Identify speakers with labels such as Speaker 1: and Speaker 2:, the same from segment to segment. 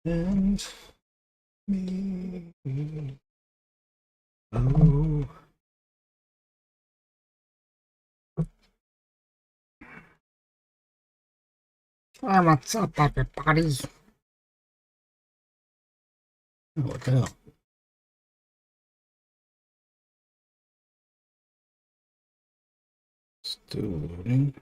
Speaker 1: and me. Oh.
Speaker 2: What's up, everybody?
Speaker 1: What the hell? Still loading.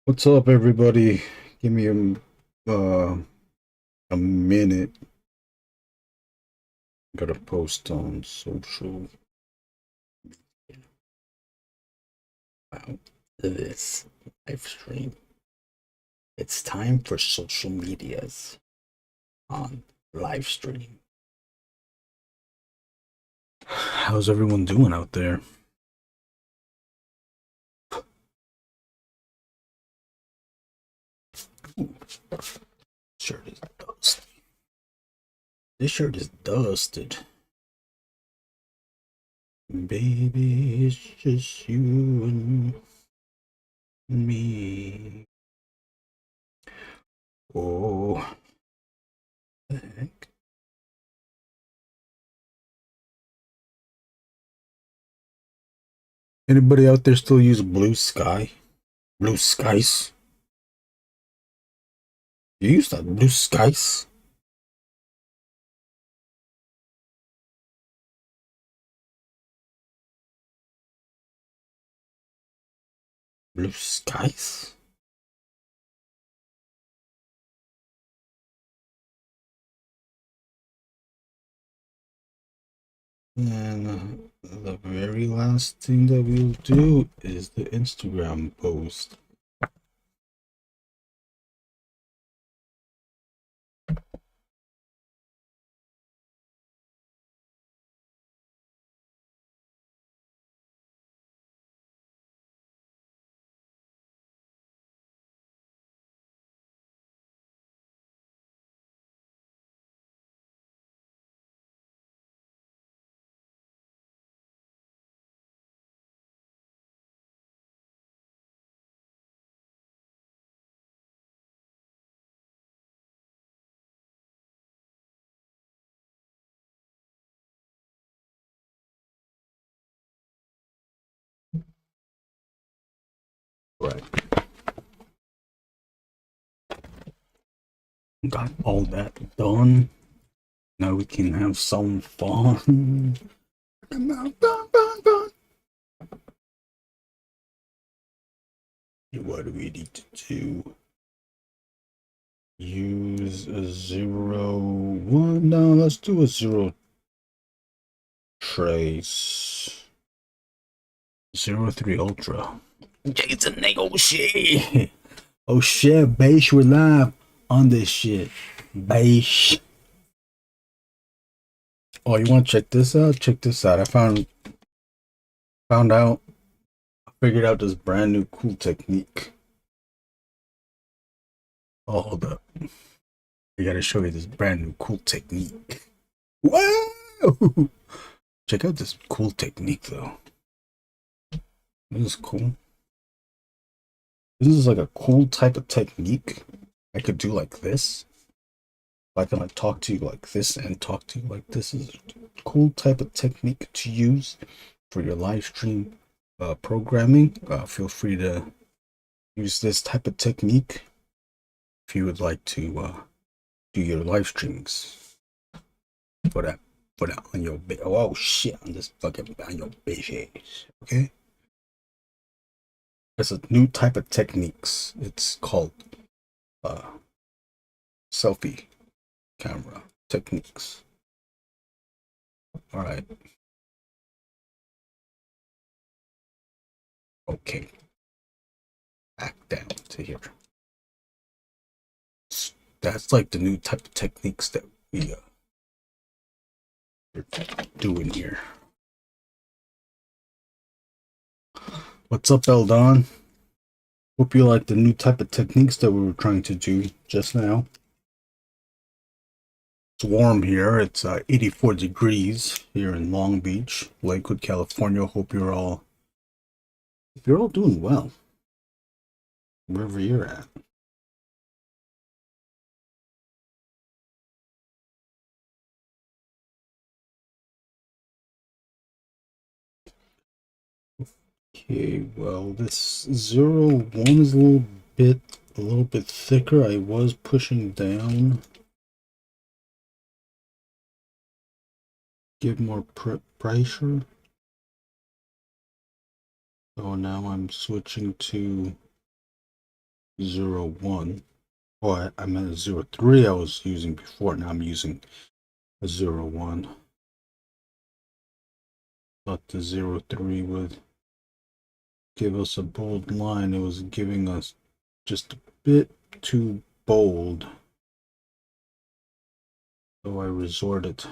Speaker 1: What's up, everybody? Give me a minute. Gotta post on social about this live stream. It's time for social medias on live stream. How's everyone doing out there? Shirt is dusty. This shirt is dusted. Baby, it's just you and me. Oh, the heck? Anybody out there still use Blue Sky? Blue Skies? You use that Blue Skies? Blue Skies? And the very last thing that we'll do is the Instagram post. Right. Got all that done. Now we can have some fun. What do we need to do? Use a 0-1. No, let's do a 0 trace. 0-3 Ultra. Jason, oh shit. Oh shit, Beige, we're live on this shit. Beige. Oh, you want to check this out? Check this out. I found out, I figured out this brand new cool technique. Oh, hold up. I gotta show you this brand new cool technique. Whoa! Check out this cool technique though. This is cool. This is like a cool type of technique I could do like this. I can like talk to you like this and talk to you like this. Is a cool type of technique to use for your live stream programming. Feel free to use this type of technique if you would like to do your live streams for that on your oh shit on this fucking on your bitch ass. Okay, it's a new type of techniques. It's called selfie camera techniques. All right, Okay. Back down to here. That's like the new type of techniques that we're doing here. What's up, Eldon? Hope you like the new type of techniques that we were trying to do just now. It's warm here. It's 84 degrees here in Long Beach, Lakewood, California. Hope you're all doing well, wherever you're at. Okay, well, this 01 is a little bit thicker. I was pushing down. Give more pressure. So now I'm switching to 01. Oh, I meant a 03 I was using before. Now I'm using a 01. Thought the 03 would give us a bold line. It was giving us just a bit too bold. So I resort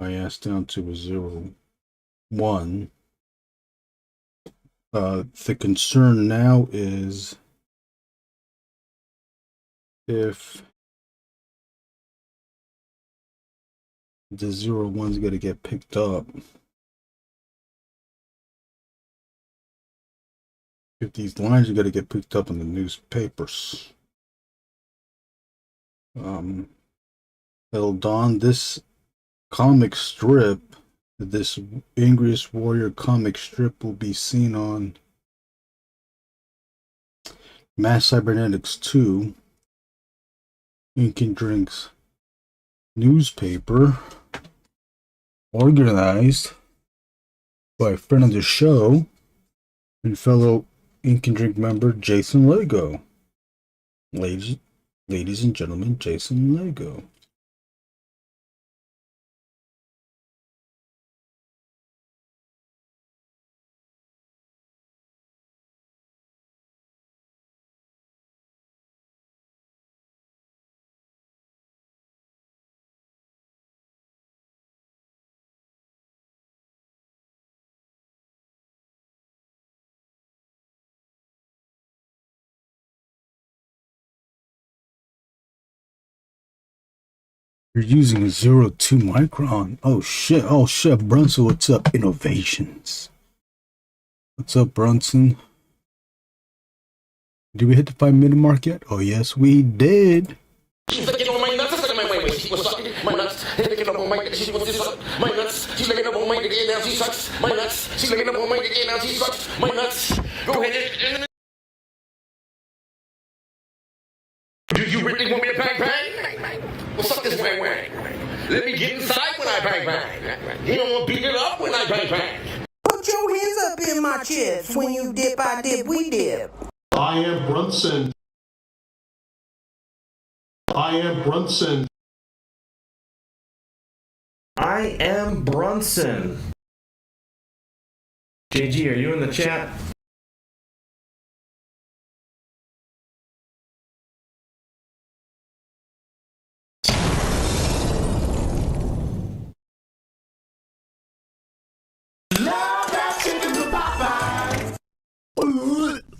Speaker 1: my ass down to a 01. The concern now is if the 01's going to get picked up. If these lines are going to get picked up in the newspapers. Eldon, this comic strip, this Angriest Warrior comic strip will be seen on Mass Cybernetics 2, Ink and Drinks newspaper, organized by a friend of the show and fellow Ink and Drink member Jason Lego. Ladies and gentlemen, Jason Lego. You're using a 02 micron. Oh shit, Brunson, what's up? Innovations. What's up, Brunson? Did we hit the 5-minute mark yet? Oh yes, we did.
Speaker 3: She's licking on my nuts, she was sucking my nuts, licking up on my dick, she was this up, my nuts, she's licking up on my dick, now she sucks, my nuts, she's licking up on my dick, now she sucks, my nuts, go ahead. Do you really want me to bang bang? Well, suck this wang wang. Let me get inside when I bang bang. You don't want to beat it up when I bang bang.
Speaker 4: Put your hands up in my chips. When you dip, I dip, we dip.
Speaker 5: I am Brunson. I am Brunson.
Speaker 6: I am Brunson. JG, are you in the chat?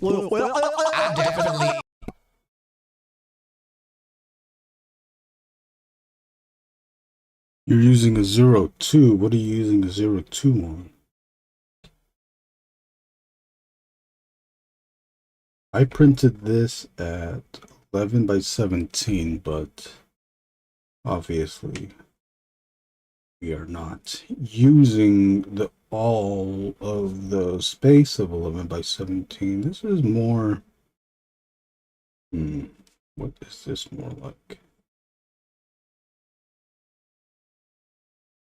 Speaker 3: I definitely.
Speaker 1: You're using a 02. What are you using a 02 on? I printed this at 11 by 17, but obviously we are not using all of the space of 11 by 17. This is more, what is this more like?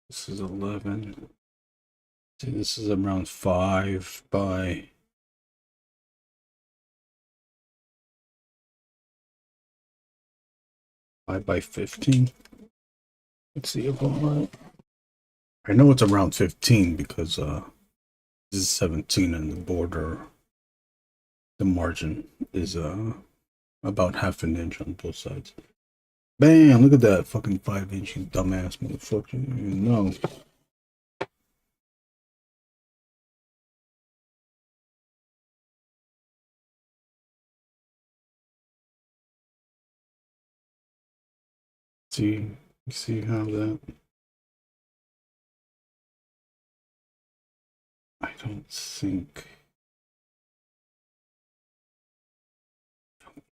Speaker 1: This is 11. See, this is around 5 by 15. Let's see if I'm right. I know it's around 15 because This is 17 and the border, the margin is about half an inch on both sides. Bam! Look at that fucking 5-inch, you dumbass motherfucker. You don't even know. See, you see how that? I don't think.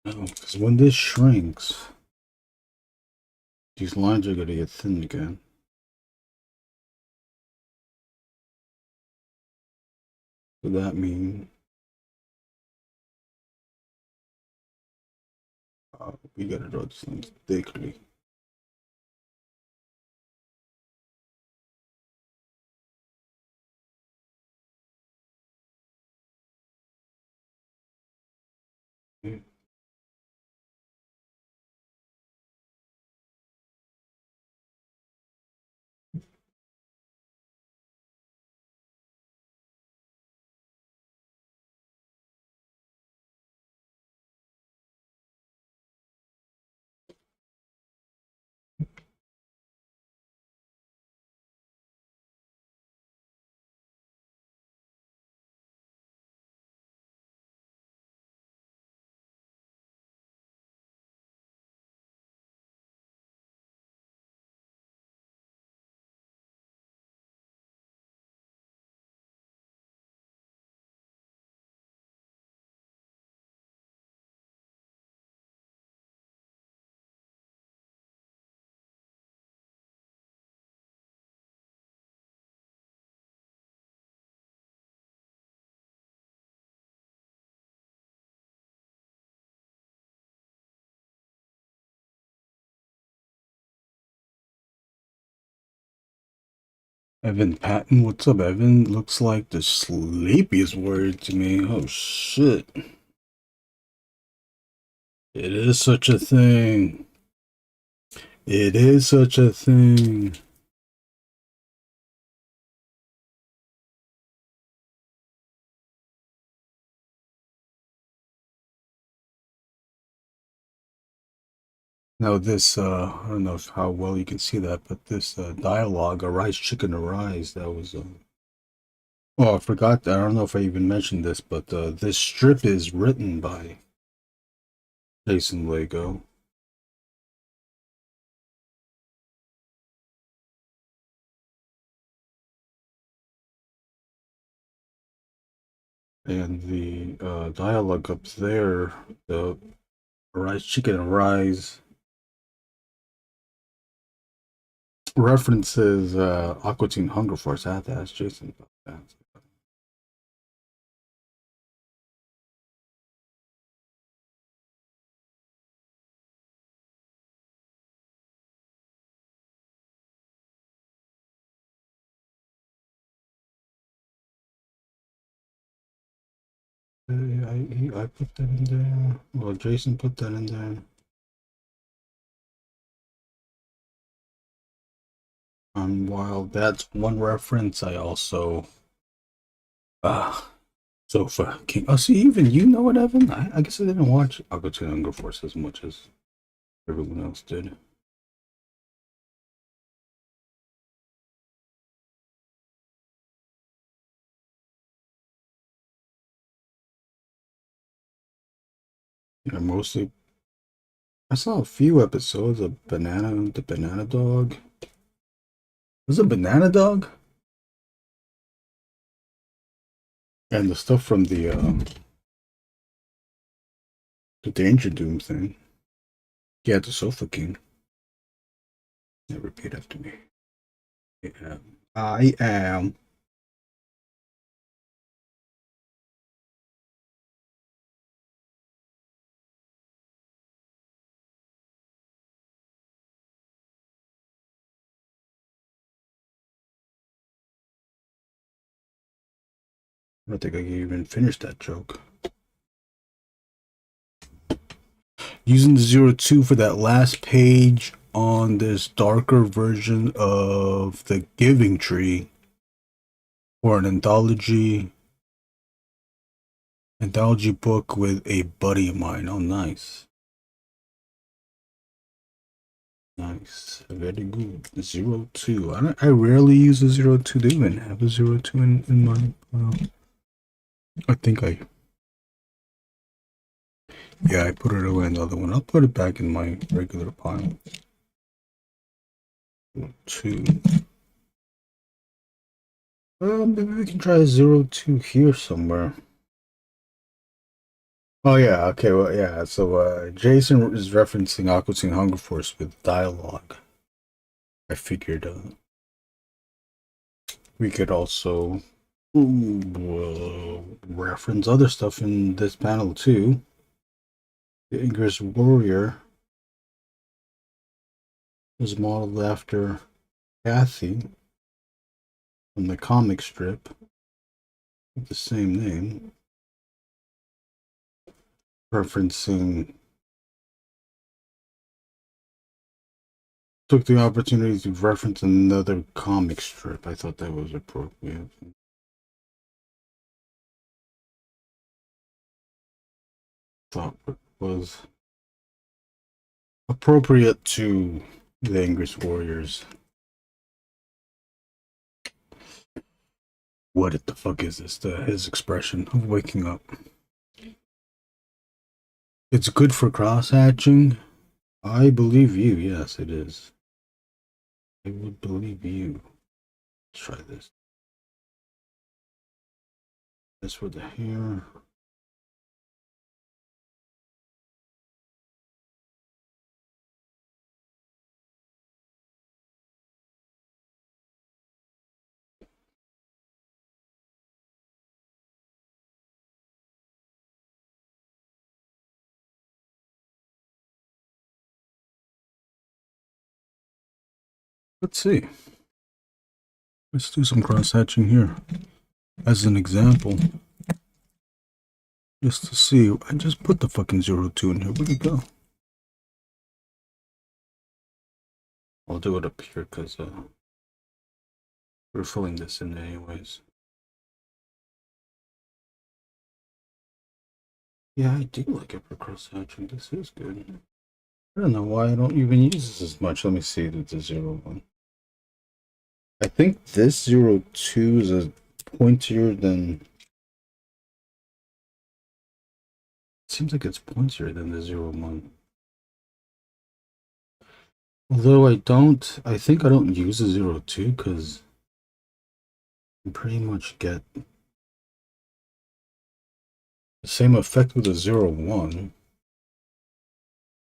Speaker 1: No, because when this shrinks, these lines are gonna get thin again. So that means we gotta draw this thing thickly. Evan Patton, what's up, Evan? Looks like the sleepiest warrior to me. Oh shit. It is such a thing. It is such a thing. Now this, I don't know how well you can see that, but this dialogue, Arise Chicken Arise, that was, oh, I forgot, I don't know if I even mentioned this, but this strip is written by Jason Lego. And the dialogue up there, the Arise Chicken Arise, references Aqua Teen Hunger Force. I had to ask Jason about that. I put that in there. Well, Jason put that in there. While that's one reference, I also Sofa King. Oh, see, even you know it, Evan. I guess I didn't watch Aqua Teen Hunger Force as much as everyone else did. Yeah, mostly. I saw a few episodes of the Banana Dog. Was it Banana Dog? And the stuff from the Danger Doom thing. Yeah, the Sofa King. Yeah, repeat after me. I am. I don't think I can even finish that joke. Using the 02 for that last page on this darker version of the Giving Tree. or an anthology book with a buddy of mine. Oh, nice. Nice. Very good. 02. I rarely use a 02. They even have a 02 in my I think I put it away in the other one. I'll put it back in my regular pile. 2. Maybe we can try 02 here somewhere. Oh yeah, okay, well yeah, so Jason is referencing Aquatine Hunger Force with dialogue. I figured we could also reference other stuff in this panel too. The Angriest Warrior was modeled after Kathy from the comic strip with the same name, referencing. Took the opportunity to reference another comic strip. I thought that was appropriate. Thought it was appropriate to the Angriest Warriors. What the fuck is this? His expression of waking up. It's good for cross-hatching. I believe you. Yes, it is. I would believe you. Let's try this. This for the hair. Let's see. Let's do some cross-hatching here. As an example. Just to see. I just put the fucking 02 in here. Where'd it go? I'll do it up here because we're filling this in anyways. Yeah, I do like it for cross-hatching. This is good. I don't know why I don't even use this as much. Let me see the 01. I think this 02 is a pointier than. Seems like it's pointier than the 01. Although I think I don't use the 02 because I pretty much get the same effect with the 01.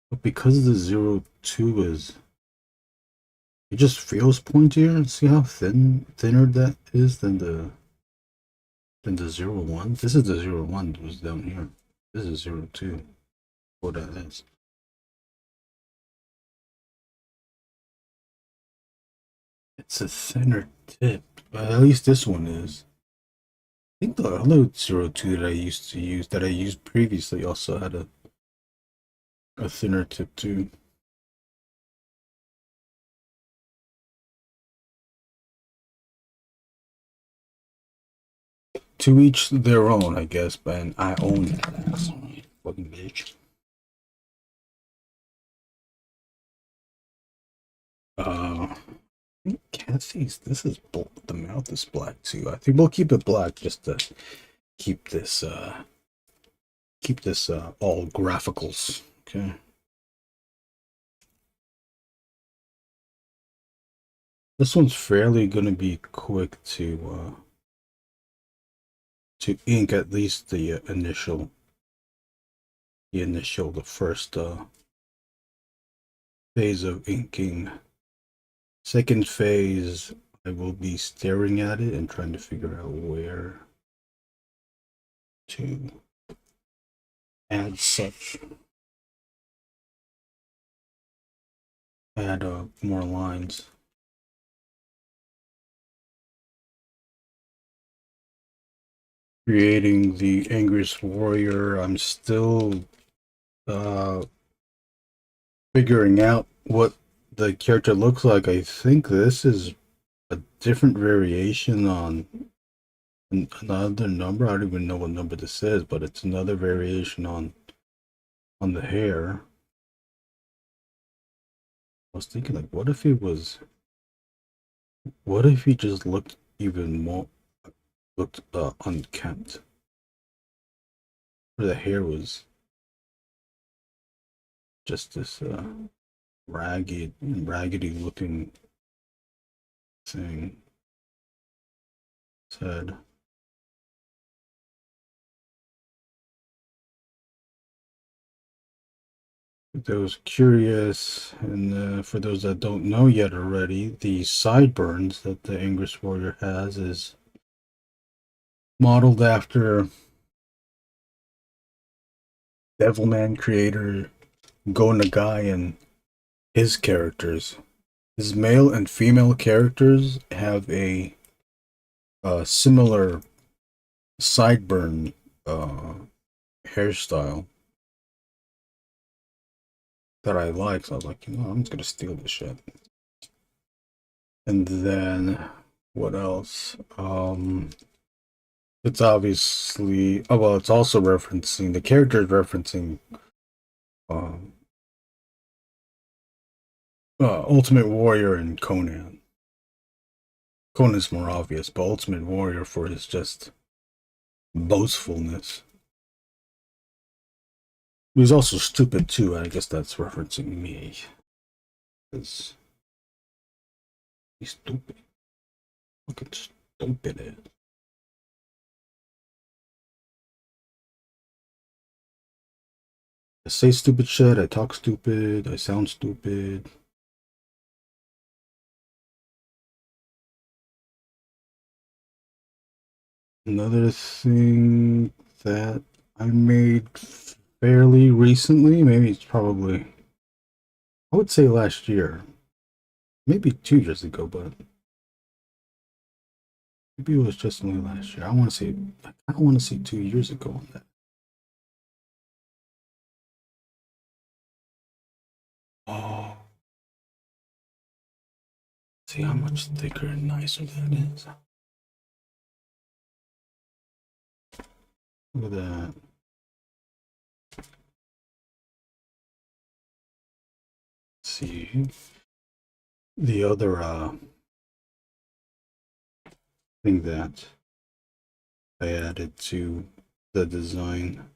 Speaker 1: But because the 02 is, it just feels pointier. See how thinner that is than the 01. This is the 01 that was down here. This is 02. What that is. It's a thinner tip, but at least this one is. I think the other 02 that I used previously also had a thinner tip too. To each their own, I guess, but I own that ass. Fucking bitch. I think Kathy's, this is the mouth is black too. I think we'll keep it black just to keep this all graphicals. Okay. This one's fairly gonna be quick to ink, at least the first phase of inking. Second phase, I will be staring at it and trying to figure out where to add more lines. Creating the Angriest Warrior, I'm still figuring out what the character looks like. I think this is a different variation on another number. I don't even know what number this is, but it's another variation on the hair. I was thinking, like, what if he just looked even more unkempt? Or the hair was just this raggedy looking thing. Said. Those curious, and for those that don't know yet already, the sideburns that the Angriest Warrior has is modeled after Devilman creator Go Nagai and his characters. His male and female characters have a similar sideburn hairstyle that I like. So I was like, you know, I'm just gonna steal this shit. And then what else? It's obviously, oh well, it's also referencing, the character is referencing Ultimate Warrior and Conan. Conan's more obvious, but Ultimate Warrior for his just boastfulness. He's also stupid too. I guess that's referencing me. Because he's stupid. Fucking stupid. I say stupid shit, I talk stupid, I sound stupid. Another thing that I made fairly recently, maybe it's probably, I would say last year, maybe 2 years ago, but maybe it was just only last year. I want to say 2 years ago on that. Oh, see how much thicker and nicer that is. Look at that. See the other thing that I added to the design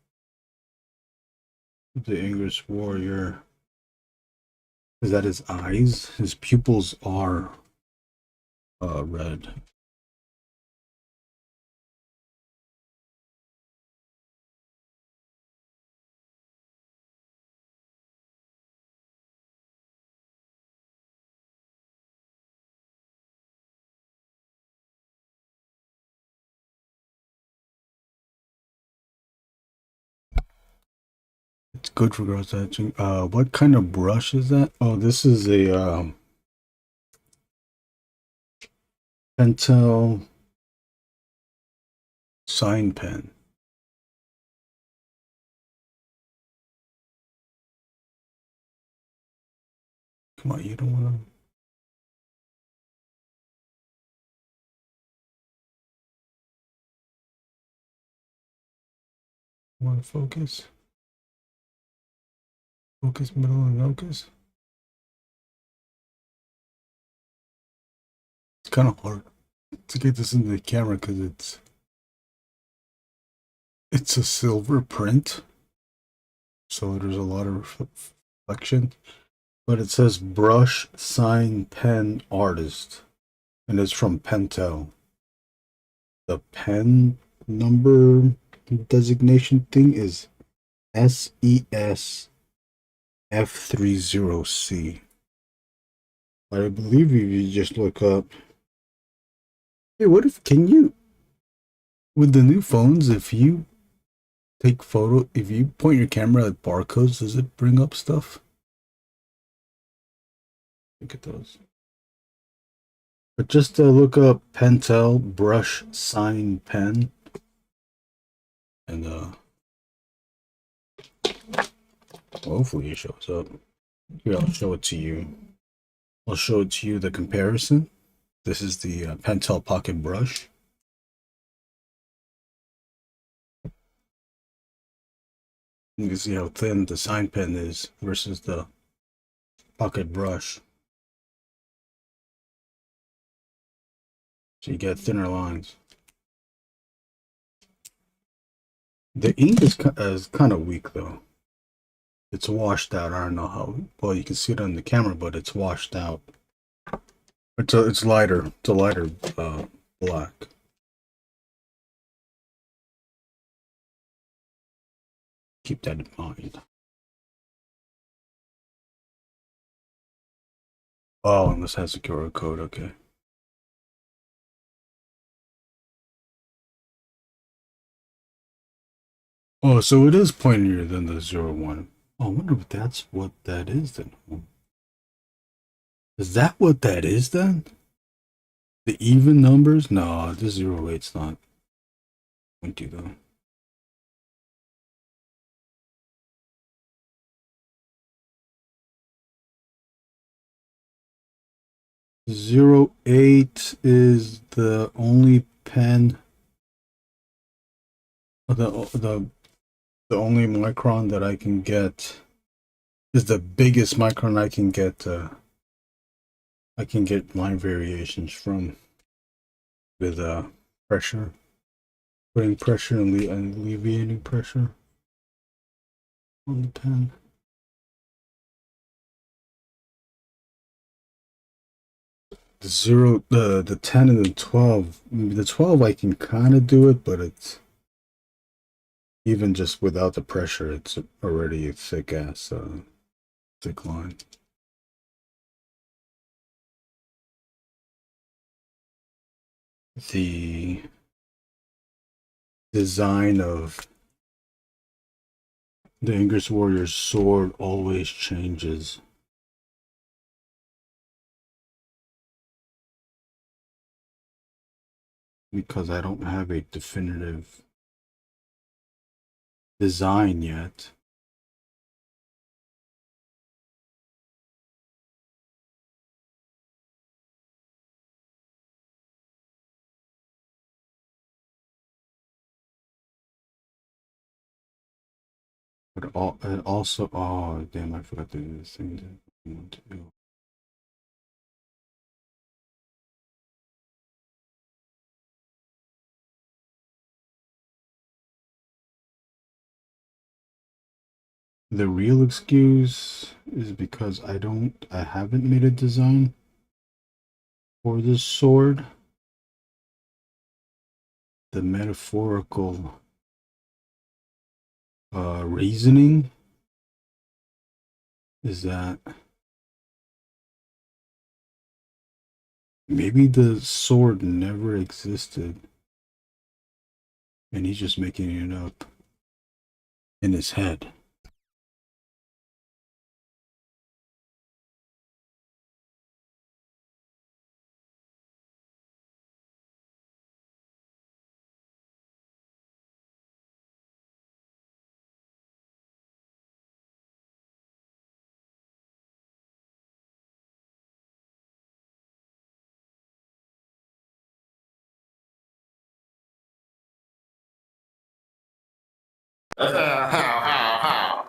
Speaker 1: of the Angriest Warrior is that his eyes, his pupils are red. It's good for girls etching. What kind of brush is that? Oh, this is a Pentel sign pen. Come on, you don't want to. Want to focus? Focus, middle, and locus. It's kind of hard to get this into the camera because it's a silver print, so there's a lot of reflection. But it says brush sign pen artist, and it's from Pentel. The pen number designation thing is SES F30C. I believe if you just look up, hey, what if, can you, with the new phones, if you take photo, if you point your camera at barcodes, does it bring up stuff? Look at those. But just to look up Pentel brush sign pen, and hopefully it shows up. Here, I'll show it to you. I'll show it to you, the comparison. This is the Pentel pocket brush. You can see how thin the sign pen is versus the pocket brush. So you get thinner lines. The ink is kind of weak though. It's washed out. I don't know how well you can see it on the camera, but it's washed out. It's lighter. It's a lighter black. Keep that in mind. Oh, and this has a QR code. Okay. Oh, so it is pointier than the 01. Oh, I wonder if that's what that is then. Is that what that is then? The even numbers? No, the 08's not pointy though. 08 is the only pen. The only micron that I can get is the biggest micron I can get. I can get line variations from with pressure, putting pressure and alleviating pressure on the pen. The 10 and the 12. The 12 I can kind of do it, but it's even just without the pressure, it's already a thick ass thick line. The design of the Angriest Warrior's sword always changes. Because I don't have a definitive design yet. But it also, oh damn, I forgot to do this thing that I want to do. The real excuse is because I haven't made a design for this sword. The metaphorical reasoning is that maybe the sword never existed and he's just making it up in his head.
Speaker 3: How?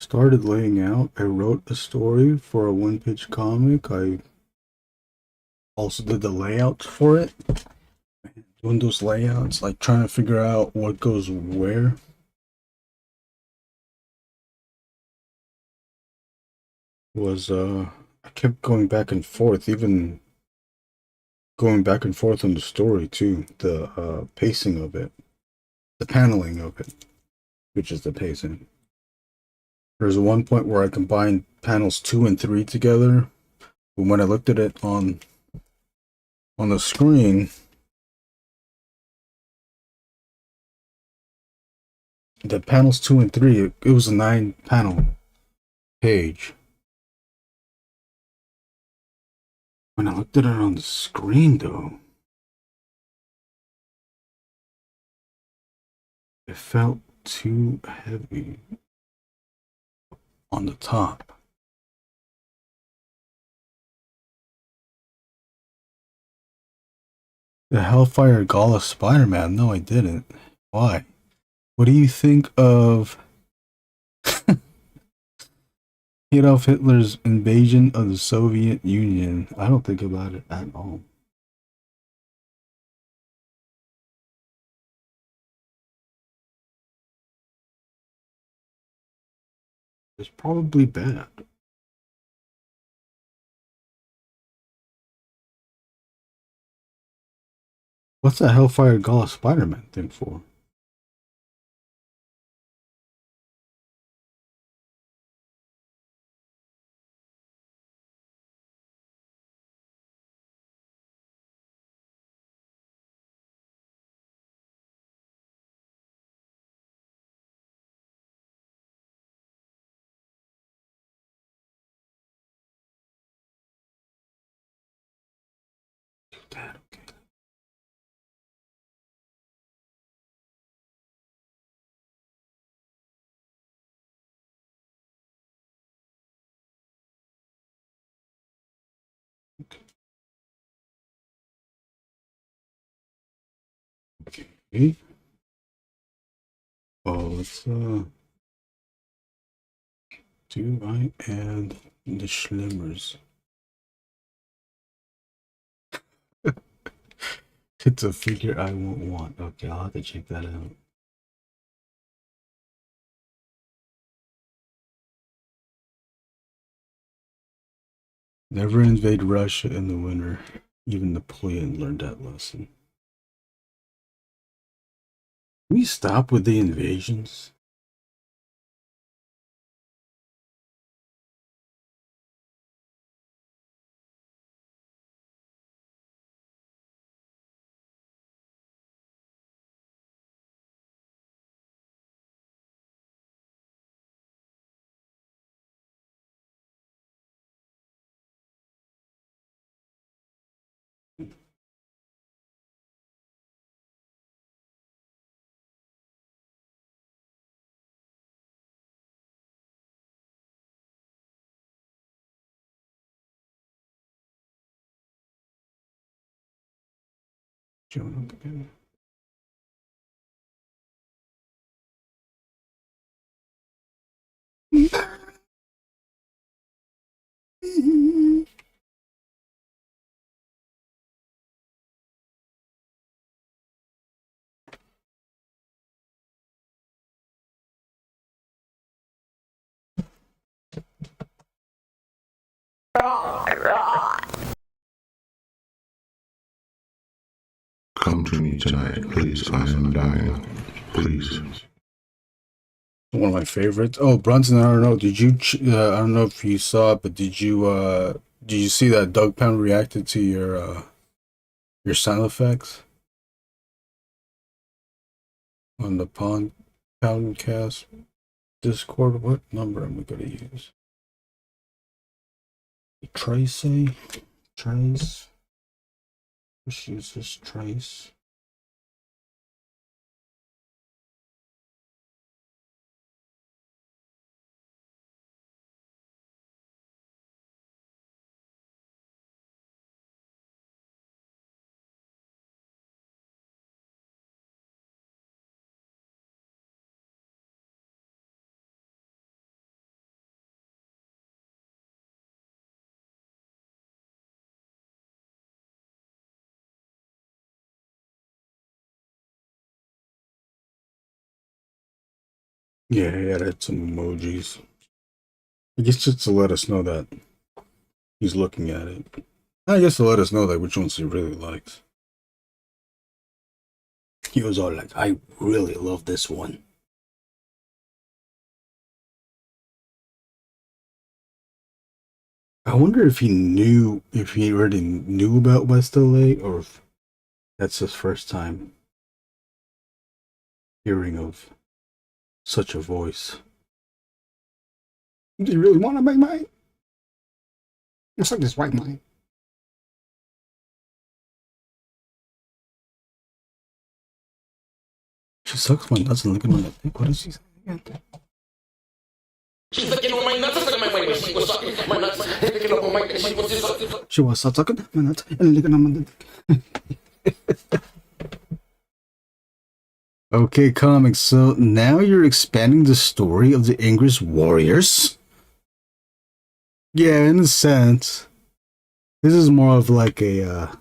Speaker 1: Started laying out. I wrote a story for a one-page comic. I also did the layouts for it. Doing those layouts, like trying to figure out what goes where. Was I kept going back and forth, even going back and forth on the story too. The pacing of it, the paneling of it, which is the pacing. There's one point where I combined panels 2 and 3 together, but when I looked at it on the screen, the panels 2 and 3, it was a 9-panel page. When I looked at it on the screen, though, It felt too heavy on the top. The Hellfire Gala Spider-Man? No, I didn't. Why? What do you think of Adolf Hitler's invasion of the Soviet Union? I don't think about it at all. It's probably bad. What's that Hellfire Gala Spider-Man thing for? That okay. Okay. Oh, let's do I add the Schlimmers? It's a figure I won't want. Okay, I'll have to check that out. Never invade Russia in the winter. Even Napoleon learned that lesson. Can we stop with the invasions? Join up again.
Speaker 7: Come to me tonight, please. I am dying. Please.
Speaker 1: One of my favorites. Oh, Brunson, I don't know. Did you? I don't know if you saw it, but did you see that Doug Pound reacted to your sound effects on the Poundcast Discord? What number am I gonna use? Trace. Let's use this trace. Yeah, he added some emojis. I guess just to let us know that he's looking at it. I guess to let us know that which ones he really likes. He was all like, I really love this one. I wonder if he already knew about West LA, or if that's his first time hearing of such a voice.
Speaker 2: Do you really want to make mine? It's like this white mine.
Speaker 1: She sucks my nuts and licking my dick. What is she saying again?
Speaker 3: She's licking on my nuts, sucking my way when she was sucking my nuts, licking on my dick. She was just
Speaker 1: She was sucking my nuts and licking on my dick. Okay, comics. So now you're expanding the story of the Angriest Warriors. Yeah, in a sense, this is more of like a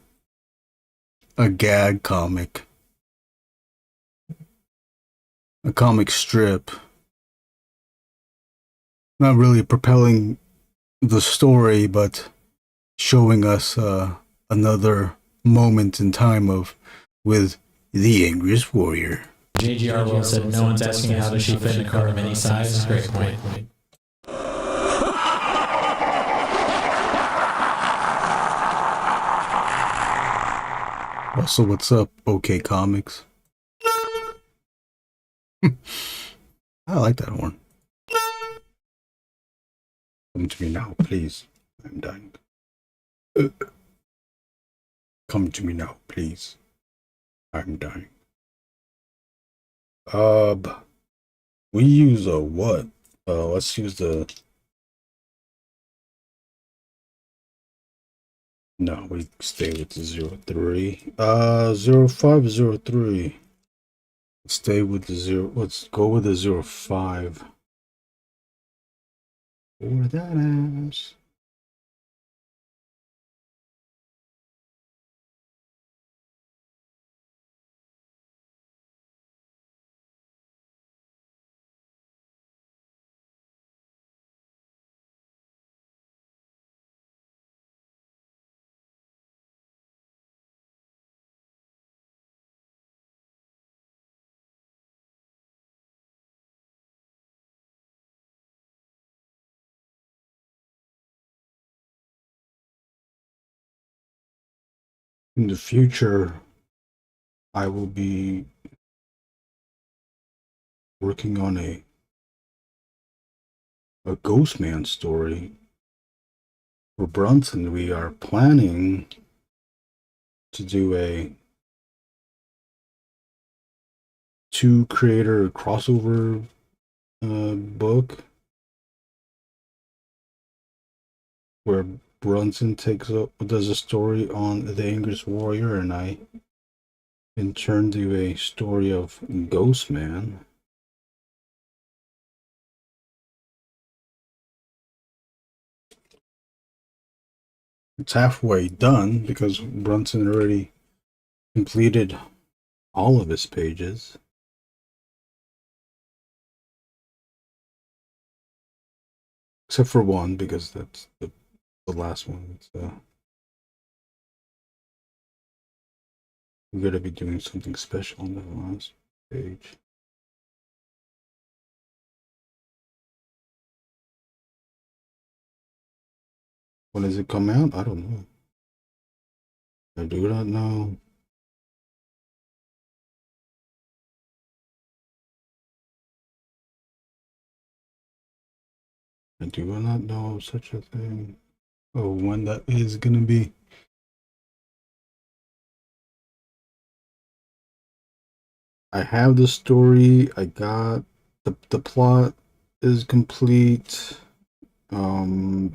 Speaker 1: gag comic, a comic strip. Not really propelling the story, but showing us another moment in time with the Angriest Warrior.
Speaker 8: JGR Will said, no one's asking how does she fit in a card of any size. Great point.
Speaker 1: Also, what's up, OK Comics? I like that horn. Come to me now, please. I'm dying. Come to me now, please. I'm dying. We use a what? Let's use the. No, we stay with the 03. 0503. Stay with the 0. Let's go with the 05. For that ass. In the future, I will be working on a Ghostman story for Brunson. We are planning to do a 2-creator crossover book where Brunson does a story on the Angriest Warrior, and I in turn do a story of Ghostman. It's halfway done because Brunson already completed all of his pages. Except for one, because that's the last one. We're going to be doing something special on that last page. When does it come out? I don't know. I do not know. I do not know of such a thing. Oh, when that is going to be. I have the story. I got the plot is complete. The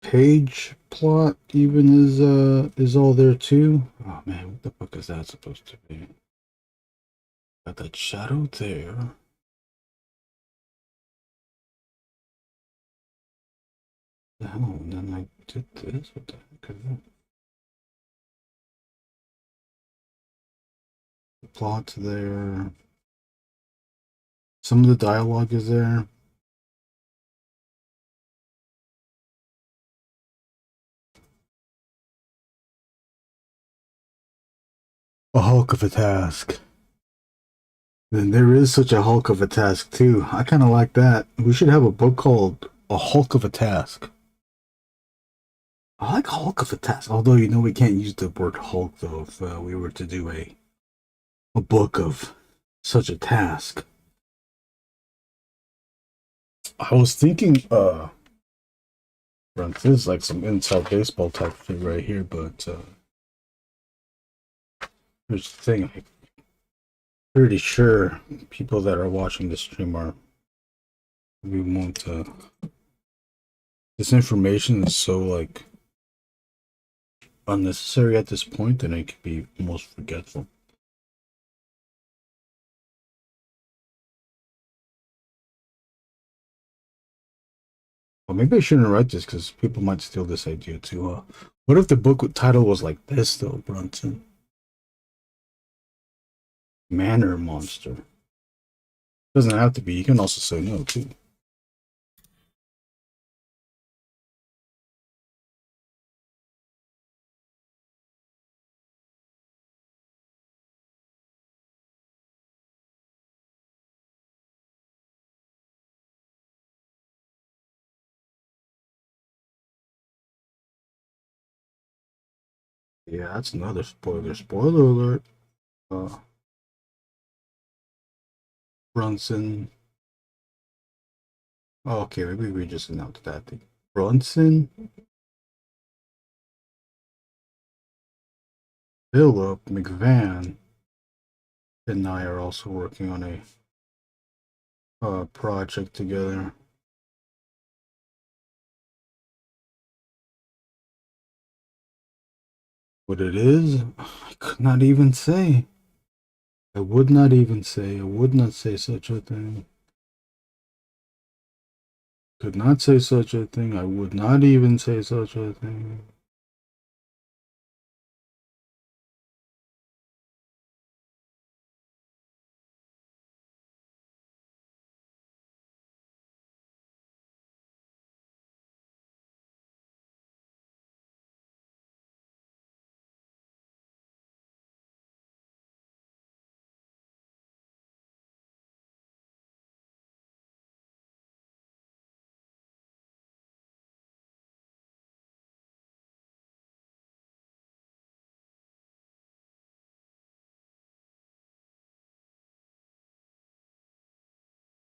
Speaker 1: page plot even is all there too. Oh man, what the fuck is that supposed to be? Got that shadow there. The hell, and then I did this. What the heck is that? The plot's there. Some of the dialogue is there. A hulk of a task. Then there is such a hulk of a task too. I kind of like that. We should have a book called A Hulk of a Task. I like Hulk of a Task. Although, you know, we can't use the word Hulk though if we were to do a book of such a task. I was thinking Front. This is like some inside baseball type shit right here, but here's the thing. I'm pretty sure people that are watching the stream are, we won't, this information is so like unnecessary at this point that it could be almost forgetful. Well, maybe I shouldn't write this because people might steal this idea too. What if the book title was like this though, Brunson? Manor Monster. Doesn't have to be. You can also say no too. Yeah, that's another spoiler. Spoiler alert. Brunson. Oh, okay, maybe we just announced that thing. Brunson, Philip McVan, and I are also working on a project together. What it is, I could not even say. I would not even say. I would not say such a thing. Could not say such a thing. I would not even say such a thing.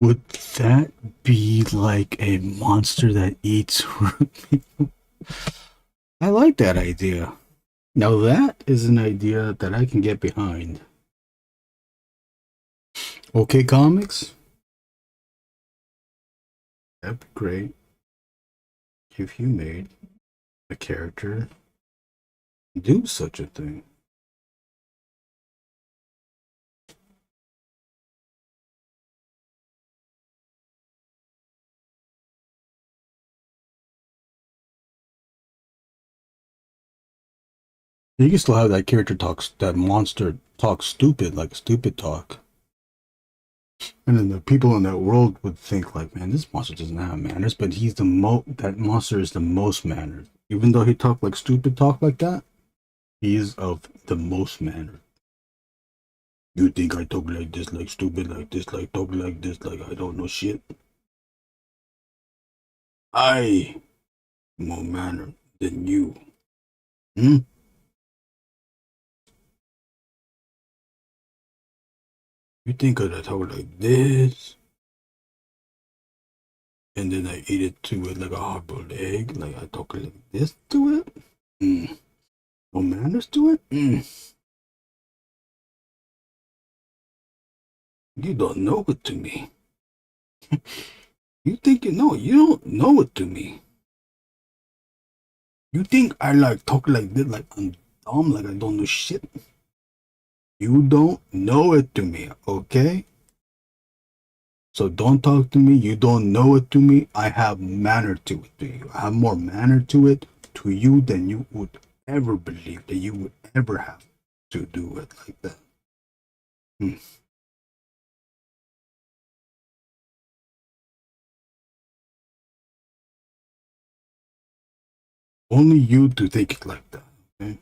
Speaker 1: Would that be like a monster that eats people? I like that idea. Now that is an idea that I can get behind. Okay, comics? That'd be great if you made a character do such a thing. You can still have that character talks, that monster talk stupid, like stupid talk. And then the people in that world would think like, man, this monster doesn't have manners, but he's that monster is the most mannered. Even though he talked like stupid talk like that, he is of the most mannered. You think I talk like this, like stupid, like this, like talk like this, like I don't know shit? I more mannered than you. Hmm? You think I talk like this? And then I eat it to it like a hard-boiled egg, like I talk like this to it? No manners to it? You don't know it to me. You think you know, you don't know it to me. You think I like talk like this, like I'm dumb, like I don't know shit? You don't know it to me, okay? So don't talk to me. You don't know it to me. I have manner to it to you. I have more manner to it to you than you would ever believe that you would ever have to do it like that. Only you to think it like that, okay?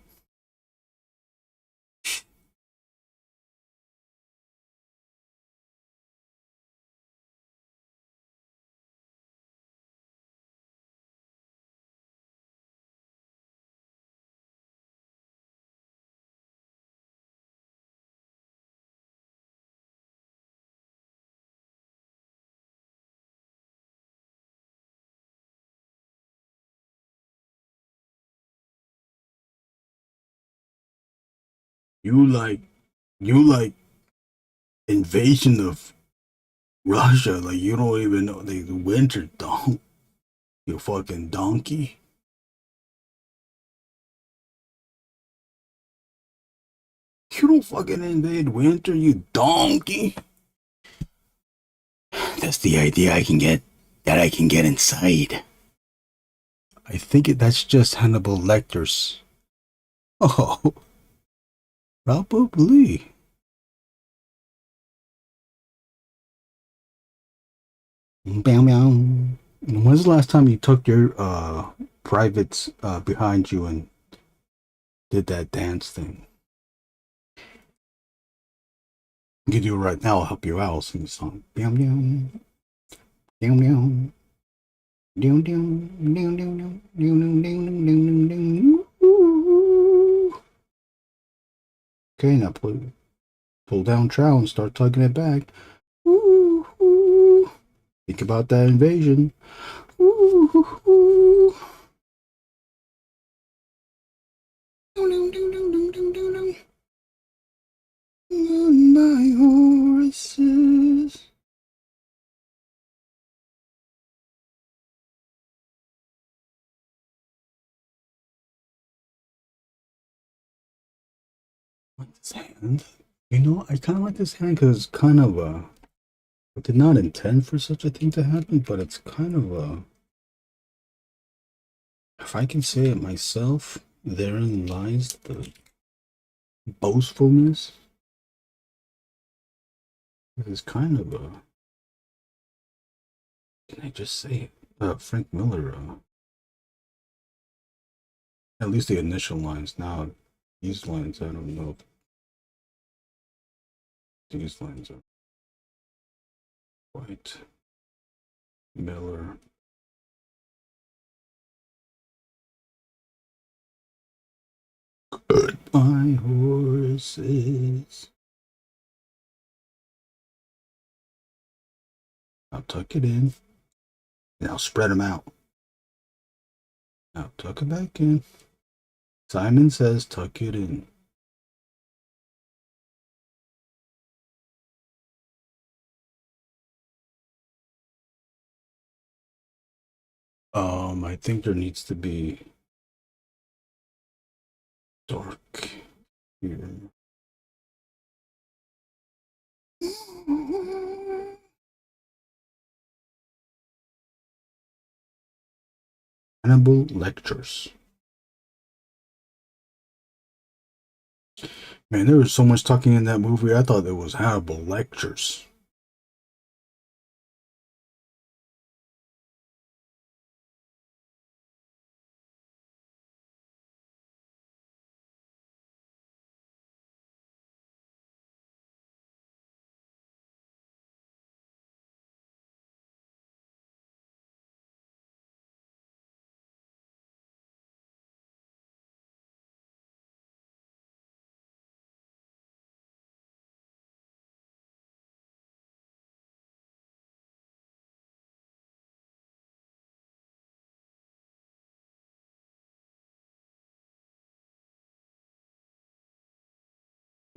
Speaker 1: You like invasion of Russia. Like you don't even know the winter donk. You fucking donkey. You don't fucking invade winter, you donkey. That's the idea I can get inside. I think that's just Hannibal Lecter's. Oh, probably. Bam, bam. When's the last time you took your privates behind you and did that dance thing? You can do it right now. I'll help you out. I'll sing the song. Bam, bam. Bam, bam. Ding, ding, ding, ding, ding, ding, ding, ding, ding, ding. Okay, now pull down trowel and start tugging it back. Think about that invasion. On my horses. Like this hand. You know, I kind of like this hand because it's kind of I did not intend for such a thing to happen, but it's kind of if I can say it myself, therein lies the boastfulness. It's kind of can I just say it? Frank Miller, at least the initial lines. Now, these lines, I don't know if these lines are quite Miller. My horses. I'll tuck it in. And I'll spread them out. Now tuck it back in. Simon says tuck it in. I think there needs to be dark here. Hannibal Lectures. Man, there was so much talking in that movie. I thought it was Hannibal Lectures.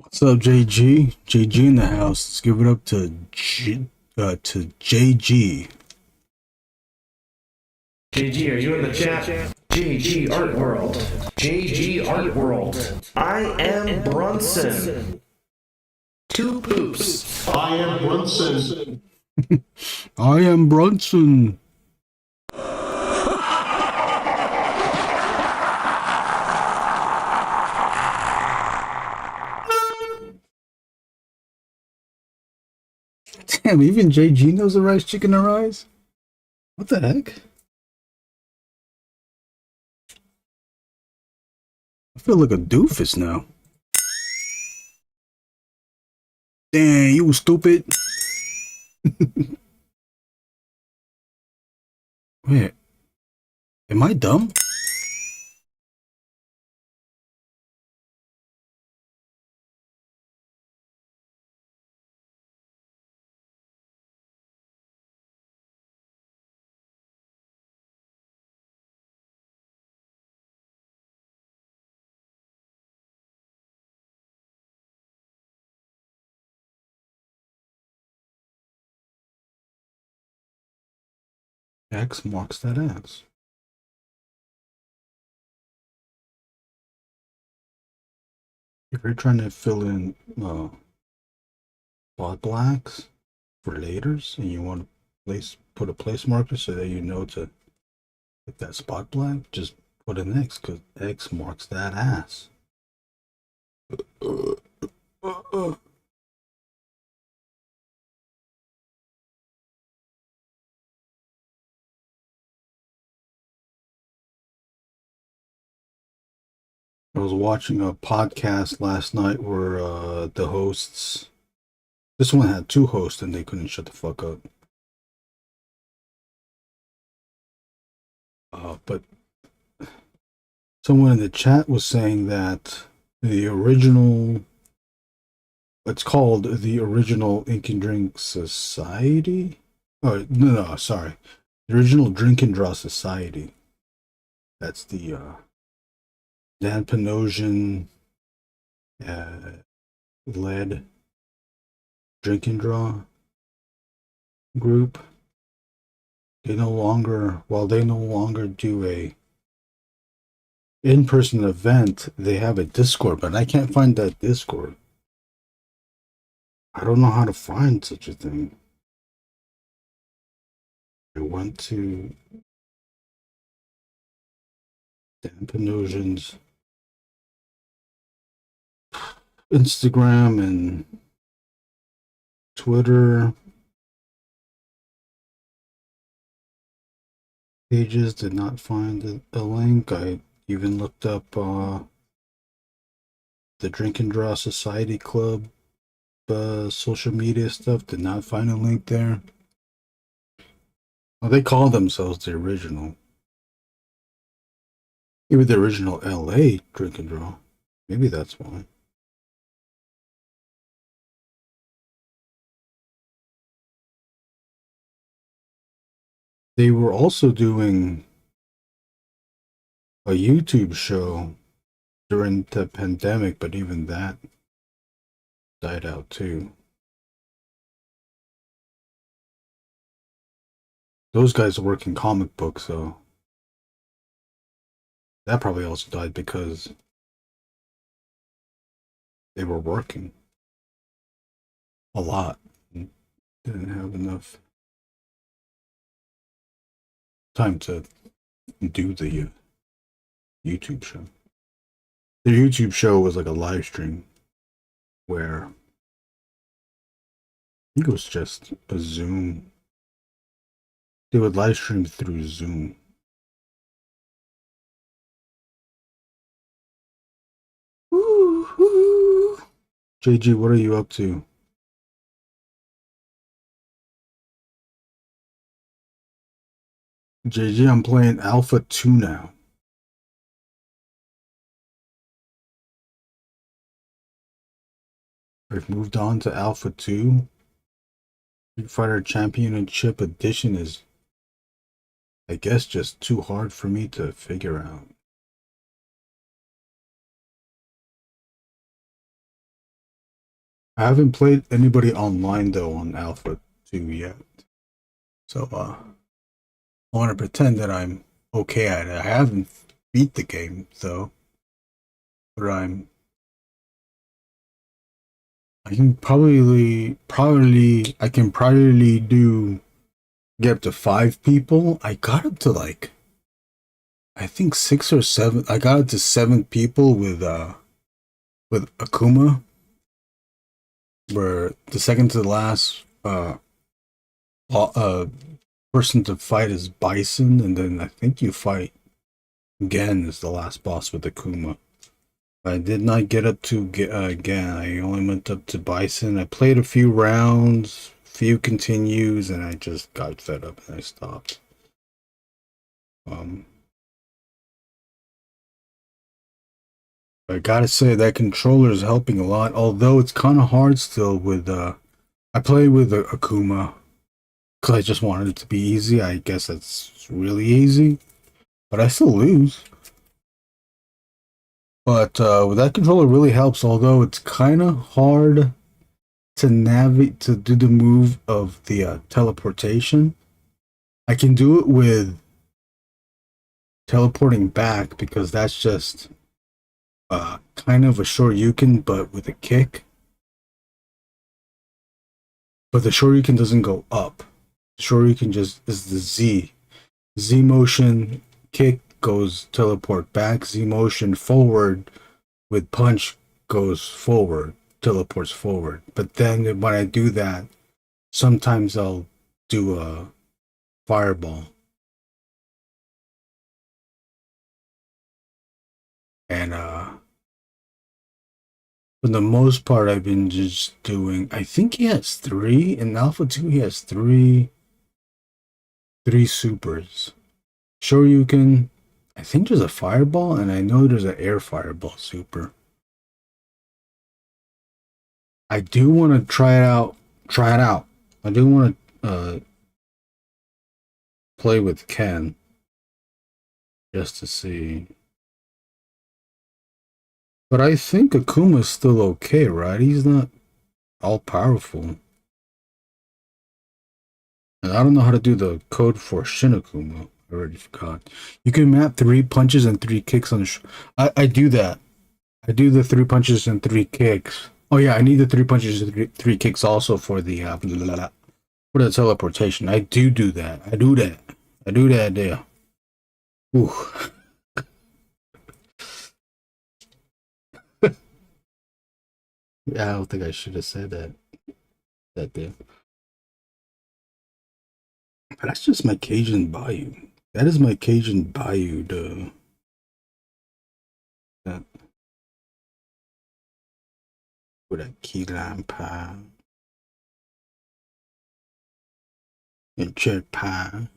Speaker 1: What's up, JG? JG in the house. Let's give it up to JG.
Speaker 6: JG, are you in the chat? JG Art World. JG Art World. I am Brunson. Two poops.
Speaker 5: I am Brunson.
Speaker 1: I am Brunson. Damn, even JG knows the rice chicken and rice? What the heck? I feel like a doofus now. Damn, you stupid. Wait, am I dumb? X marks that ass. If you're trying to fill in spot blacks for laters and you want to put a place marker so that you know to hit that spot black, just put an X because X marks that ass. I was watching a podcast last night where the hosts, this one had two hosts and they couldn't shut the fuck up. But someone in the chat was saying that the original, it's called the original Ink and Drink Society. Oh, no, sorry. The original Drink and Draw Society. That's the Dan Panosian led Drink and Draw group. They no longer, while they no longer do a in-person event, they have a Discord, but I can't find that Discord. I don't know how to find such a thing. I went to Dan Panosian's Instagram and Twitter pages, did not find a link. I even looked up the Drink and Draw Society Club social media stuff, did not find a link there. Well, they call themselves the original. Maybe the original LA Drink and Draw. Maybe that's why. They were also doing a YouTube show during the pandemic, but even that died out too. Those guys work in comic books, so that probably also died because they were working a lot and didn't have enough time to do the YouTube show. The YouTube show was like a live stream where I think it was just a Zoom. They would live stream through Zoom. Woo-hoo. JG, what are you up to? JG, I'm playing Alpha 2 now. I've moved on to Alpha 2. Street Fighter Championship Edition is, I guess, just too hard for me to figure out. I haven't played anybody online though on Alpha 2 yet. So I want to pretend that I'm okay at it. I haven't beat the game though. But I can probably get up to 5 people. I got up to like, I think 6 or 7. I got up to 7 people with Akuma, where the second to the last person to fight is Bison, and then I think you fight Gen as the last boss with Akuma. I did not get up to Gen. I only went up to Bison. I played a few rounds, few continues, and I just got fed up and I stopped. I gotta say that controller is helping a lot, although it's kind of hard still with I play with Akuma because I just wanted it to be easy. I guess that's really easy, but I still lose. But with that controller really helps, although it's kind of hard to navigate, to do the move of the teleportation. I can do it with teleporting back because that's just kind of a Shoryuken, but with a kick. But the Shoryuken doesn't go up. The Shoryuken just is the Z. Z motion kick goes teleport back. Z motion forward with punch goes forward, teleports forward. But then when I do that, sometimes I'll do a fireball. And for the most part, I've been just doing, I think he has 3. In Alpha 2, he has 3 supers. Shoryuken, I think there's a fireball, and I know there's an air fireball super. I do want to try it out. I do want to play with Ken just to see. But I think Akuma's still okay, right? He's not all powerful. And I don't know how to do the code for Shin Akuma. I already forgot. You can map 3 punches and 3 kicks on. I do that. I do the 3 punches and 3 kicks. Oh yeah, I need the 3 punches and 3 kicks also for the for the teleportation. I do that. I do that there. Ooh. Yeah, I don't think I should have said that there. But that's just my Cajun Bayou. That is my Cajun Bayou, duh. That. With a key lime pie. And cherry pie.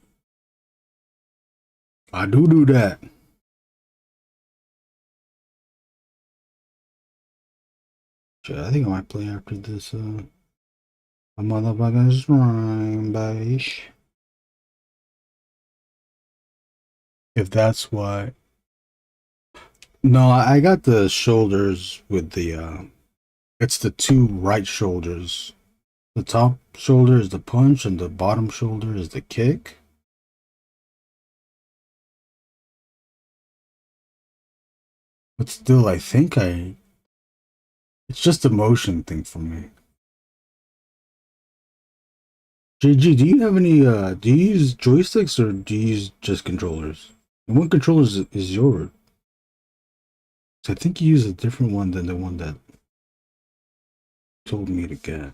Speaker 1: I do that. Shit, I think I might play after this, a motherfucker's rhyme, bitch. If that's why. No, I got the shoulders with the, it's the 2 right shoulders. The top shoulder is the punch, and the bottom shoulder is the kick. But still, I think it's just a motion thing for me. JG, do you have any, do you use joysticks or do you use just controllers? And what controller is yours? I think you use a different one than the one that told me to get.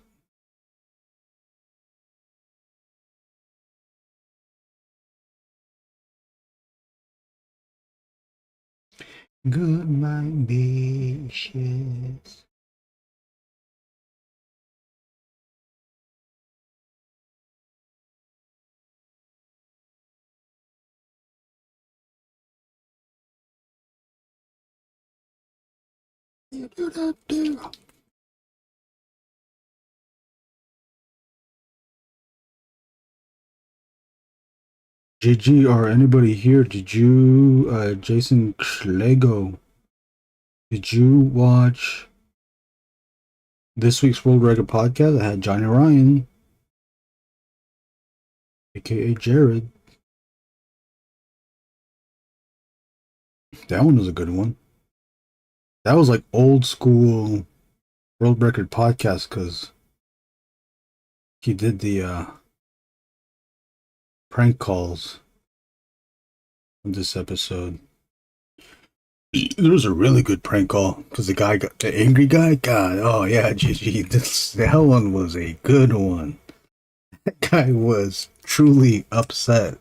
Speaker 1: Goodbye, bitches. GG, or anybody here, did you, Jason Schlego, did you watch this week's World Record podcast? I had Johnny Ryan, aka Jared. That one was a good one. That was like old school World Record podcast because he did the prank calls on this episode. There was a really good prank call because the guy got the angry guy. God, oh yeah, GG. That one was a good one. That guy was truly upset.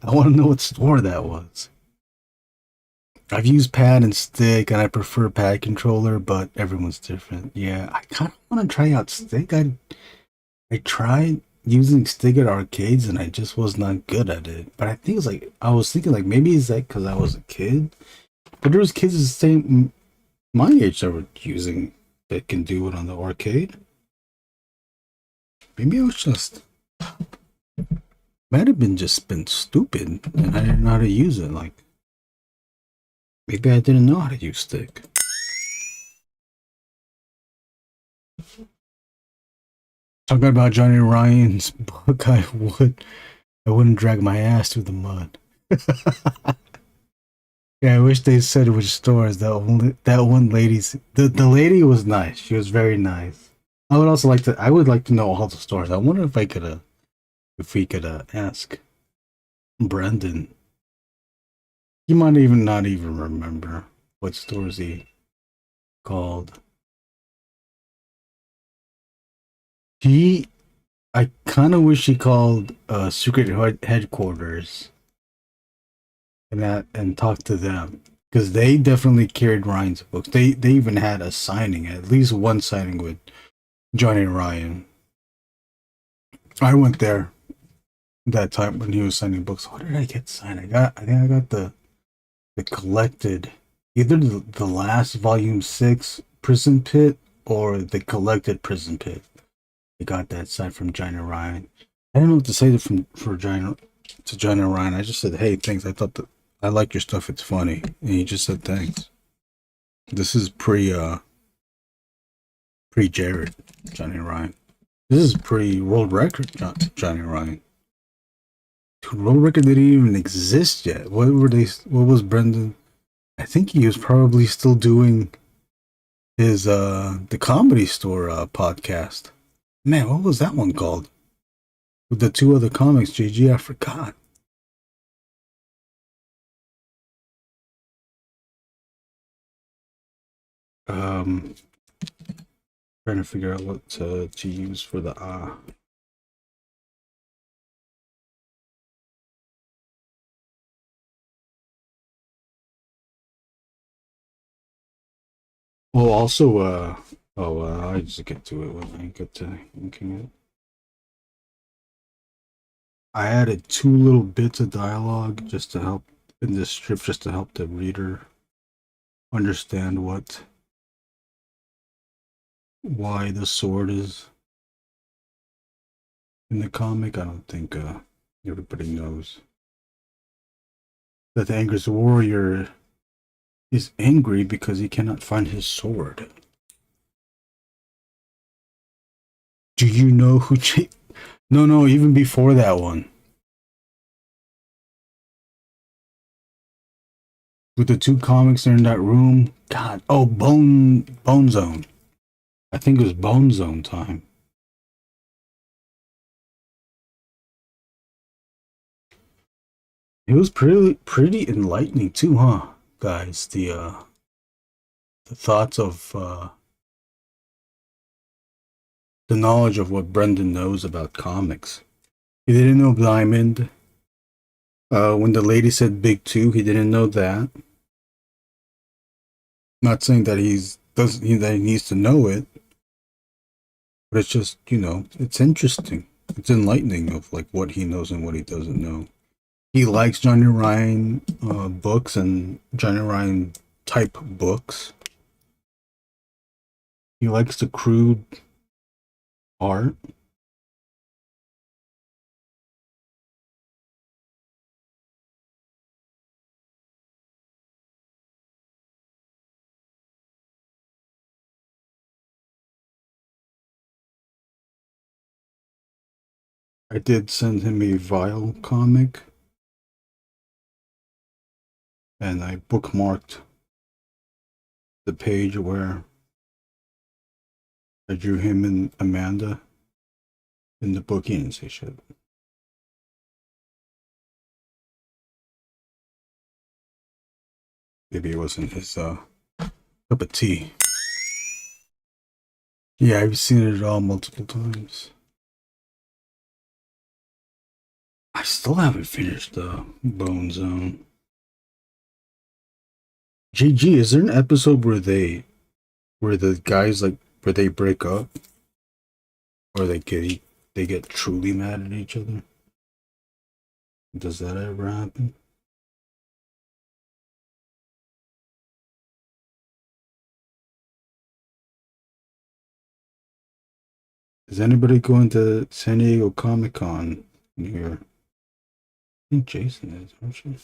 Speaker 1: I want to know what store that was. I've used pad and stick, and I prefer pad controller, but everyone's different. Yeah, I kind of want to try out stick. I tried using stick at arcades, and I just was not good at it. But I think it's like, I was thinking like maybe it's like because I was a kid, but there was kids the same my age that were using that can do it on the arcade. Maybe I was just might have been stupid, and I didn't know how to use it. Like maybe I didn't know how to use stick. Talking about Johnny Ryan's book, I wouldn't drag my ass through the mud. Yeah, I wish they said which stores. That one lady's the lady was nice. She was very nice. I would also like to. I would like to know all the stores. I wonder if we could ask Brendan. He might even not even remember what stores he called. I kind of wish he called Secret Headquarters and talked to them, because they definitely carried Ryan's books. They even had a signing, at least one signing with Johnny Ryan. I went there that time when he was signing books. What did I get signed? I think I got the collected, either the last volume 6 Prison Pit or the collected Prison Pit. I got that signed from Johnny Ryan. I didn't know what to say to Johnny Ryan. I just said, "Hey, thanks. I thought that I like your stuff. It's funny." And he just said, "Thanks." This is pre Jared Johnny Ryan. This is pre world record Johnny Ryan. Dude, world record didn't even exist yet. What was Brendan? I think he was probably still doing his the Comedy Store podcast. Man, what was that one called? With the 2 other comics, JG, I forgot. Trying to figure out what to use for the Well, also, I just get to it when I get to thinking it. I added 2 little bits of dialogue just to help in this strip, just to help the reader understand why the sword is in the comic. I don't think everybody knows that the Angriest Warrior is angry because he cannot find his sword. Do you know who No, even before that one. With the 2 comics are in that room. God, Bone Zone. I think it was Bone Zone time. It was pretty enlightening too, huh, guys? The thoughts of the knowledge of what Brendan knows about comics. He didn't know Diamond. When the lady said Big 2, he didn't know that. Not saying that that he needs to know it, but it's just, it's interesting. It's enlightening of like what he knows and what he doesn't know. He likes Johnny Ryan books and Johnny Ryan type books. He likes the crude art. I did send him a Vile comic, and I bookmarked the page where I drew him and Amanda in the book. He didn't say shit. Maybe it wasn't his cup of tea. Yeah, I've seen it all multiple times. I still haven't finished the Bone Zone. GG, is there an episode where the guys where they break up, or they get truly mad at each other? Does that ever happen? Is anybody going to San Diego Comic-Con here? I think Jason is, aren't you? I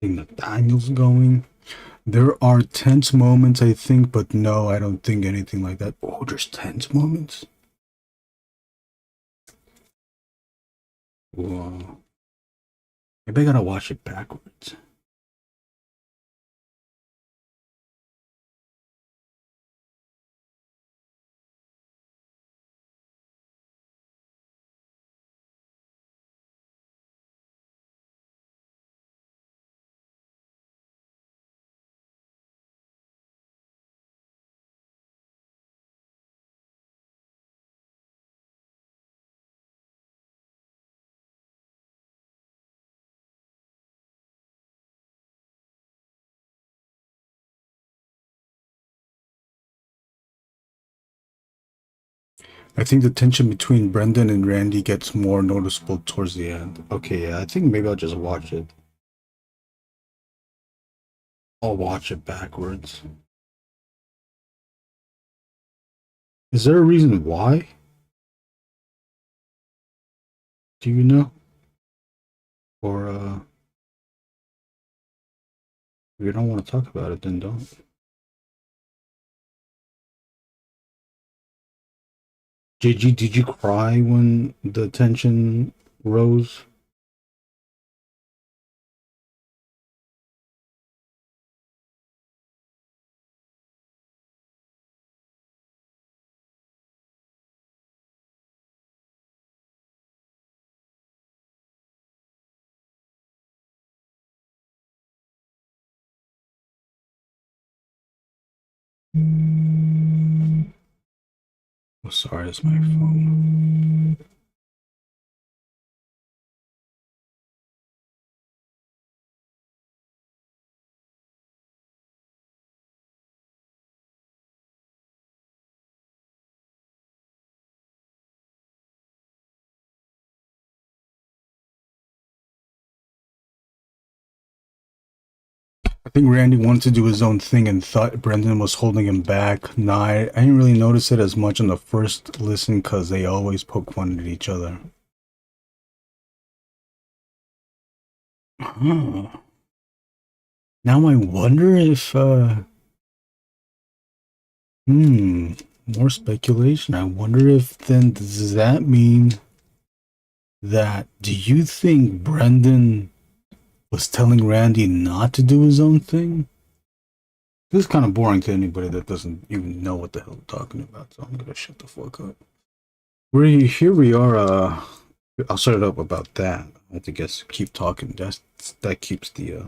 Speaker 1: think Nathaniel's going. There are tense moments, I think, but no, I don't think anything like that. Oh, there's tense moments? Whoa. Maybe I gotta watch it backwards. I think the tension between Brendan and Randy gets more noticeable towards the end. Okay, yeah, I think maybe I'll just watch it. I'll watch it backwards. Is there a reason why? Do you know? Or, if you don't want to talk about it, then don't. JG, did you cry when the tension rose? Oh, sorry, it's my phone. I think Randy wanted to do his own thing and thought Brendan was holding him back. Nah, I didn't really notice it as much on the first listen because they always poke fun at each other. Huh. Now I wonder if, more speculation. I wonder if then does that mean that, do you think Brendan was telling Randy not to do his own thing? This is kind of boring to anybody that doesn't even know what the hell I'm talking about, so I'm gonna shut the fuck up. Here we are, I'll set it up about that. I have to guess keep talking. That keeps the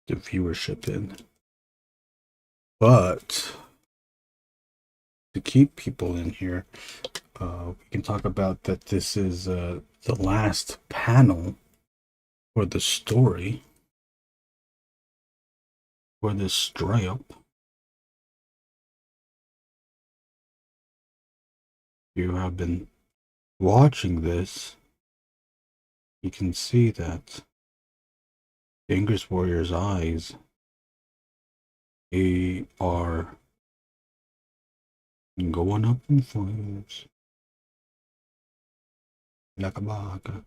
Speaker 1: viewership in. But to keep people in here, we can talk about that this is the last panel for the story for this strip. You have been watching this, you can see that the Angriest Warrior's eyes, they are going up in flames like a bug.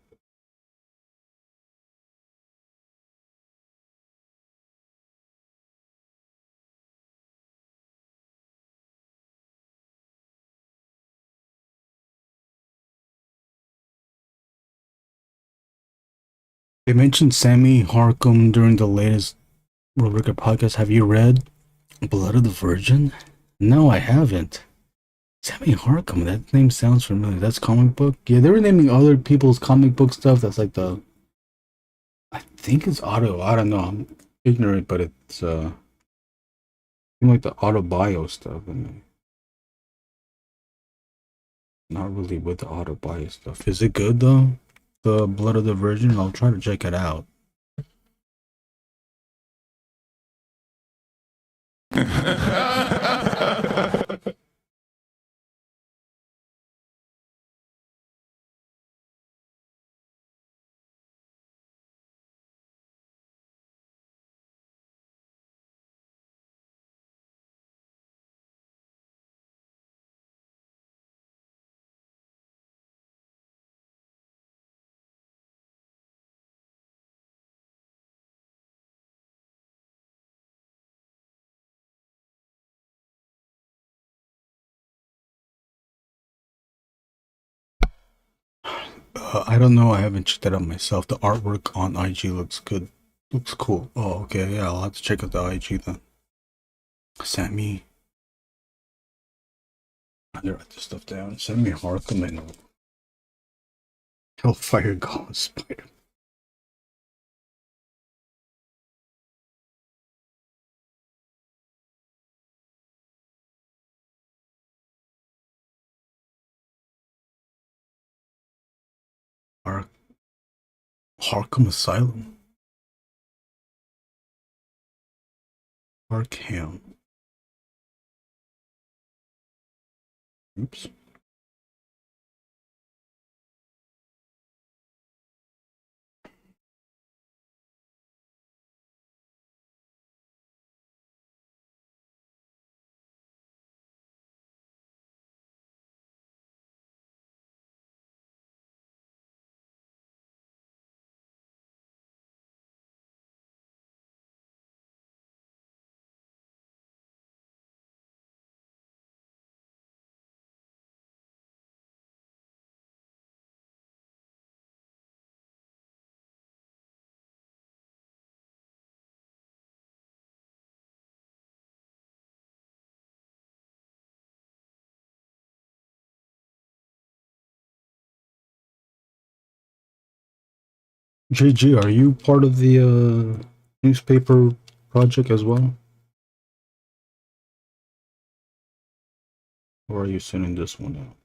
Speaker 1: They mentioned Sammy Harcum during the latest Warrick podcast. Have you read Blood of the Virgin? No, I haven't. Sammy Harcum, that name sounds familiar. That's comic book? Yeah, they were naming other people's comic book stuff. That's like the, I think it's auto. I don't know. I'm ignorant, but it's like the auto bio stuff. And not really with the auto bio stuff. Is it good though? The Blood of the Virgin? I'll try to check it out. I don't know. I haven't checked that out myself. The artwork on IG looks good. Looks cool. Oh, okay. Yeah, I'll have to check out the IG then. Sammy. I did write this stuff down. Sammy Harkham and Hellfire Golem Spider. Harkham Asylum. Arkham. Oops. JG, are you part of the newspaper project as well? Or are you sending this one out?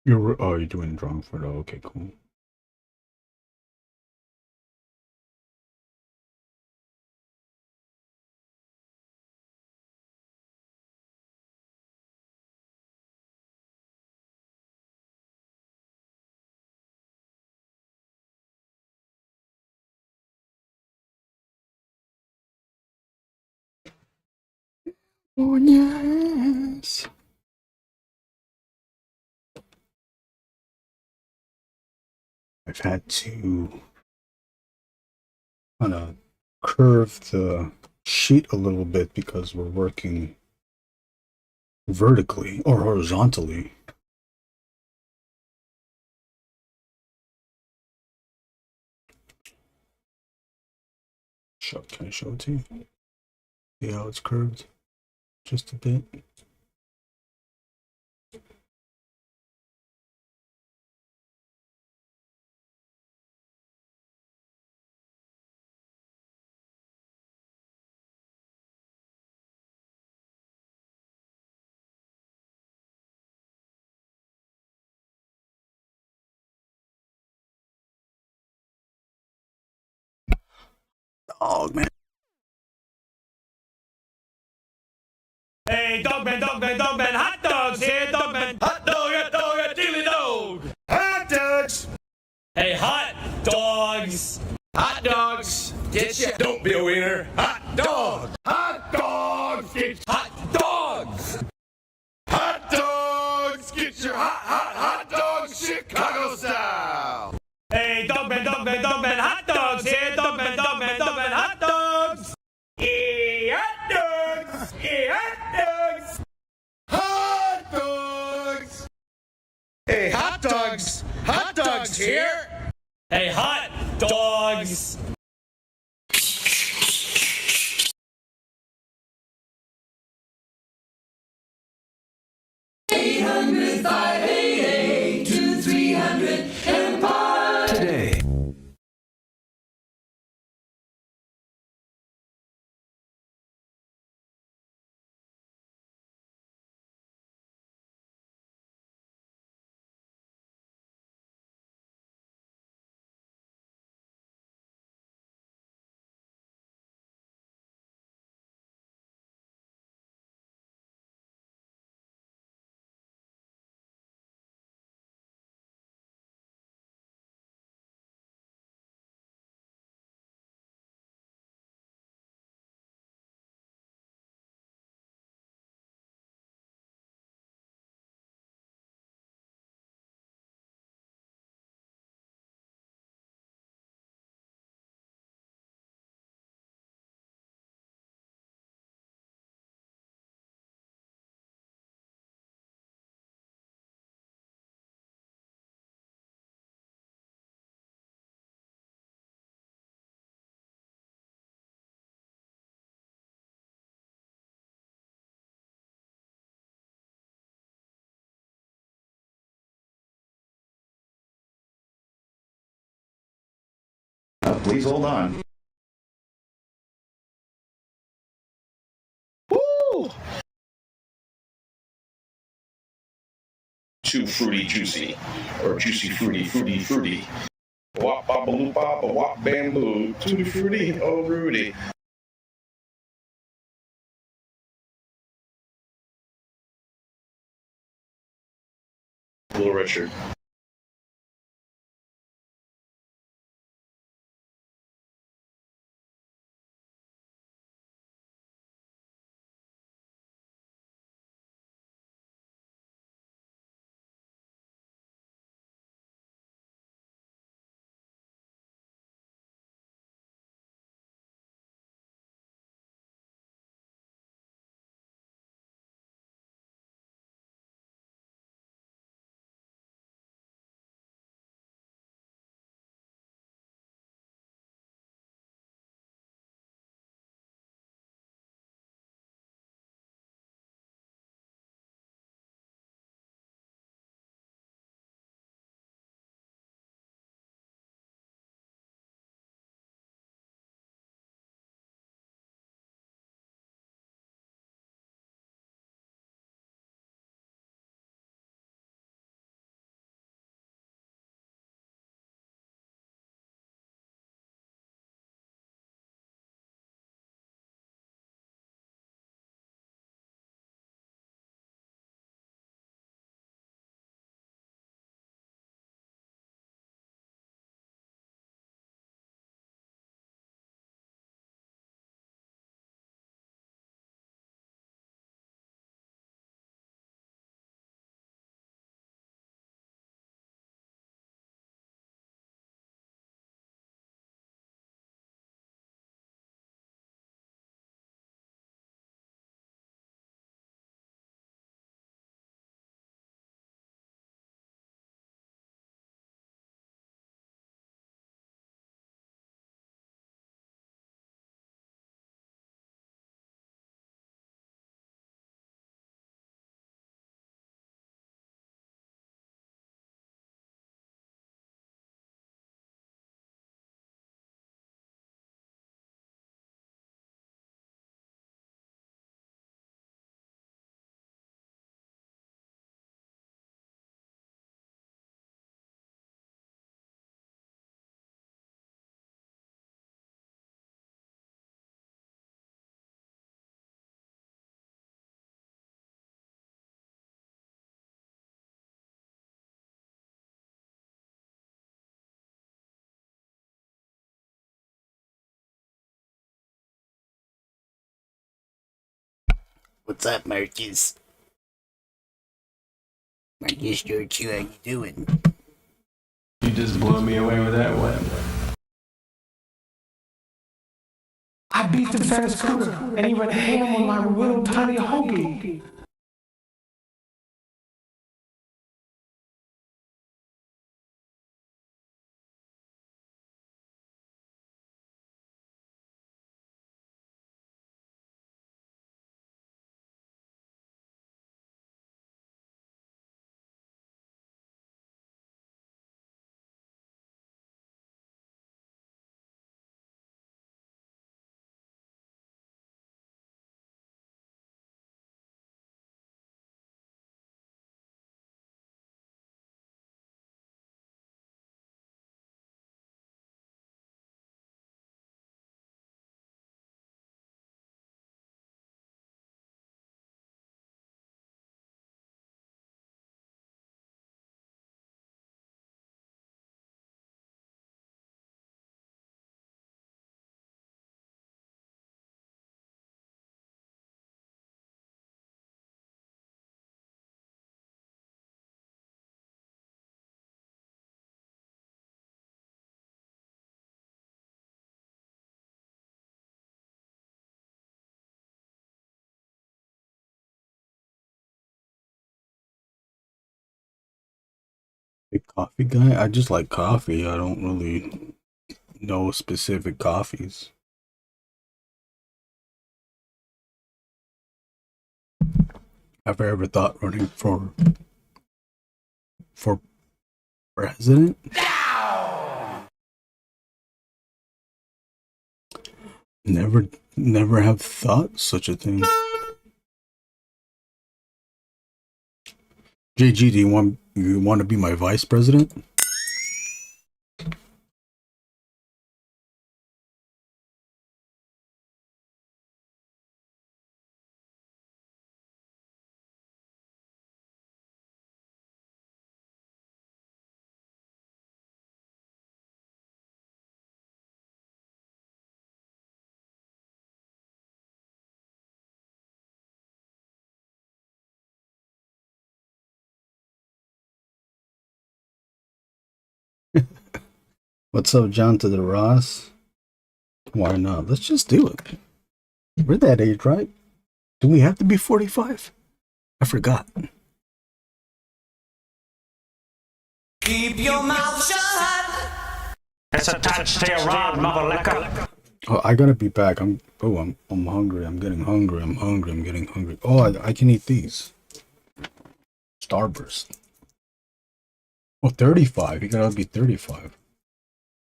Speaker 1: You're doing drawing for it. Oh, okay, cool. Oh, yes. I've had to kind of curve the sheet a little bit because we're working vertically or horizontally. Can I show it to you? See how it's curved? Just a bit. Oh, man.
Speaker 9: Hey, dogman, hot dogs here, dogman. Hot dog, chili dog. Hot dogs. Hey, hot dogs. Hot dogs. Get ya. Don't be a wiener. Hot dog. Hot dogs. Get hot dogs. Hot dogs. Get your hot dogs Chicago style. Hey, dogman, hot dogs here, dogman, hot dogs. Yeah, hot dogs. Yeah, hot dogs. Hot dogs. Hey, hot dogs here. Hey, hot dogs.
Speaker 10: Please hold on.
Speaker 3: Woo! Too fruity juicy, or juicy fruity fruity fruity. Wop bop bop wop bamboo. Too fruity, oh Rudy. Little Richard.
Speaker 1: What's up, Marcus? Marcus George, how you doing?
Speaker 11: You just blew me away with that one.
Speaker 2: I beat the fat scooter, and he went ham on my little tiny hoagie.
Speaker 1: Big coffee guy? I just like coffee. I don't really know specific coffees. Have I ever thought running for president? Never have thought such a thing. JG, do you want to be my vice president? What's up, John to the Ross? Why not? Let's just do it. We're that age, right? Do we have to be 45? I forgot.
Speaker 4: Keep your mouth shut.
Speaker 2: It's attached to your rod, mother liquor.
Speaker 1: Oh, I gotta be back. I'm hungry. I'm getting hungry. I'm getting hungry. Oh, I can eat these. Starburst. Oh, 35. You gotta be 35.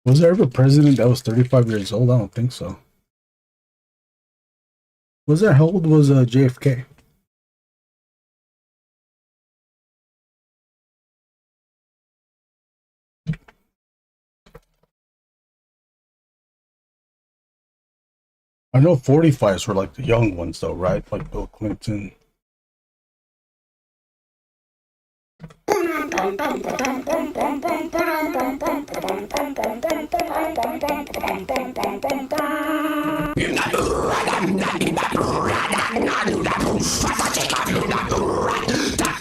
Speaker 1: Was there ever a president that was 35 years old? I don't think so. Was that how old was JFK? I know 45s were like the young ones though, right? Like Bill Clinton.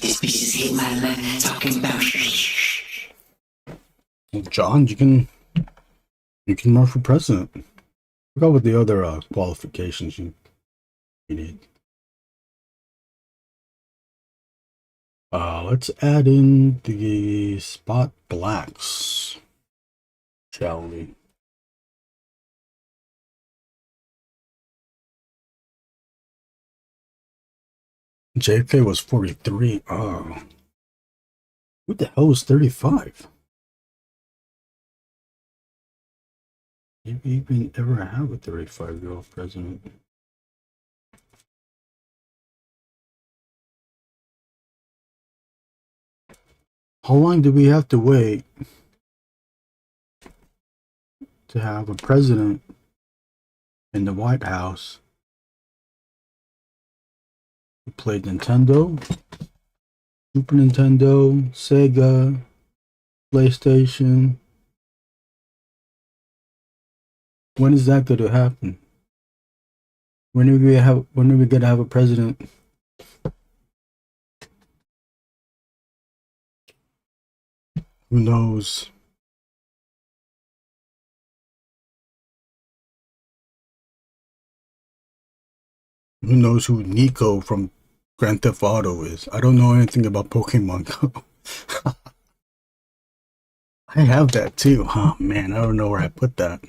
Speaker 4: This piece is hit my leg talking about
Speaker 1: John, you can run for president. Forgot what the other qualifications you need. Let's add in the spot blacks, shall we? JFK was 43. Oh, who the hell was 35? Did we even ever have a 35-year-old president? How long do we have to wait to have a president in the White House who played Nintendo, Super Nintendo, Sega, PlayStation? When is that going to happen? When are we going to have a president? Who knows? Who knows who Nico from Grand Theft Auto is? I don't know anything about Pokemon Go. I have that too. Oh man, I don't know where I put that.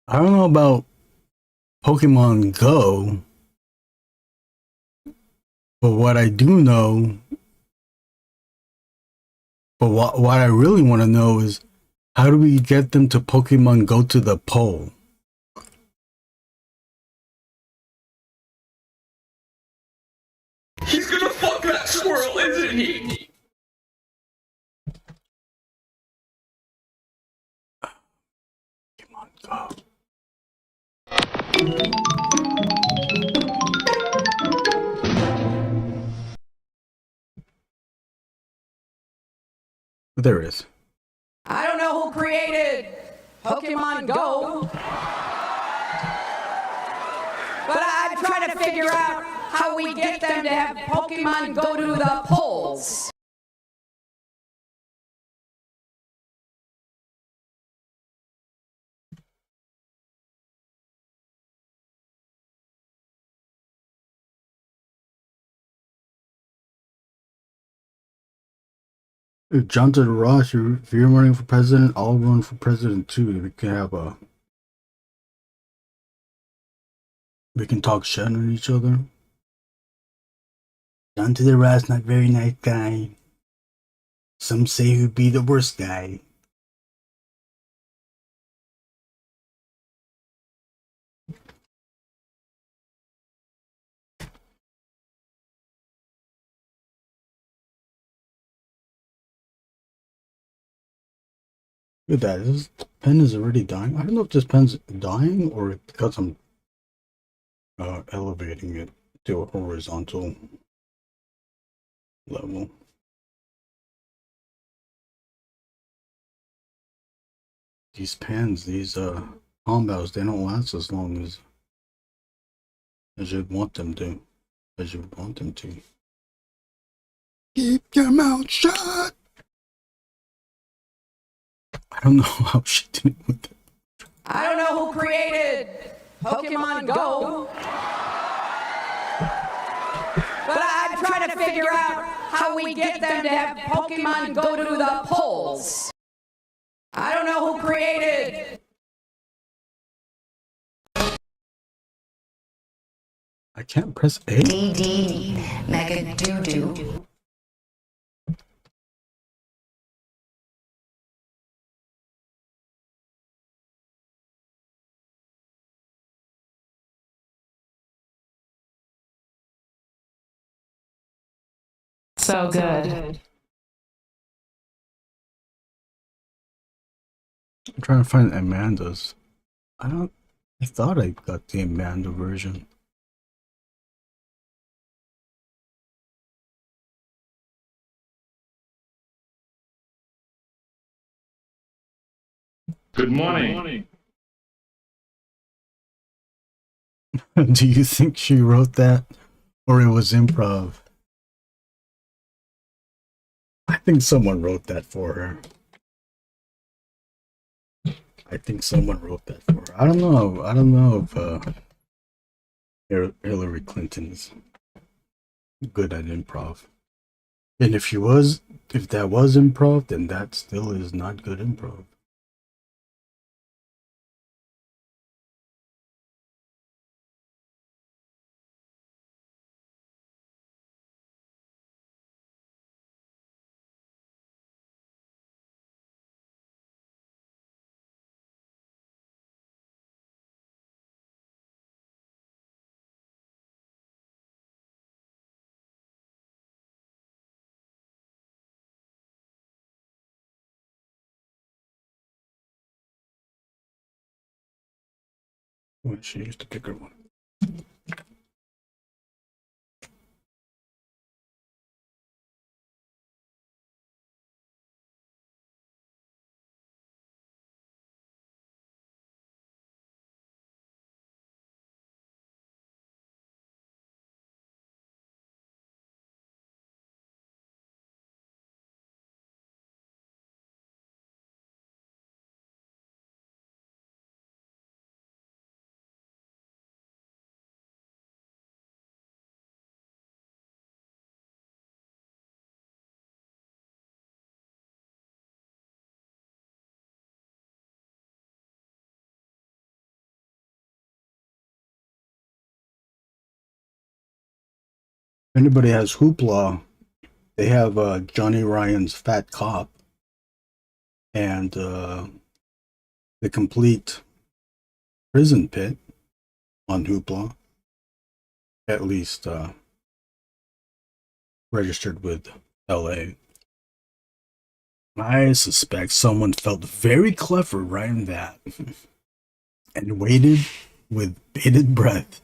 Speaker 1: I don't know about Pokemon Go, but what I do know, but what I really want to know is, how do we get them to Pokemon Go to the pole?
Speaker 9: He's gonna fuck that squirrel, isn't he?
Speaker 1: Pokemon Go. There is.
Speaker 4: I don't know who created Pokemon Go, but I'm trying to figure out how we get them to have Pokemon go to the polls.
Speaker 1: John to the Ross, if you're running for president, I'll run for president too. We can talk shit on each other. John to the Ross, not very nice guy. Some say he'd be the worst guy. Look at that. This pen is already dying. I don't know if this pen's dying or because I'm elevating it to a horizontal level. These pens, these combos, they don't last as long as you'd want them to. As you want them to. Keep your mouth shut. I don't know how she did it with it.
Speaker 4: I don't know who created Pokemon Go, but I'm trying to figure out how we get them to have Pokemon go to the polls. I don't know who created.
Speaker 1: I can't press A.
Speaker 10: DD Mega Doo-Doo.
Speaker 12: So good.
Speaker 1: I'm trying to find Amanda's. I thought I got the Amanda version.
Speaker 5: Good morning.
Speaker 1: Do you think she wrote that or it was improv? I think someone wrote that for her. I think someone wrote that for her. I don't know. I don't know if Hillary Clinton's good at improv. And if she was, if that was improv, then that still is not good improv. Well, she used to pick her one. If anybody has Hoopla, they have Johnny Ryan's Fat Cop and the complete prison pit on Hoopla, at least registered with LA. I suspect someone felt very clever writing that and waited with bated breath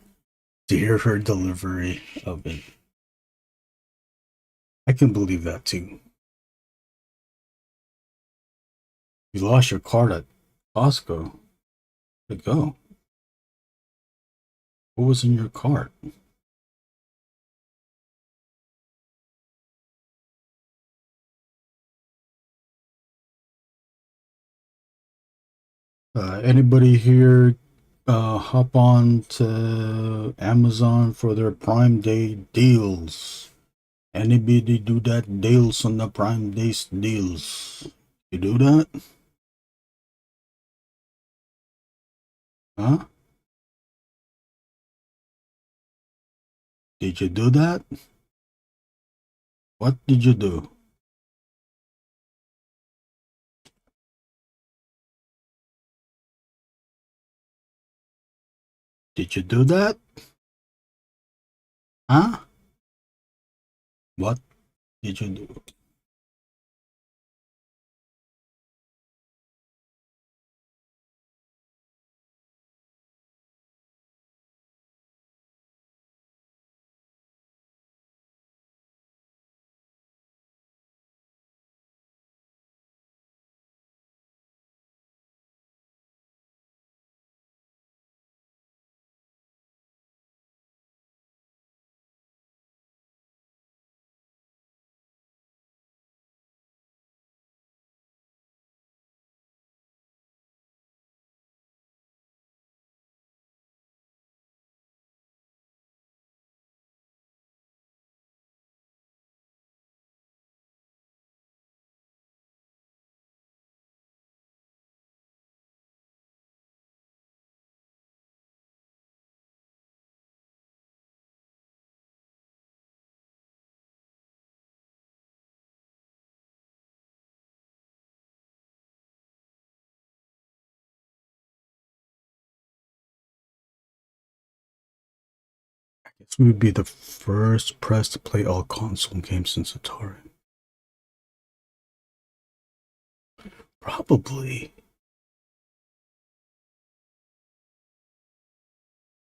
Speaker 1: to hear her delivery of it. I can believe that too. You lost your card at Costco. Where'd it go? What was in your cart? Anybody here hop on to Amazon for their Prime Day deals? Anybody do that deals on the Prime Day deals? You do that? Huh? Did you do that? What did you do? Did you do that? Huh? What did you do? Guess we would be the first press to play all console games since Atari. Probably.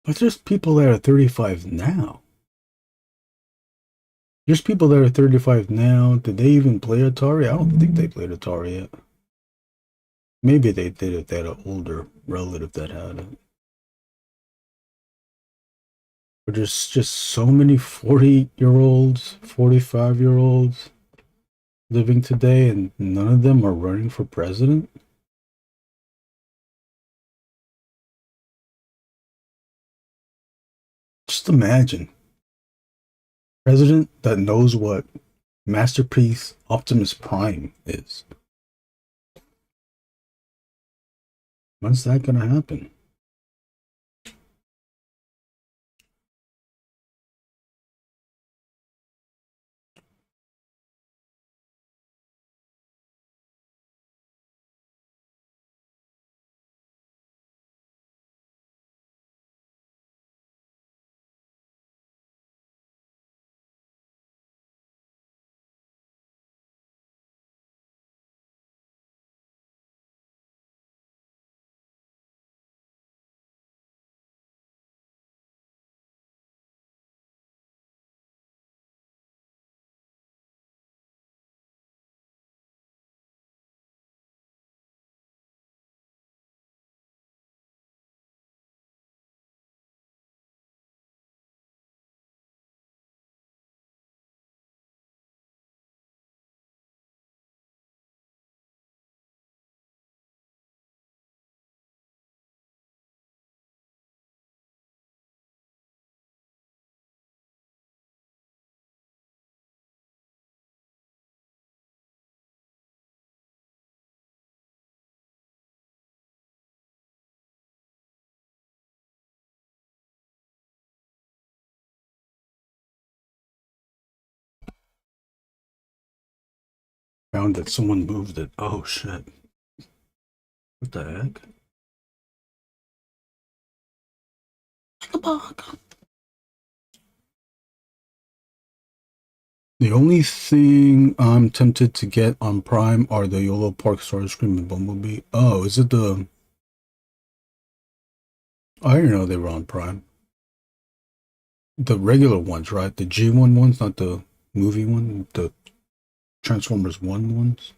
Speaker 1: But there's people that are 35 now. There's people that are 35 now. Did they even play Atari? I don't think they played Atari yet. Maybe they did if they had an older relative that had it. But there's just so many 40-year-olds, 45-year-olds living today, and none of them are running for president. Just imagine. President that knows what Masterpiece Optimus Prime is. When's that gonna happen? Found that someone moved it. Oh shit. What the heck? The only thing I'm tempted to get on Prime are the YOLO Park Starscream and Bumblebee. Oh, is it the... I didn't know they were on Prime. The regular ones, right? The G1 ones, not the movie one. The Transformers 1 ones.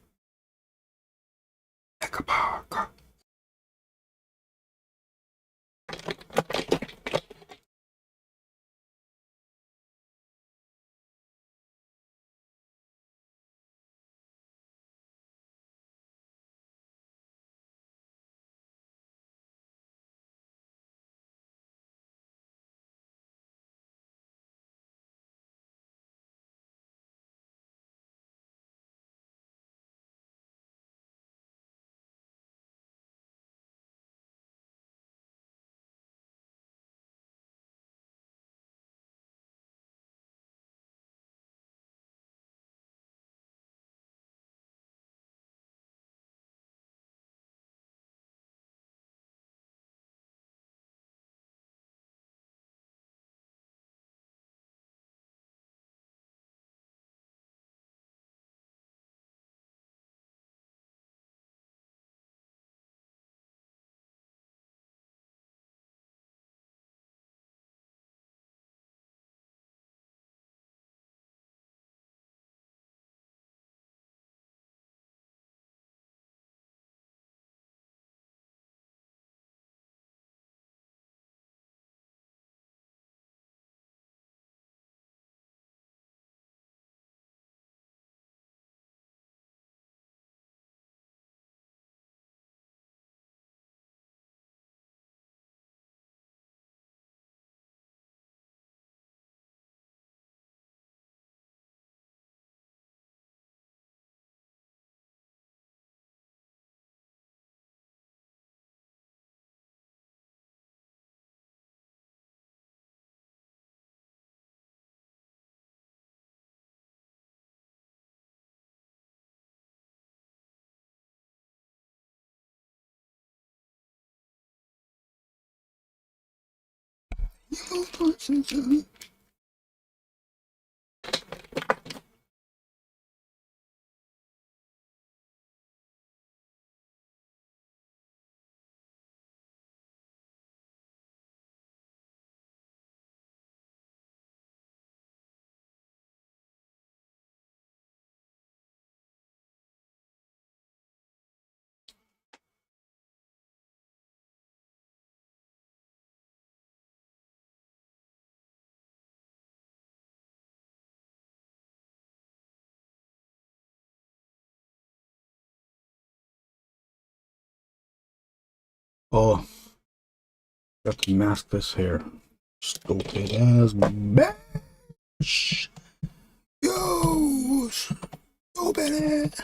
Speaker 1: Oh, got to mask this hair. Stupid ass bitch. Yo, stupid.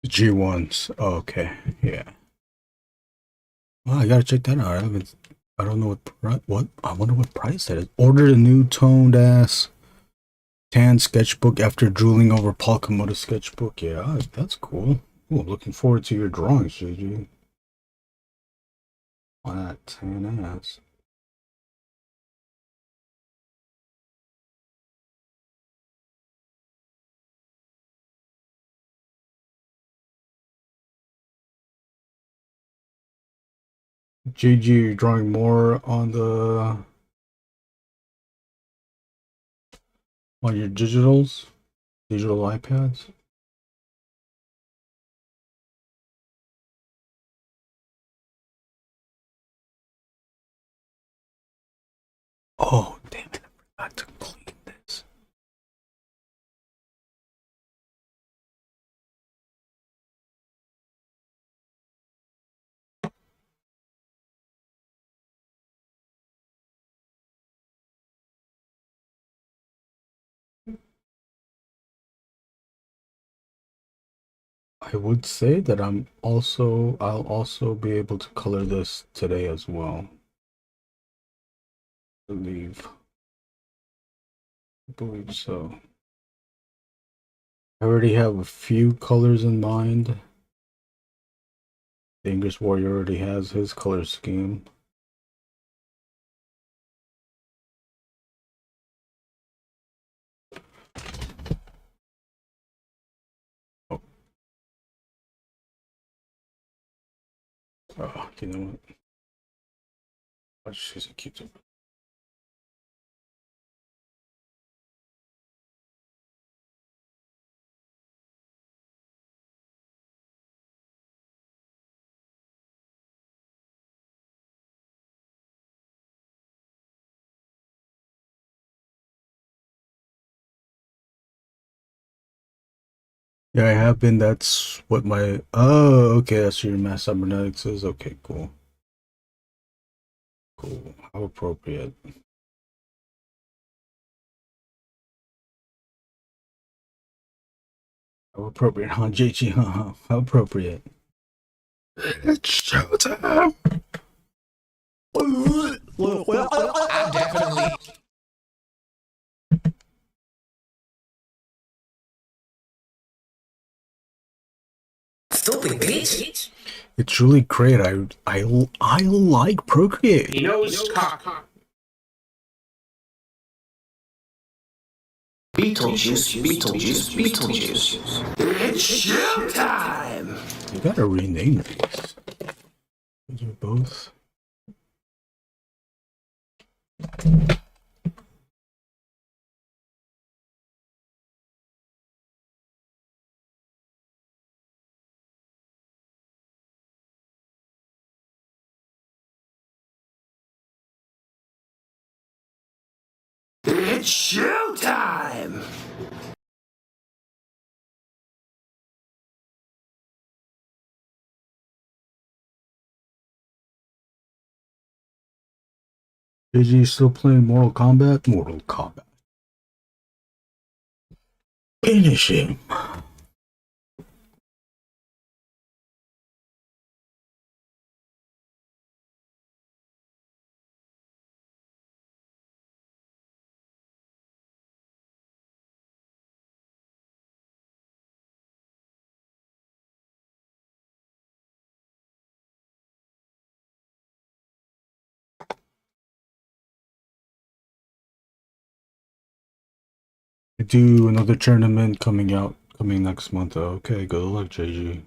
Speaker 1: G1s. Oh, okay, yeah. Well, I gotta check that out. I don't know what. I wonder what price that is. Ordered a new toned ass tan sketchbook after drooling over Palkamoda sketchbook. Yeah, that's cool. Ooh, looking forward to your drawings, JG. On that tan ass. JG, you're drawing more on your digital iPads. Oh, damn it. I forgot to clean this. I would say that I'll also be able to color this today as well. I believe so. I already have a few colors in mind. The Angriest Warrior already has his color scheme. Oh, you know what? I'll just use a Q-tip. Yeah, I have been. That's what my... Oh, okay. That's your mass cybernetics is. Okay, cool. Cool. How appropriate. How appropriate, huh, JG? Huh? How appropriate. It's showtime.
Speaker 2: I'm definitely.
Speaker 6: Stupid bitch.
Speaker 1: It's really great. I like Procreate.
Speaker 6: He knows cock. Beetlejuice, Beetlejuice, Beetlejuice. It's showtime!
Speaker 1: You gotta rename these. These are both.
Speaker 6: It's showtime!
Speaker 1: JG still playing Mortal Kombat? Mortal Kombat. Finish him. I do another tournament coming next month. Okay, good luck, JG.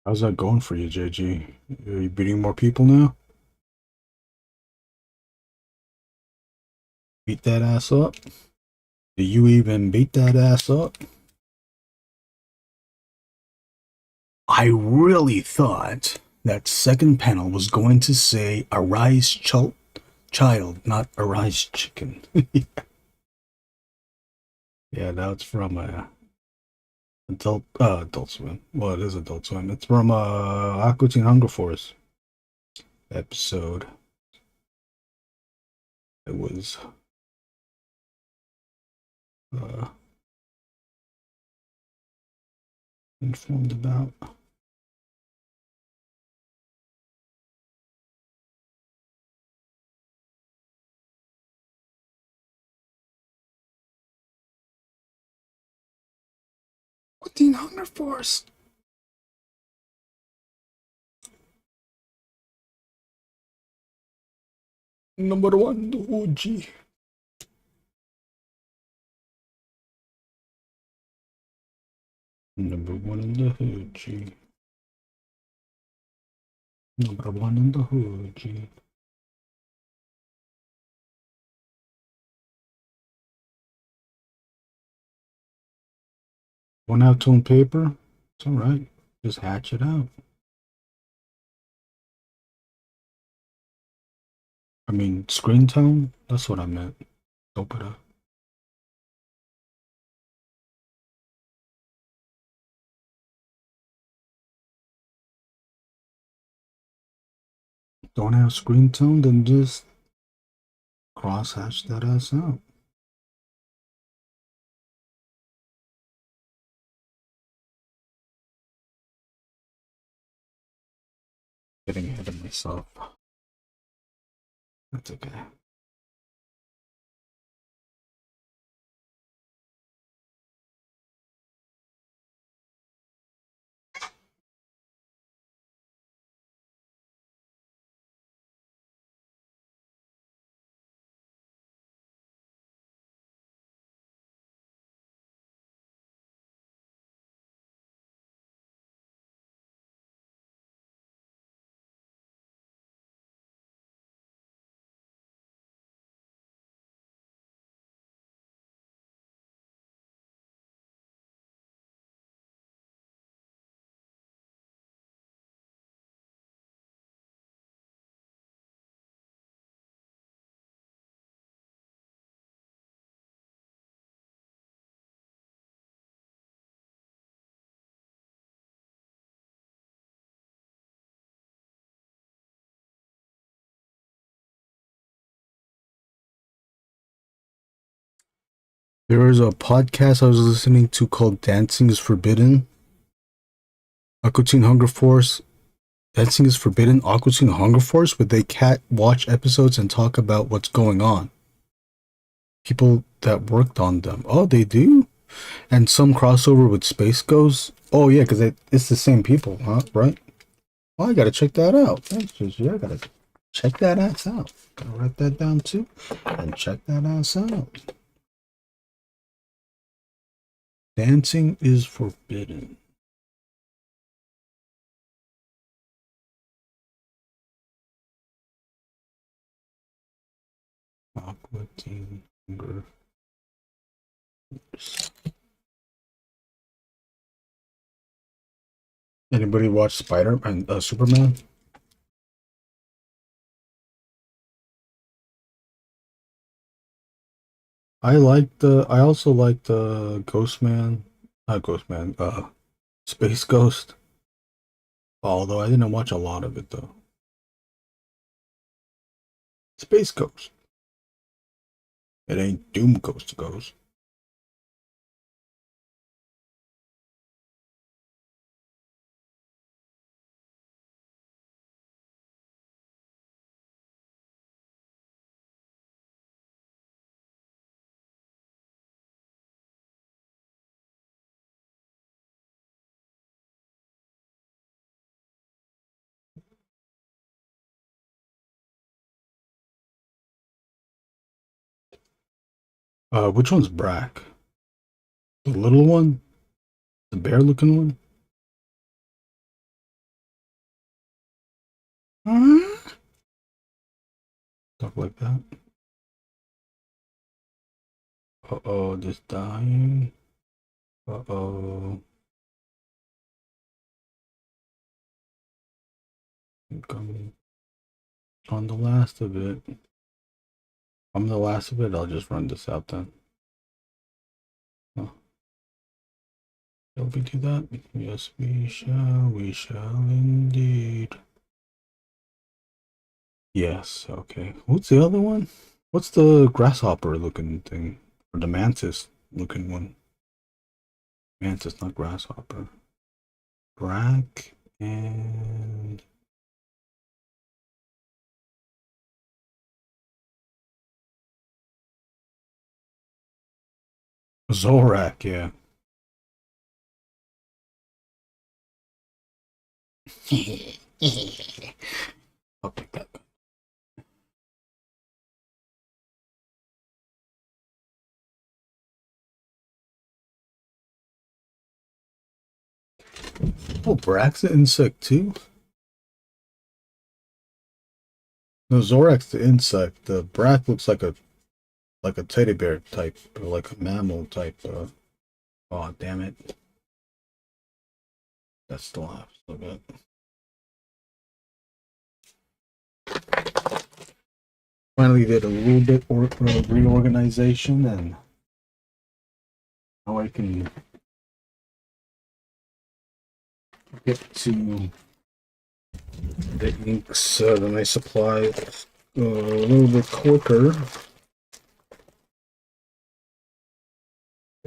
Speaker 1: How's that going for you, JG? Are you beating more people now? Beat that ass up? Do you even beat that ass up? I really thought that second panel was going to say arise child, not arise chicken. Yeah, that's from Adult Swim. Well, it is Adult Swim. It's from Aqua Teen Hunger Force episode. It was informed about. Aqua Teen Hunger Force. Number one, the OG. Number one in the hood, G. Number one in the hood, G. One out tone paper? It's alright. Just hatch it out. I mean, screen tone? That's what I meant. Dope it up. Don't have screen tone, then just cross hatch that ass out. Getting ahead of myself. That's okay. There was a podcast I was listening to called Dancing is Forbidden. Aqua Teen Hunger Force. Dancing is Forbidden, Aqua Teen Hunger Force, where they watch episodes and talk about what's going on. People that worked on them. Oh, they do? And some crossover with Space Ghost. Oh, yeah, because it's the same people, huh? Right? Oh, I gotta check that out. Thanks, Gigi. I gotta check that ass out. Gotta write that down too. And check that ass out. Dancing is Forbidden. Aqua Teen Hunger. Anybody watch Spider-Man, Superman? I also like the Space Ghost. Although I didn't watch a lot of it though. Space Ghost. It ain't Doom Ghost Ghost. Which one's Brack? The little one? The bear-looking one? Talk like that. Uh-oh, just dying. Uh-oh. I'm on the last of it. I'm the last of it. I'll just run this out then. Oh. Shall we do that? Yes, we shall. We shall indeed. Yes, okay. What's the other one? What's the grasshopper looking thing? Or the mantis looking one? Mantis, not grasshopper. Brack and... Zorak, yeah. I'll pick that. Oh, Brack's an insect too? No, Zorak's the insect. The Brack looks like a teddy bear type, or like a mammal type. Oh, damn it. That's still half so bad. Finally did a little bit of reorganization, and now I can get to the inks that I supply a little bit quicker.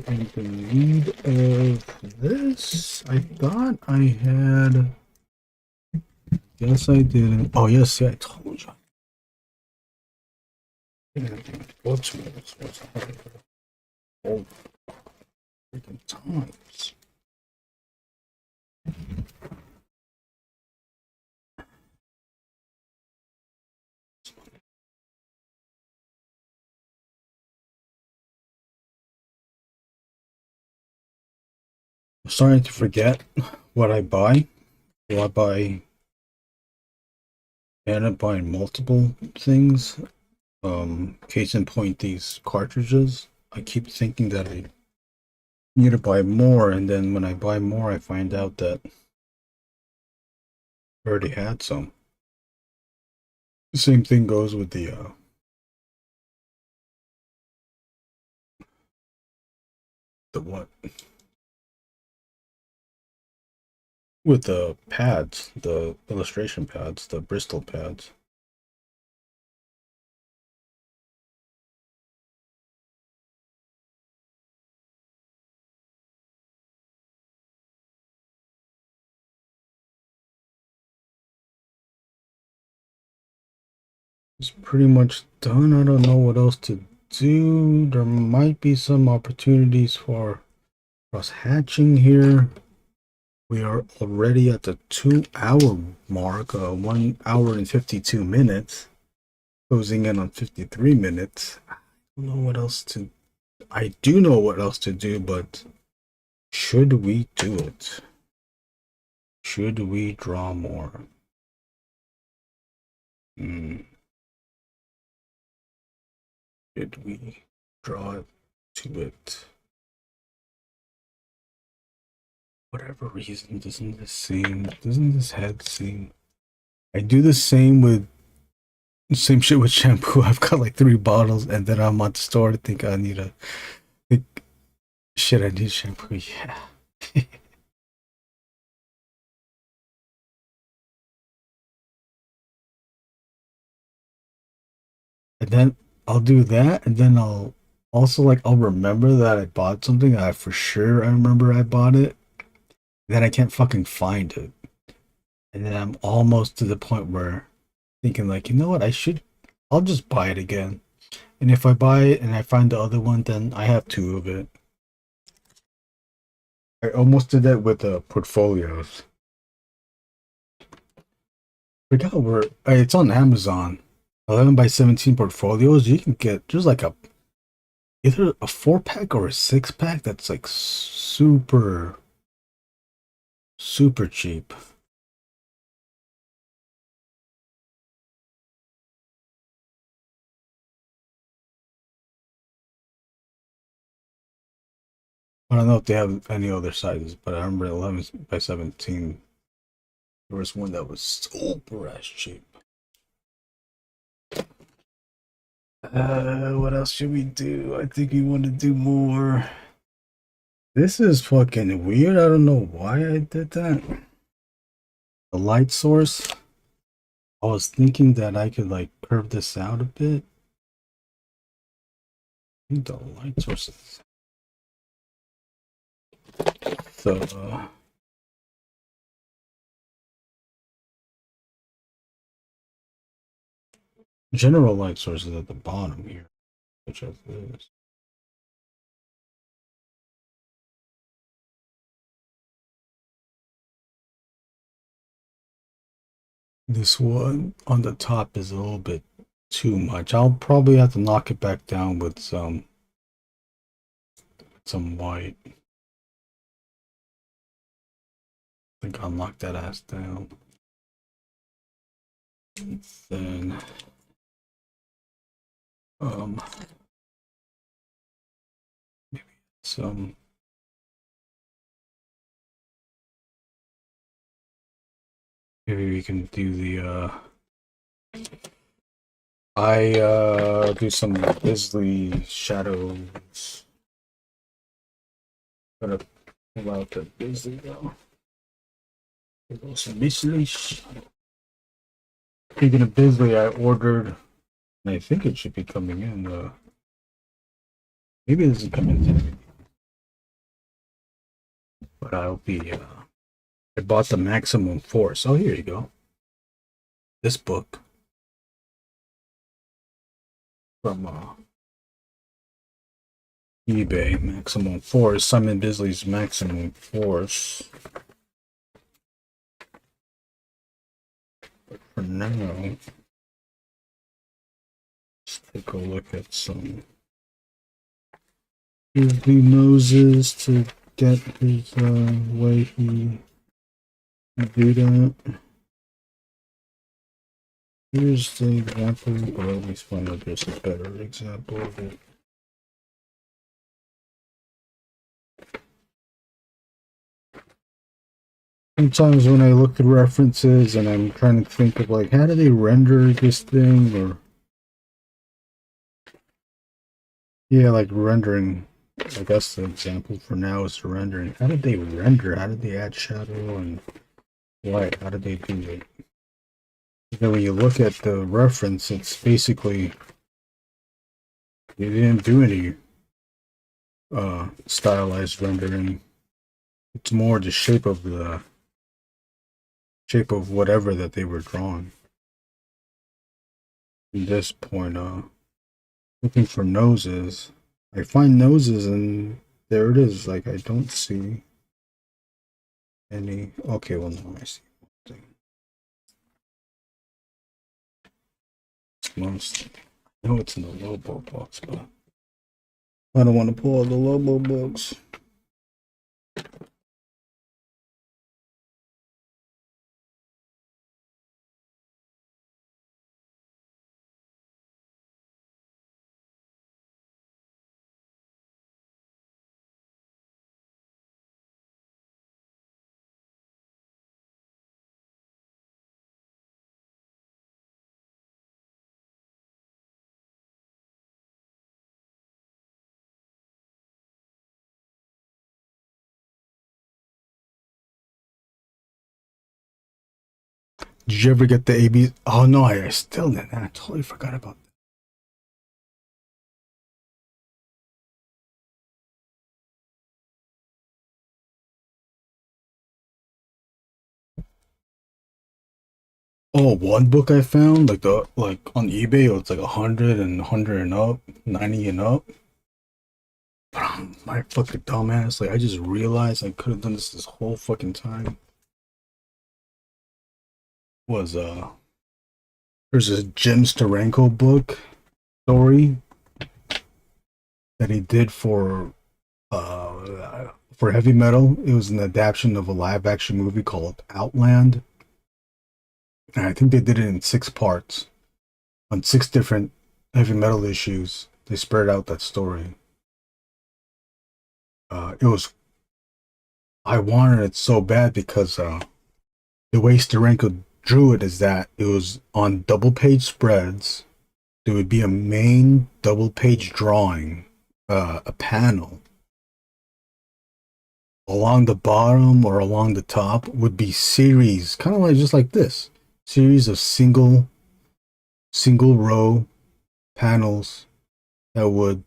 Speaker 1: In the need of this, I thought I had. Yes, I didn't. Oh, yes, see, I told you. What's oh, freaking times. I'm starting to forget what I buy. Do I buy? I end up buying multiple things. Case in point, these cartridges. I keep thinking that I need to buy more, and then when I buy more, I find out that I already had some. The same thing goes with the what? With the pads, the illustration pads, the Bristol pads. It's pretty much done. I don't know what else to do. There might be some opportunities for cross hatching here. We are already at the 2-hour mark, 1 hour and 52 minutes, closing in on 53 minutes. I don't know what else to, I do know what else to do, but should we do it? Should we draw more? Should we draw to it? Whatever reason, doesn't this head seem? I do the same with same shit with shampoo. I've got like 3 bottles, and then I'm at the store to think I need shit. I need shampoo. Yeah. And then I'll do that, and then I'll also I'll remember that I bought something. I for sure I remember I bought it. Then I can't fucking find it. And then I'm almost to the point where thinking you know what, I'll just buy it again. And if I buy it and I find the other one, then I have 2 of it. I almost did that with the portfolios. Forgot where it's on Amazon. 11x17 portfolios. You can get there's either a 4-pack or a 6-pack that's super cheap. I don't know if they have any other sizes, but I remember 11x17. There was one that was super ass cheap. What else should we do? I think we want to do more. This is fucking weird. I don't know why I did that. The light source. I was thinking that I could curve this out a bit. I think the light source is so general light source is at the bottom here, which is this. This one on the top is a little bit too much. I'll probably have to knock it back down with some white. I think I'll knock that ass down. And then maybe some maybe we can do the do some Bisley shadows. Gonna pull out the Bisley though. Some Bisley. Speaking of Bisley, I ordered, and I think it should be coming in. Maybe it doesn't come in today, but I'll be. I bought the Maximum Force. Oh, here you go. This book from eBay, Maximum Force, Simon Bisley's Maximum Force. But for now, let's take a look at some Bisley noses to get his way he do that. Here's the example, but at least find out there's a better example of it. Sometimes when I look at references and I'm trying to think of how do they render this thing, or yeah, rendering. I guess the example for now is the rendering. How did they render? How did they add shadow and light? How did they do it? Then when you look at the reference, it's basically they didn't do any stylized rendering. It's more the shape of whatever that they were drawing. At this point, looking for noses. I find noses and there it is. Like, I don't see any. Okay, well, no, I see one thing. Most, I know it's in the Lobo box, but I don't want to pull out the Lobo books. Did you ever get the AB? Oh no, I still didn't. I totally forgot about that. Oh, one book I found, like on eBay, it's like 100 and 100 and up, 90 and up. But I'm my fucking dumbass. Like, I just realized I could have done this whole fucking time. Was there's a Jim Steranko book story that he did for heavy metal. It was an adaptation of a live action movie called Outland. And I think they did it in 6 parts on 6 different heavy metal issues. They spread out that story. I wanted it so bad because the way Steranko drew it is that it was on double page spreads. There would be a main double page drawing, a panel. Along the bottom or along the top would be series, kind of like just like this. Series of single row panels that would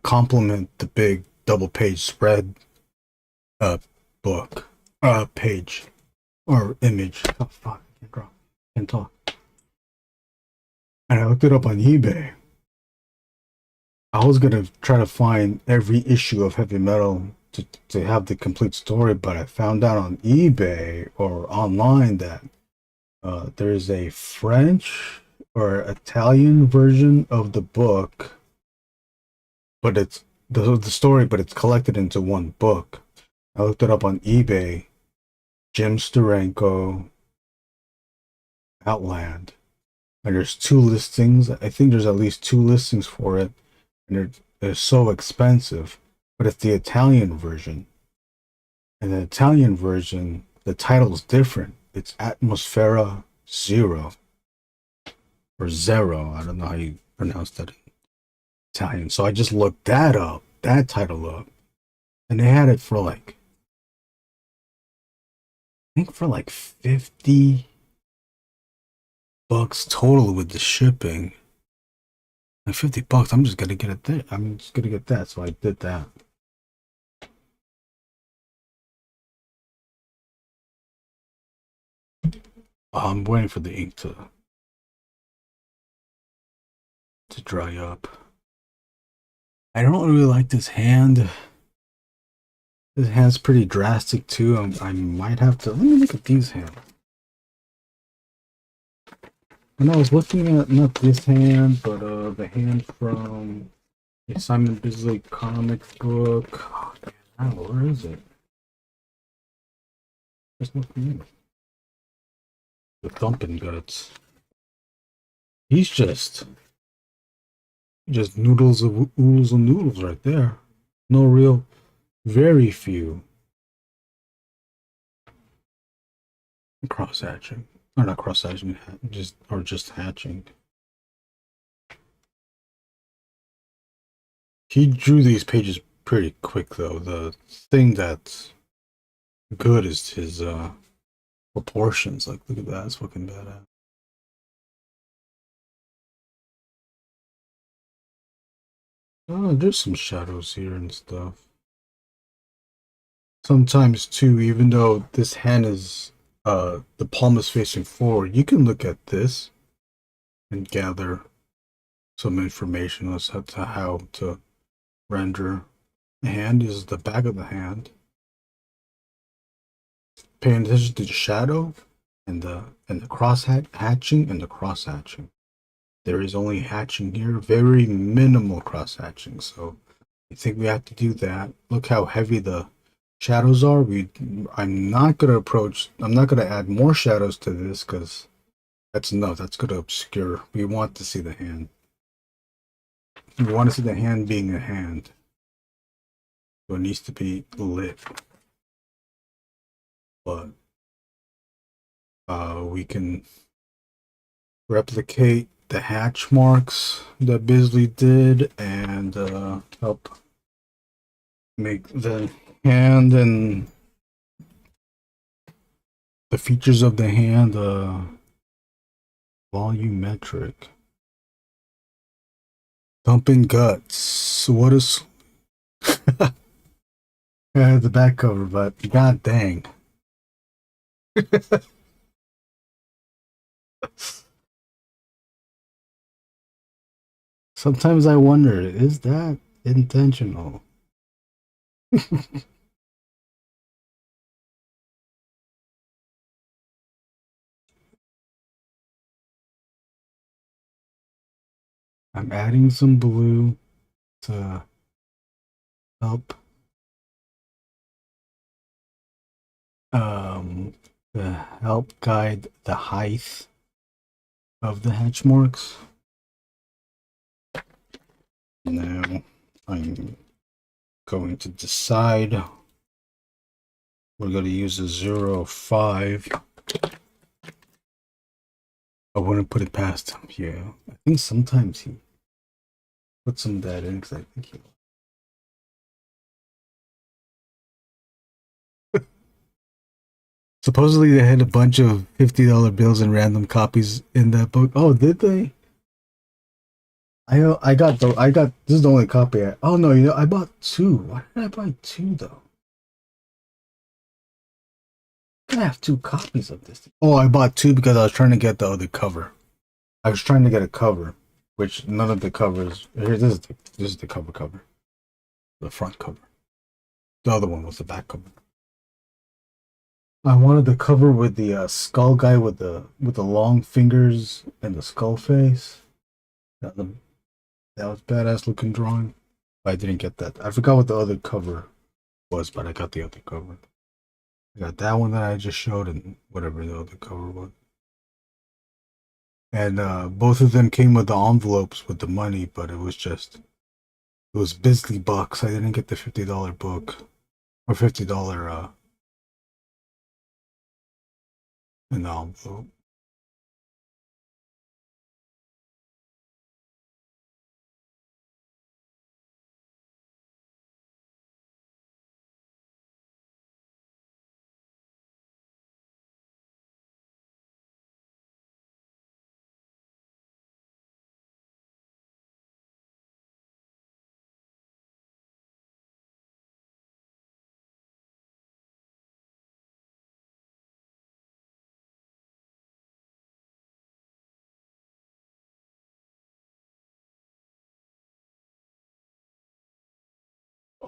Speaker 1: complement the big double page spread book page or image. Oh fuck, I can't draw, can't talk. And I looked it up on eBay. I was gonna try to find every issue of heavy metal to have the complete story, but I found out on eBay or online that there is a French or Italian version of the book, but it's the story, but it's collected into one book. I looked it up on eBay. Jim Steranko Outland, and there's 2 listings. I think there's at least 2 listings for it, and they're so expensive. But it's the Italian version, and the Italian version, the title's different. It's Atmosfera Zero or Zero. I don't know how you pronounce that in Italian. So I just looked that title up, and they had it for like, I think for like $50 total with the shipping. Like $50, I'm just gonna get it there. I'm just gonna get that. So I did that. I'm waiting for the ink to dry up. I don't really like this hand. This hand's pretty drastic too. I might have to. Let me look at these hands. When I was looking at not this hand, but the hand from the Simon Bisley comic book. Oh, damn, where is it? Just looking at the Thumping Guts. He's just noodles of oodles and noodles right there. No real, very few cross hatching. Or not cross hatching, just hatching. He drew these pages pretty quick though. The thing that's good is his proportions. Like, look at that, it's fucking badass. Oh, there's some shadows here and stuff. Sometimes too, even though this hand is the palm is facing forward, you can look at this and gather some information as to how to render. The hand is the back of the hand. Paying attention to the shadow and the cross hatching and the cross hatching. There is only hatching here, very minimal cross hatching. So I think we have to do that. Look how heavy the shadows are. I'm not gonna add more shadows to this because that's enough. That's gonna obscure. We want to see the hand. We want to see the hand being a hand. So it needs to be lit. But we can replicate the hatch marks that Bisley did and help make the hand and the features of the hand volumetric. Dumping guts. What is the back cover, but god dang. Sometimes I wonder, is that intentional? I'm adding some blue to help guide the height of the hatch marks. Now I'm going to decide we're going to use a 0.5. I wouldn't put it past him. Yeah, I think sometimes he put some of that in because I think he. Supposedly they had a bunch of $50 bills and random copies in that book. Oh, did they? I got this is the only copy oh no, I bought 2. Why did I buy 2 though? I have 2 copies of this. Oh, I bought 2 because I was trying to get the other cover. I was trying to get a cover, which none of the covers. Here, this is the cover. The front cover. The other one was the back cover. I wanted the cover with the skull guy with the long fingers and the skull face. That was badass looking drawing. But I didn't get that. I forgot what the other cover was, but I got the other cover. I got that one that I just showed and whatever the other cover was. And both of them came with the envelopes with the money, but it was Bisley bucks. I didn't get the $50 book or $50 in the envelope.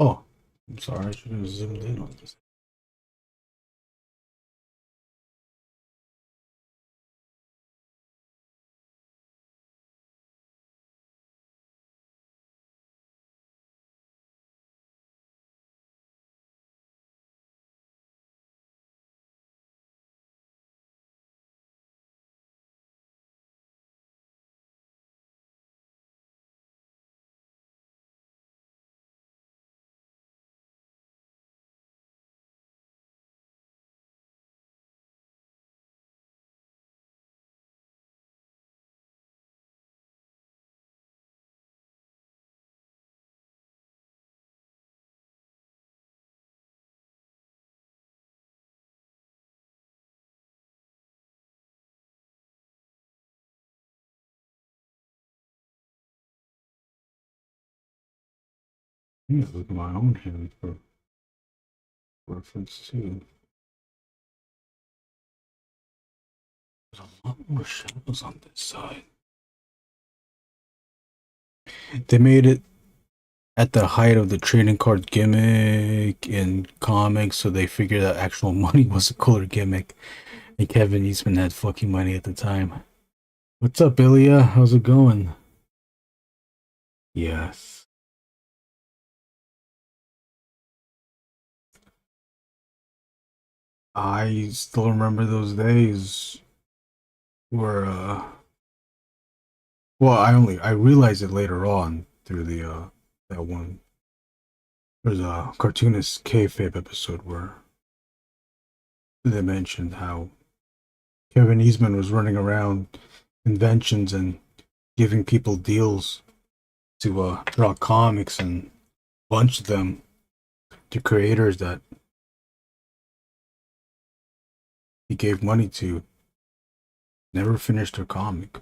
Speaker 1: Oh, I'm sorry. I should have zoomed in on this. I need to look at my own hand for reference too. There's a lot more shadows on this side. They made it at the height of the trading card gimmick in comics, so they figured that actual money was a cooler gimmick. And Kevin Eastman had fucking money at the time. What's up, Ilya? How's it going? Yes. I still remember those days where, well, I realized it later on through the, that one. There's a cartoonist kayfabe episode where they mentioned how Kevin Eastman was running around conventions and giving people deals to draw comics, and a bunch of them to creators that he gave money to never finished their comic.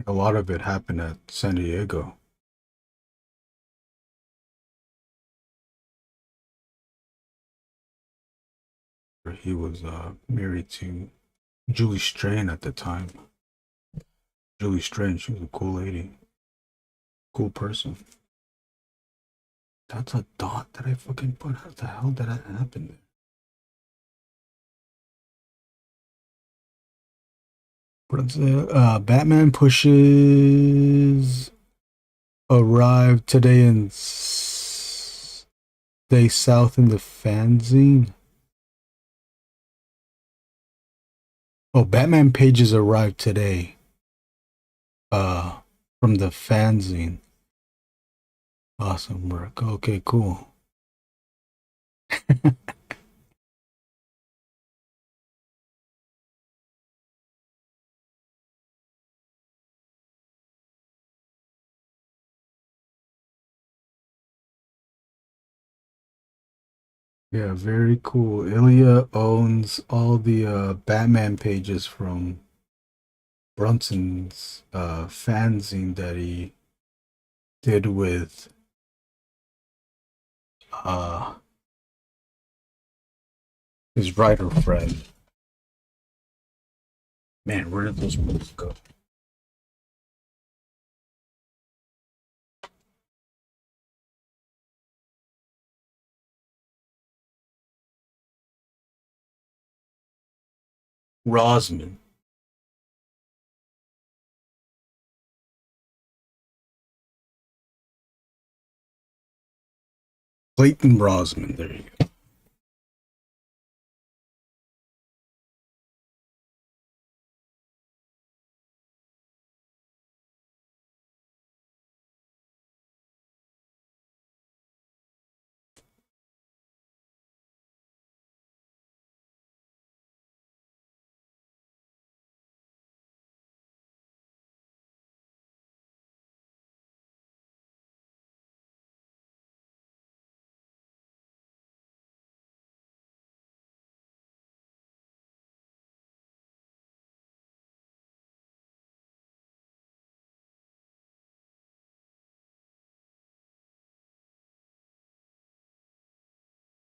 Speaker 1: A lot of it happened at San Diego. Where he was married to Julie Strain at the time. Julie Strain, she was a cool lady. Cool person. That's a dot that I fucking put. How the hell did that happen there? Batman pushes arrived today in Stay South in the fanzine. Oh, Batman pages arrived today. From the fanzine. Awesome work. Okay, cool. Yeah, very cool. Ilya owns all the Batman pages from Brunson's fanzine that he did with his writer friend. Man, where did those books go? Rosman. Clayton Rosman, there you go.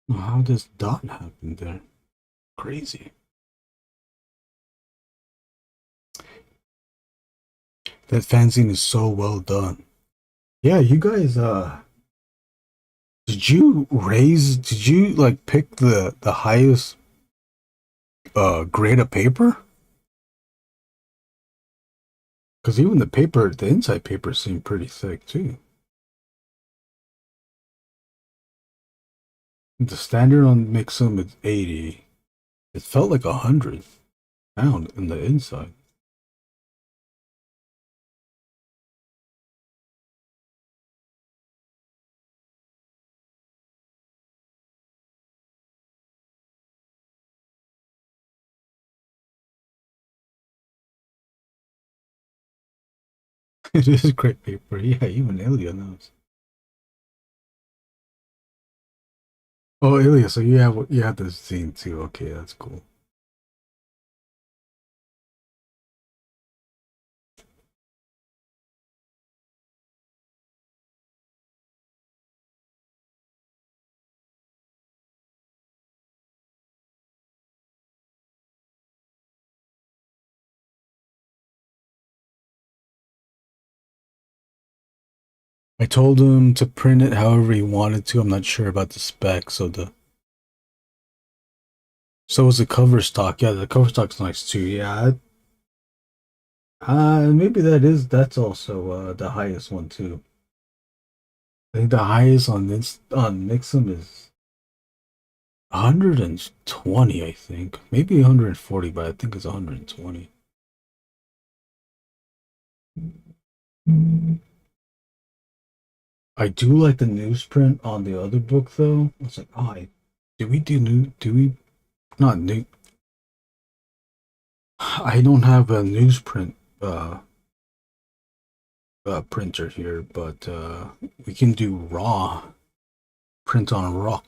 Speaker 1: How does dot happen there? Crazy. That fanzine is so well done. Yeah, you guys did you like pick the highest grade of paper? Because even the inside paper seemed pretty thick too. The standard on Mixum is 80. It felt like 100 pound in the inside. It is great paper. Yeah, even Ilya knows. Oh, Ilya, so you have this scene too. Okay, that's cool. I told him to print it however he wanted to. I'm not sure about the specs. So is the cover stock. Yeah, the cover stock's nice too. Yeah. Maybe that's also the highest one too. I think the highest on Nixum is 120, I think. Maybe 140, but I think it's 120. I do like the newsprint on the other book though. It's like, not new. I don't have a newsprint printer here, but we can do raw print on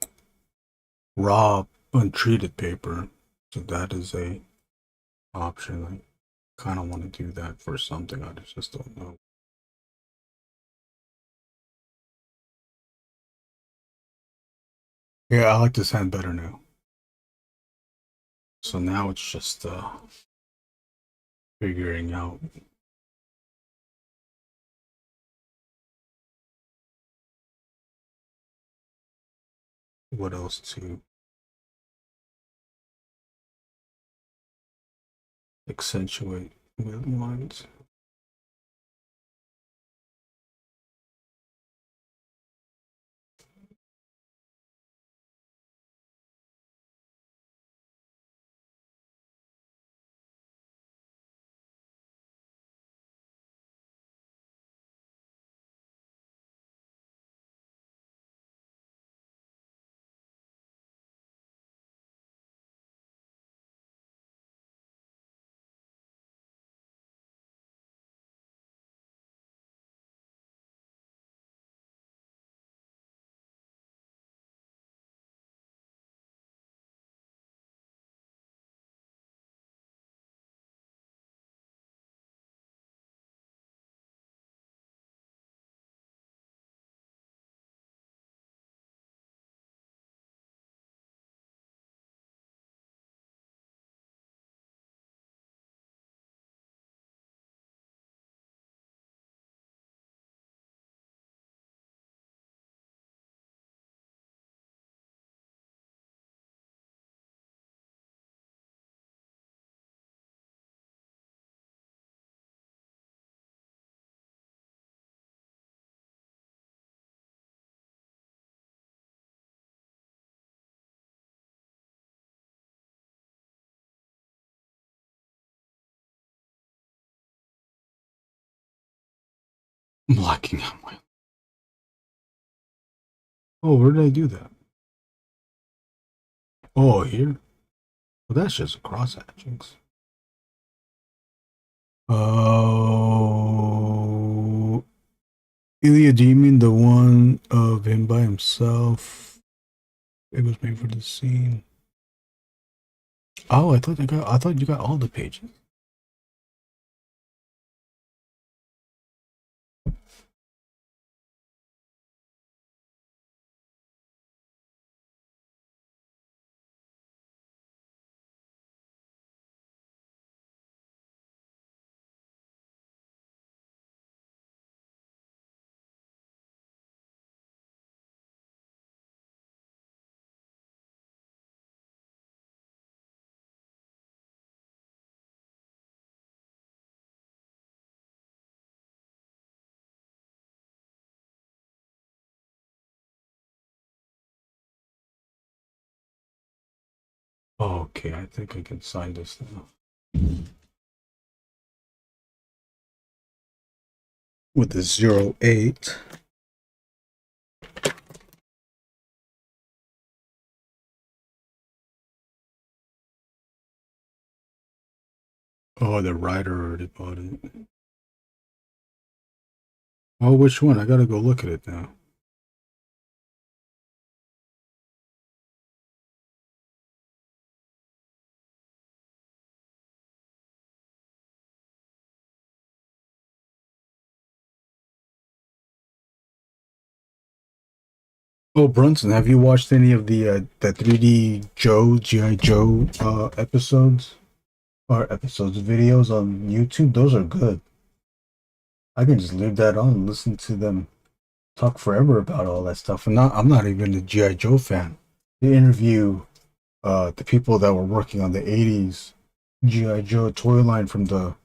Speaker 1: raw untreated paper. So that is a option. I kind of want to do that for something. I just don't know. Yeah, I like this hand better now. So now it's just figuring out what else to accentuate with lines. I'm blocking out my. Oh, where did I do that? Oh, here. Well, that's just cross hatchings. Oh, Ilya, do you mean the one of him by himself? It was made for the scene. Oh, I thought you got all the pages. Okay, I think I can sign this now. With the 08. Oh, the writer already bought it. Oh, which one? I gotta go look at it now. Oh, Brunson, have you watched any of the 3D G.I. Joe episodes? Or videos on YouTube? Those are good. I can just leave that on and listen to them talk forever about all that stuff. And I'm not even a GI Joe fan. They interview the people that were working on the '80s GI Joe toy line, from the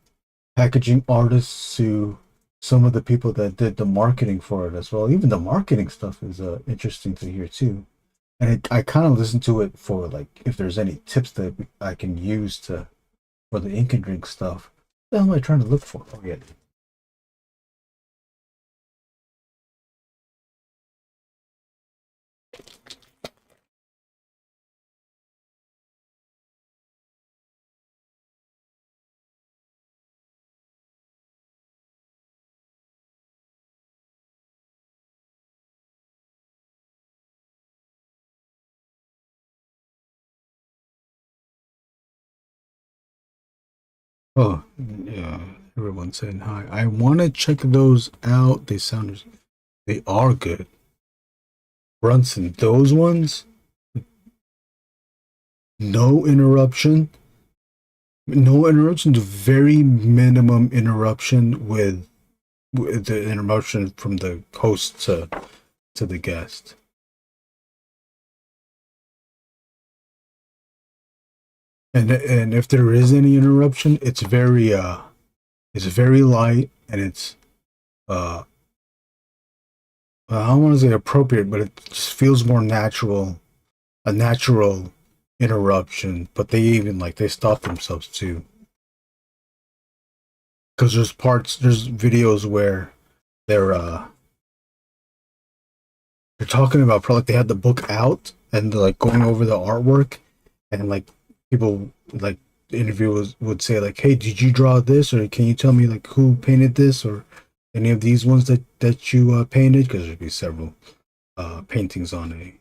Speaker 1: packaging artists to some of the people that did the marketing for it as well. Even the marketing stuff is interesting to hear too. And I kind of listen to it for like if there's any tips that I can use to for the ink and drink stuff. What the hell am I trying to look for? Oh yeah. Oh, yeah. Everyone's saying hi. I want to check those out. They are good. Brunson, those ones, no interruption. No interruption to very minimum interruption with the interruption from the host to the guest. And if there is any interruption, it's very light, and it's I don't want to say appropriate, but it just feels more natural, a natural interruption. But they stop themselves too, because there's videos where they're talking about probably like they had the book out and they're like going over the artwork, and like people like the interviewers would say like, hey, did you draw this, or can you tell me like who painted this, or any of these ones that you painted, because there'd be several paintings on a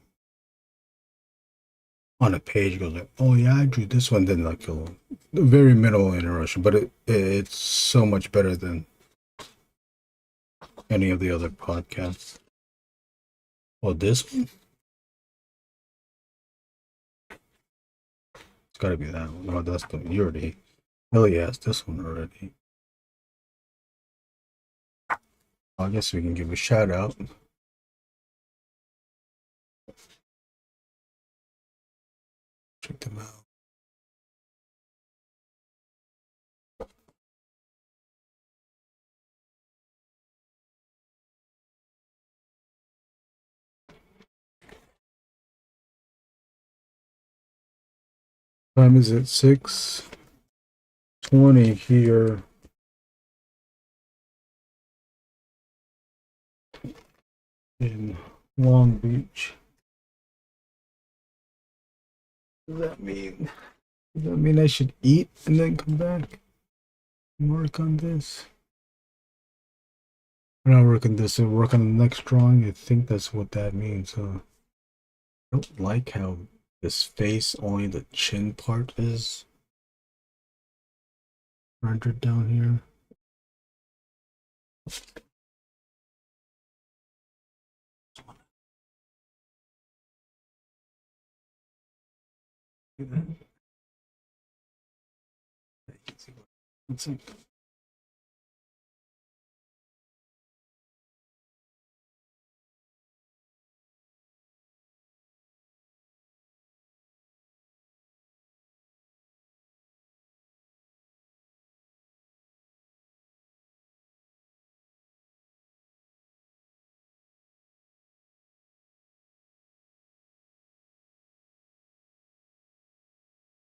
Speaker 1: page. It goes like, oh yeah, I drew this one. Then like a very minimal interruption, but it's so much better than any of the other podcasts. Oh, this one? It's gotta be that one. Oh, that's the you already. Billy has this one already. I guess we can give a shout out. Check them out. Time is at 6:20 here in Long Beach. What does that mean? Does that mean I should eat and then come back and work on this? We're not working this, we'll work on the next drawing. I think that's what that means. I don't like how this face, only the chin part is rendered down here. Let's see.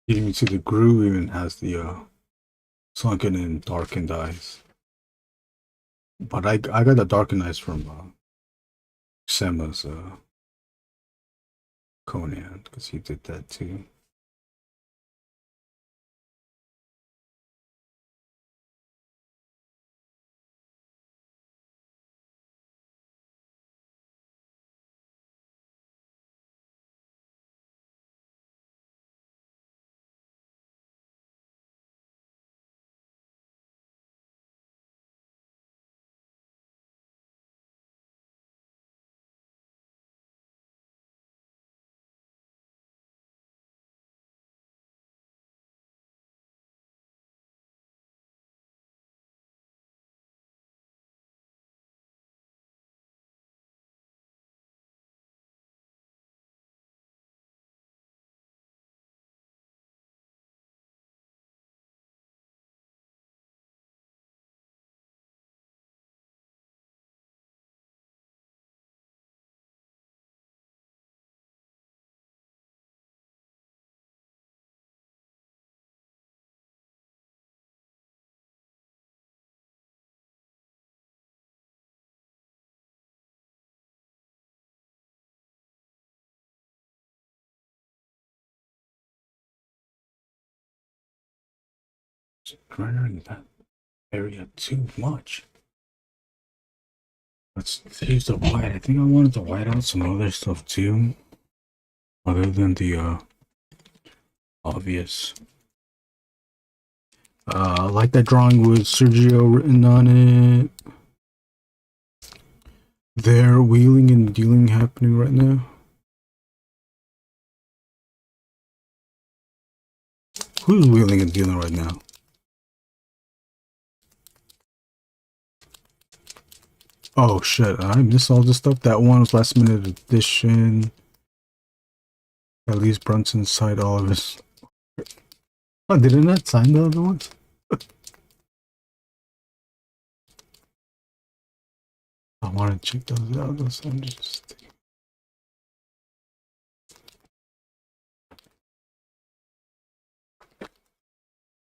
Speaker 1: You can see the Grrl even has the sunken and darkened eyes. But I got the darkened eyes from Sema's Conan, because he did that too. rendering that area too much. Let's use the white. I think I wanted to white out some other stuff too, other than the obvious. I like that drawing with Sergio written on it. There, wheeling and dealing happening right now. Who's wheeling and dealing right now? Oh shit, I missed all this stuff. That one was last minute edition. At least Brunson signed all of his. Oh, did it not sign the other ones? I want to check those out. Those I'm just.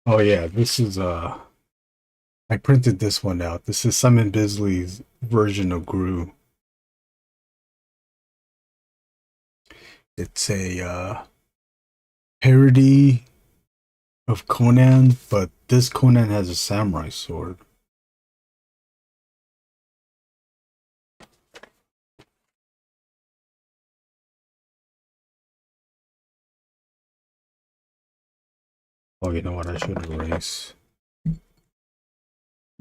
Speaker 1: Oh yeah, this is I printed this one out. This is Simon Bisley's version of Gru. It's a parody of Conan, but this Conan has a samurai sword. Oh, you know what? I should erase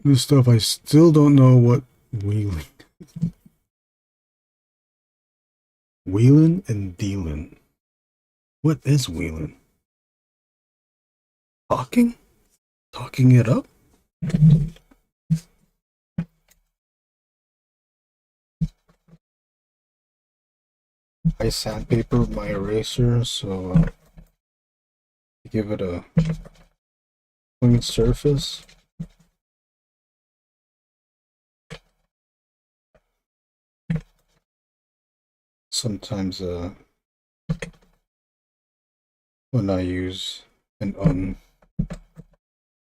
Speaker 1: this stuff. I still don't know what wheeling. Wheeling and dealing. What is wheeling? Talking? Talking it up? I sandpaper my eraser, so give it a clean surface. Sometimes when I use an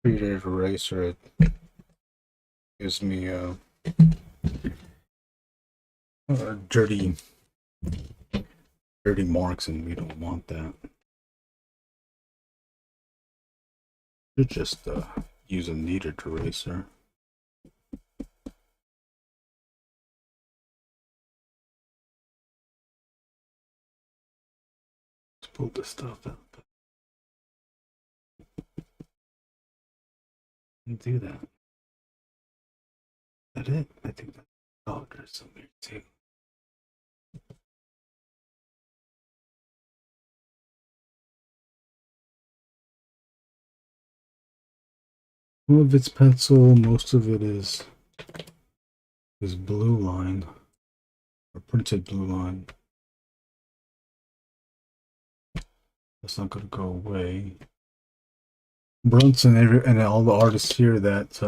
Speaker 1: untreated eraser, it gives me dirty marks, and we don't want that. You just use a kneaded eraser. Let's pull this stuff out. And do that. Is that it? I think that. Oh, there's some here too. Some of it's pencil, most of it is blue line, or printed blue line. That's not going to go away. Brunson and all the artists here that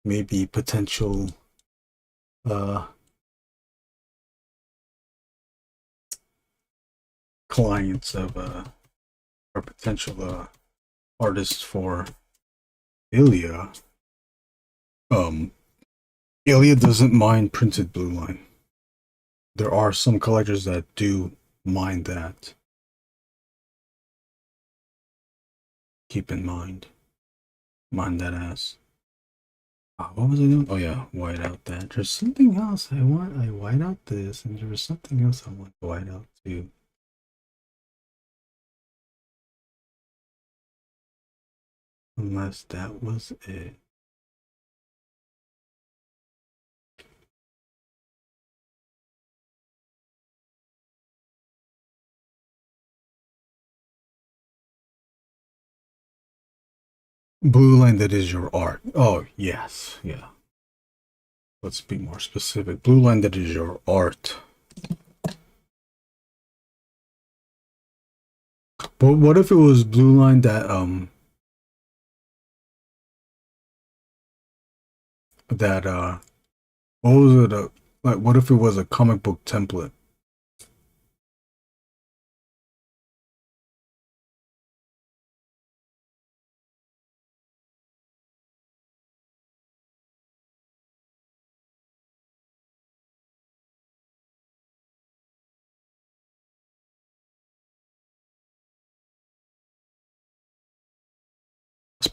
Speaker 1: may be potential clients of or potential artists for Ilya. Ilya doesn't mind printed blue line. There are some collectors that do mind that. Keep in mind. Mind that ass. What was I doing? Oh yeah, white out that. There's something else I want. I white out this, and there was something else I want to white out too. Unless that was it. Blue line that is your art. Oh, yes. Yeah. Let's be more specific. Blue line that is your art. But what if it was blue line that what was it, like what if it was a comic book template?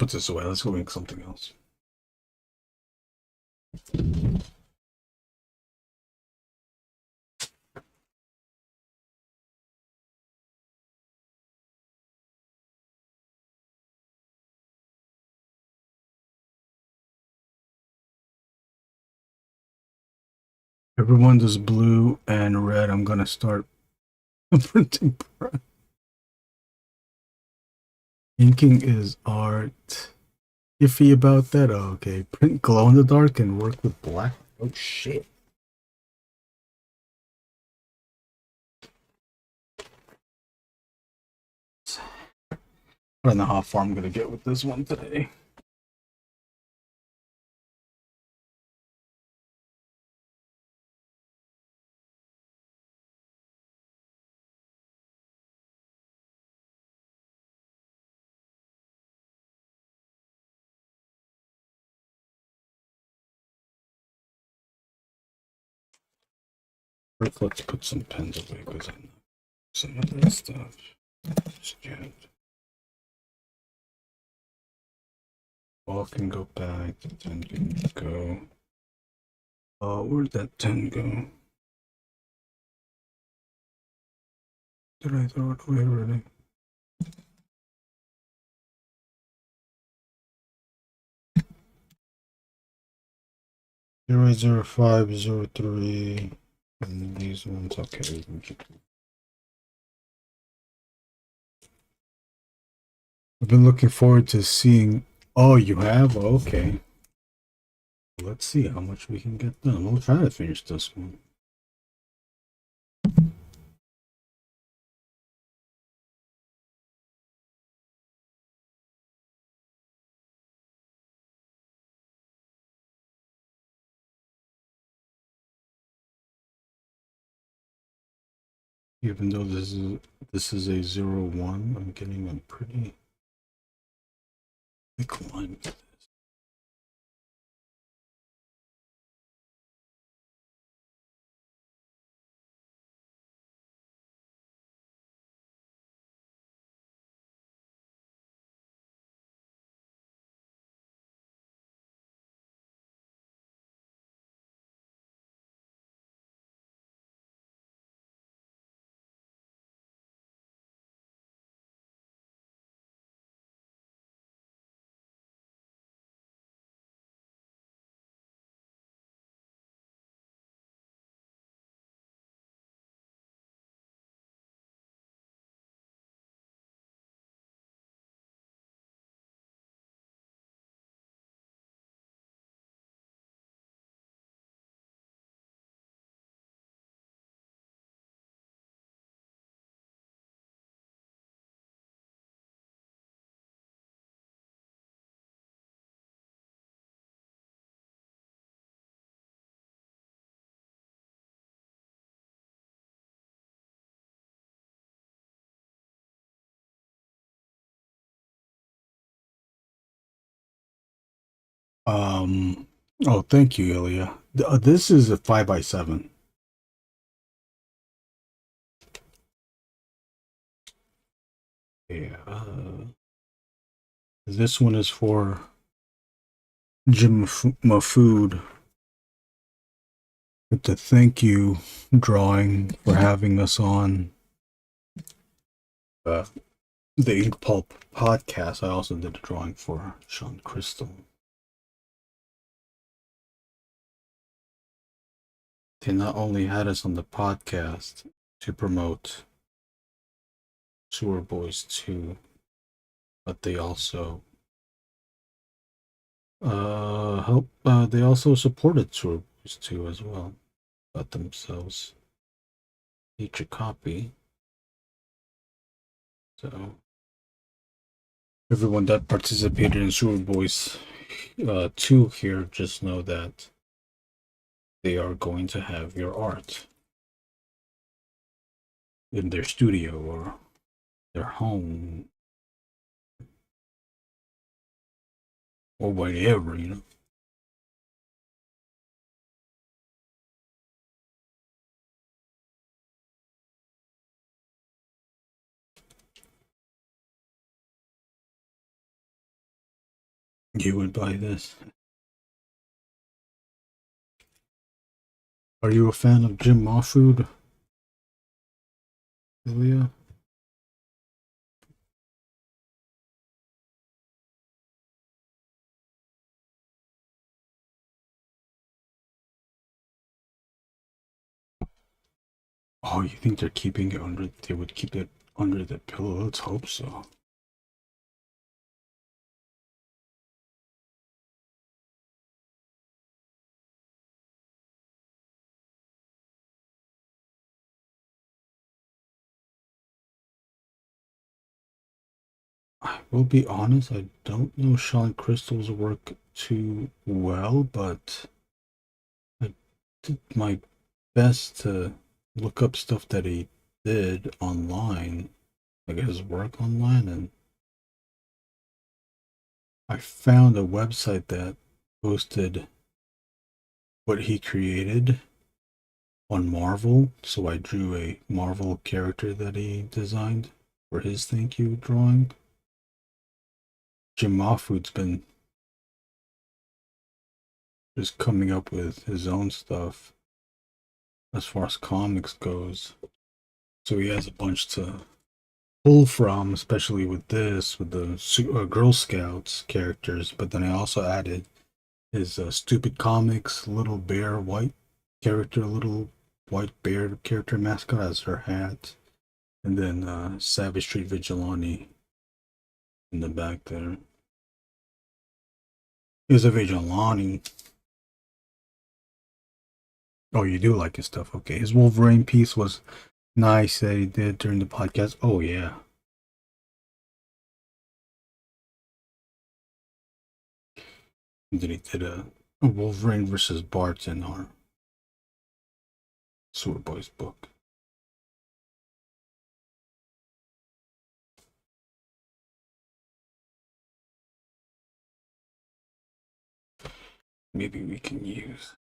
Speaker 1: put this away. Let's go make something else. Everyone does blue and red. I'm gonna start printing. Inking is art. Iffy about that? Oh, okay. Print glow in the dark and work with black. Oh shit. I don't know how far I'm gonna get with this one today. First, let's put some pens away because I know some of that stuff. Ball can go back. The 10 can go. Oh, where'd that 10 go? Did I throw it away already? Zero 0503 and these ones. Okay, we can keep them. I've been looking forward to seeing. Oh, you have? Okay. Let's see how much we can get done. We'll try to finish this one. Even though this is a 01, I'm getting a pretty thick line with this. Oh, thank you, Ilya. This is a 5x7. Yeah. This one is for Jim Mafood. It's a thank you drawing for having us on the Ink Pulp podcast. I also did a drawing for Sean Crystal. They not only had us on the podcast to promote Sewer Boys 2, but they also they also supported Sewer Boys 2 as well. Got themselves each a copy. So everyone that participated in Sewer Boys 2 here, just know that they are going to have your art in their studio or their home or whatever, you know. You would buy this. Are you a fan of Jim Mahfood, Ilya? Oh, you think they're keeping it under? They would keep it under the pillow. Let's hope so. I will be honest, I don't know Sean Crystal's work too well, but I did my best to look up stuff that he did online, like his work online, and I found a website that posted what he created on Marvel, so I drew a Marvel character that he designed for his thank you drawing. Jim Mahfood's been just coming up with his own stuff as far as comics goes. So he has a bunch to pull from, especially with this, with the Girl Scouts characters. But then I also added his Stupid Comics Little Bear White character, little white bear character mascot as her hat. And then Savage Street Vigilante in the back there. He's a vigilante. Oh, you do like his stuff. Okay. His Wolverine piece was nice that he did during the podcast. Oh, yeah. And then he did a Wolverine versus Bart in our Sewer Boys book. Maybe we can use.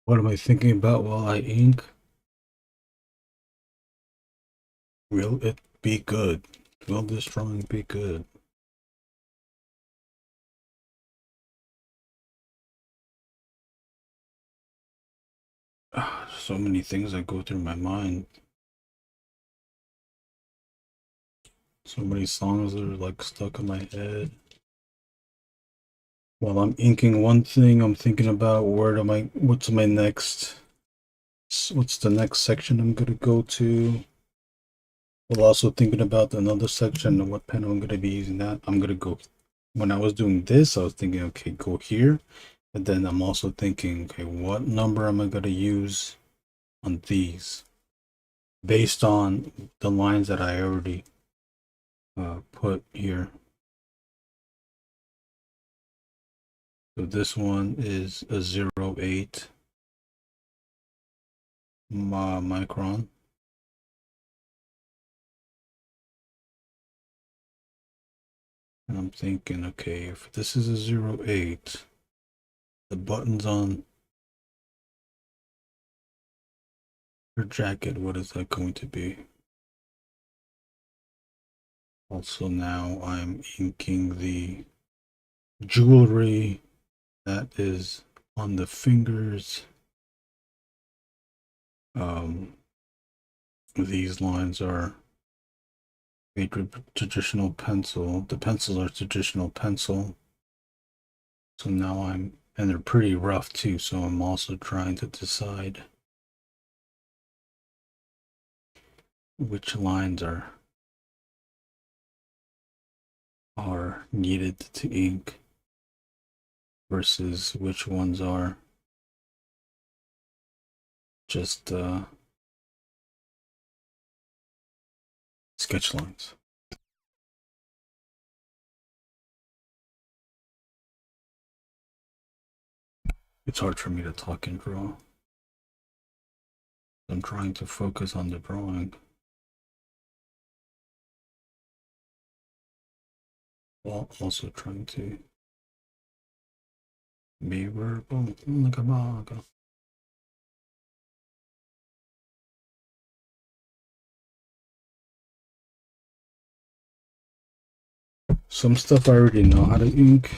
Speaker 1: What am I thinking about while I ink? Will it be good? Will this drawing be good? So many things that go through my mind. So many songs that are like stuck in my head. While I'm inking one thing, I'm thinking about what's the next section I'm gonna go to. While also thinking about another section and what pen I'm gonna be using that. I'm gonna go, when I was doing this, I was thinking, okay, go here. And then I'm also thinking, okay, what number am I gonna use on these? Based on the lines that I already put here. So this one is a 0.8 micron. And I'm thinking, okay, if this is a 0.8, the buttons on your jacket, what is that going to be? Also now I'm inking the jewelry that is on the fingers. These lines are made with traditional pencil. The pencils are traditional pencil. So now and they're pretty rough too, so I'm also trying to decide which lines are needed to ink versus which ones are just sketch lines. It's hard for me to talk and draw. I'm trying to focus on the drawing while also trying to be verbal. Some stuff I already know how to ink.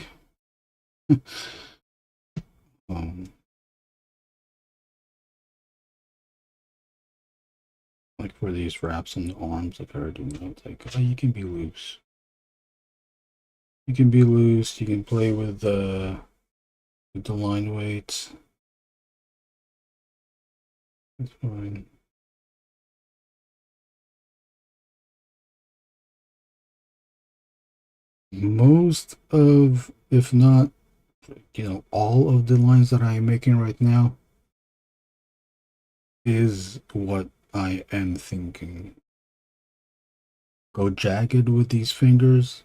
Speaker 1: Like for these wraps on the arms, like I already know, it's like, oh, you can be loose. You can be loose, you can play with the line weights. It's fine. Most of, if not, all of the lines that I am making right now is what I am thinking. Go jagged with these fingers.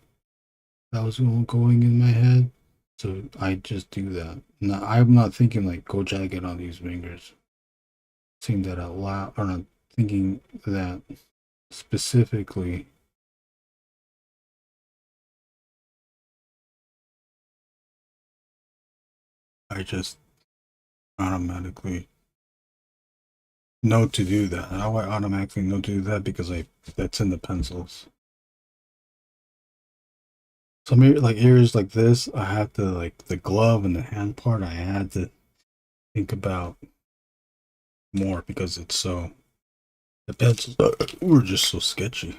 Speaker 1: That was going in my head. So I just do that. Now, I'm not thinking like go jagged on these fingers. Saying that out loud, or not thinking that specifically. I just automatically know to do that. How I automatically know to do that? Because that's in the pencils. Some like areas like this, I have to, like the glove and the hand part, I had to think about more because it's so, the pencils were just so sketchy.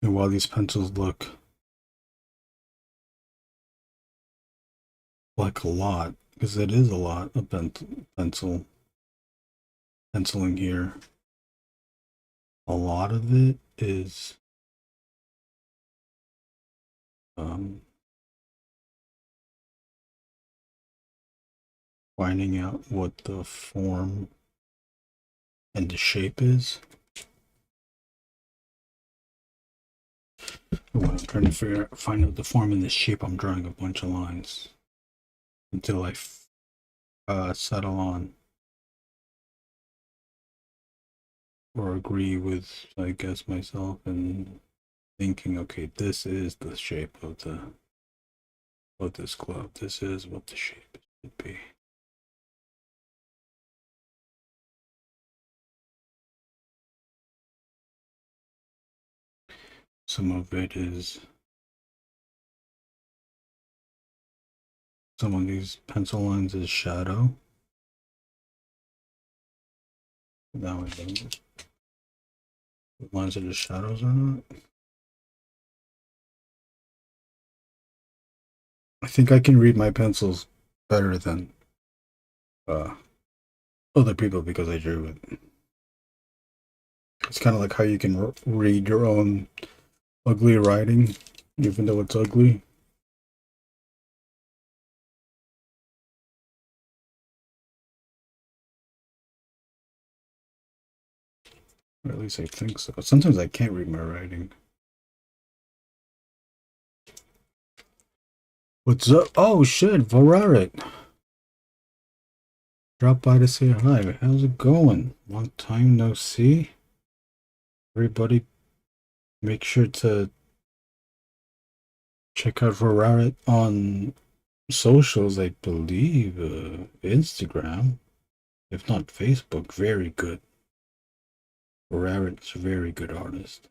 Speaker 1: And while these pencils look like a lot, because it is a lot of penciling here, a lot of it is finding out what the form and the shape is. When I'm trying to find out the form and the shape, I'm drawing a bunch of lines until I settle on or agree with, I guess, myself and thinking, okay, this is the shape of the what this glove, this is what the shape should be. Some of it is, some of these pencil lines is shadow. Now we know the lines are just shadows or not. I think I can read my pencils better than other people because I drew it. It's kind of like how you can read your own ugly writing, even though it's ugly. Or at least I think so. Sometimes I can't read my writing. What's up? Oh shit, Warrick. Drop by to say hi. How's it going? Long time no see. Everybody, make sure to check out Warrick on socials, I believe. Instagram, if not Facebook. Very good. Warrick's a very good artist.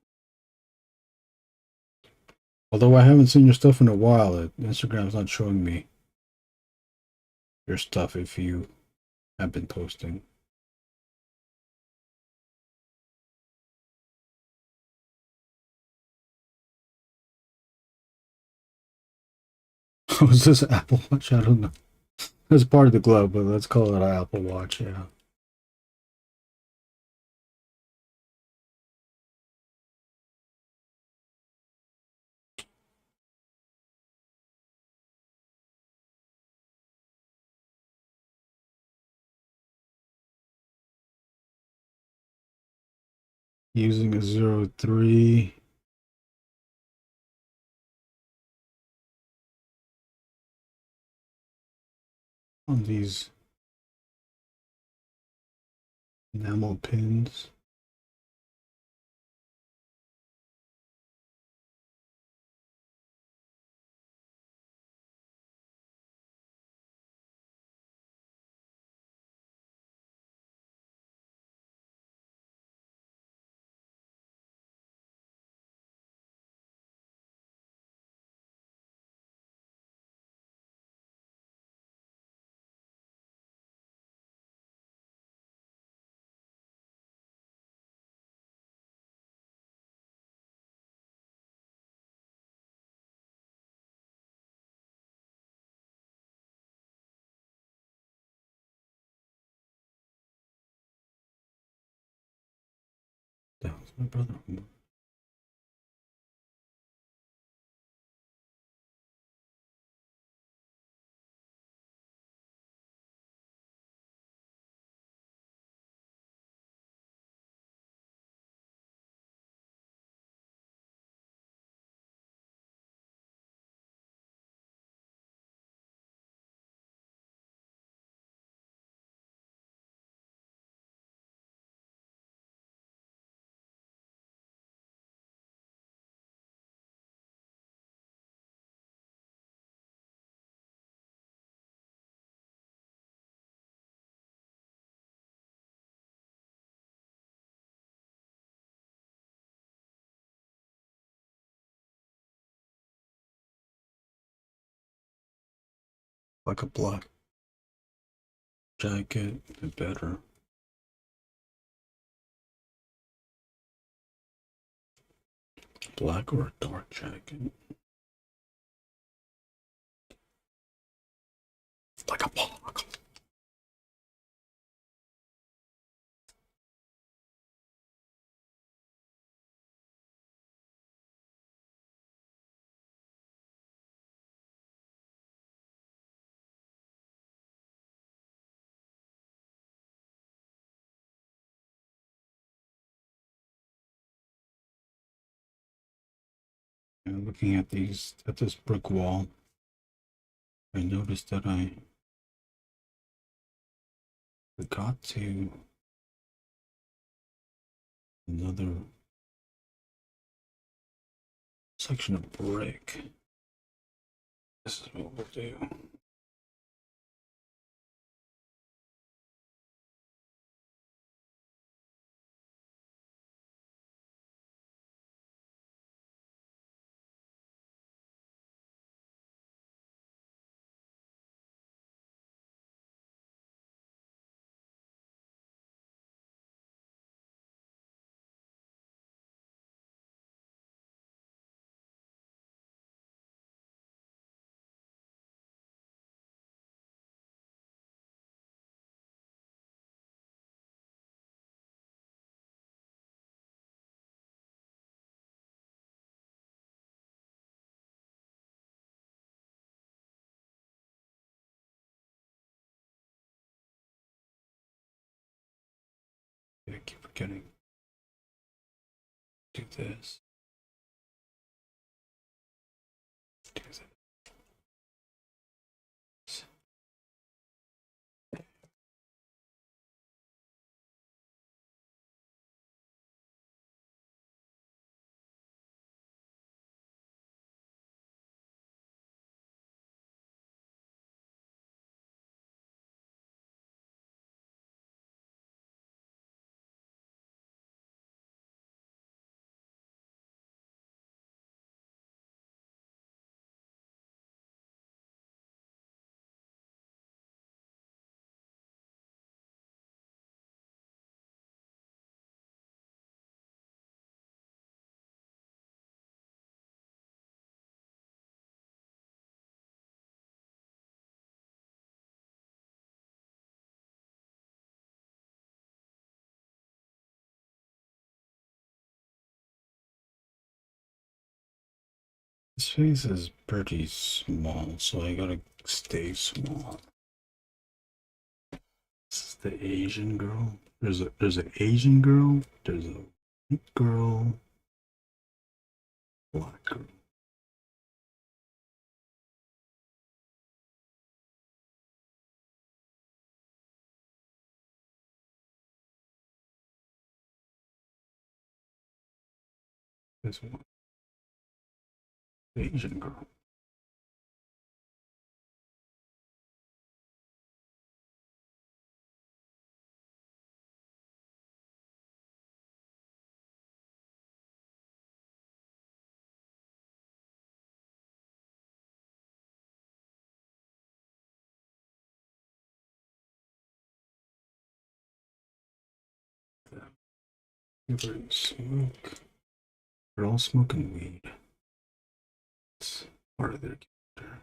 Speaker 1: Although I haven't seen your stuff in a while, Instagram's not showing me your stuff if you have been posting. Was this an Apple Watch? I don't know. It's part of the glove, but let's call it an Apple Watch, yeah. Using a 03. On these enamel pins. That was my brother. Like a black jacket, better. Black or a dark jacket? Like a block. And looking at this brick wall, I noticed that I forgot to another section of brick This is what we'll do. I keep forgetting. Do this. Do this. This face is pretty small, so I gotta stay small. This is the Asian girl. There's an Asian girl. There's a white girl. Black girl. This one. The Asian girl. Everybody smoke. They're all smoking weed. It's part of their character.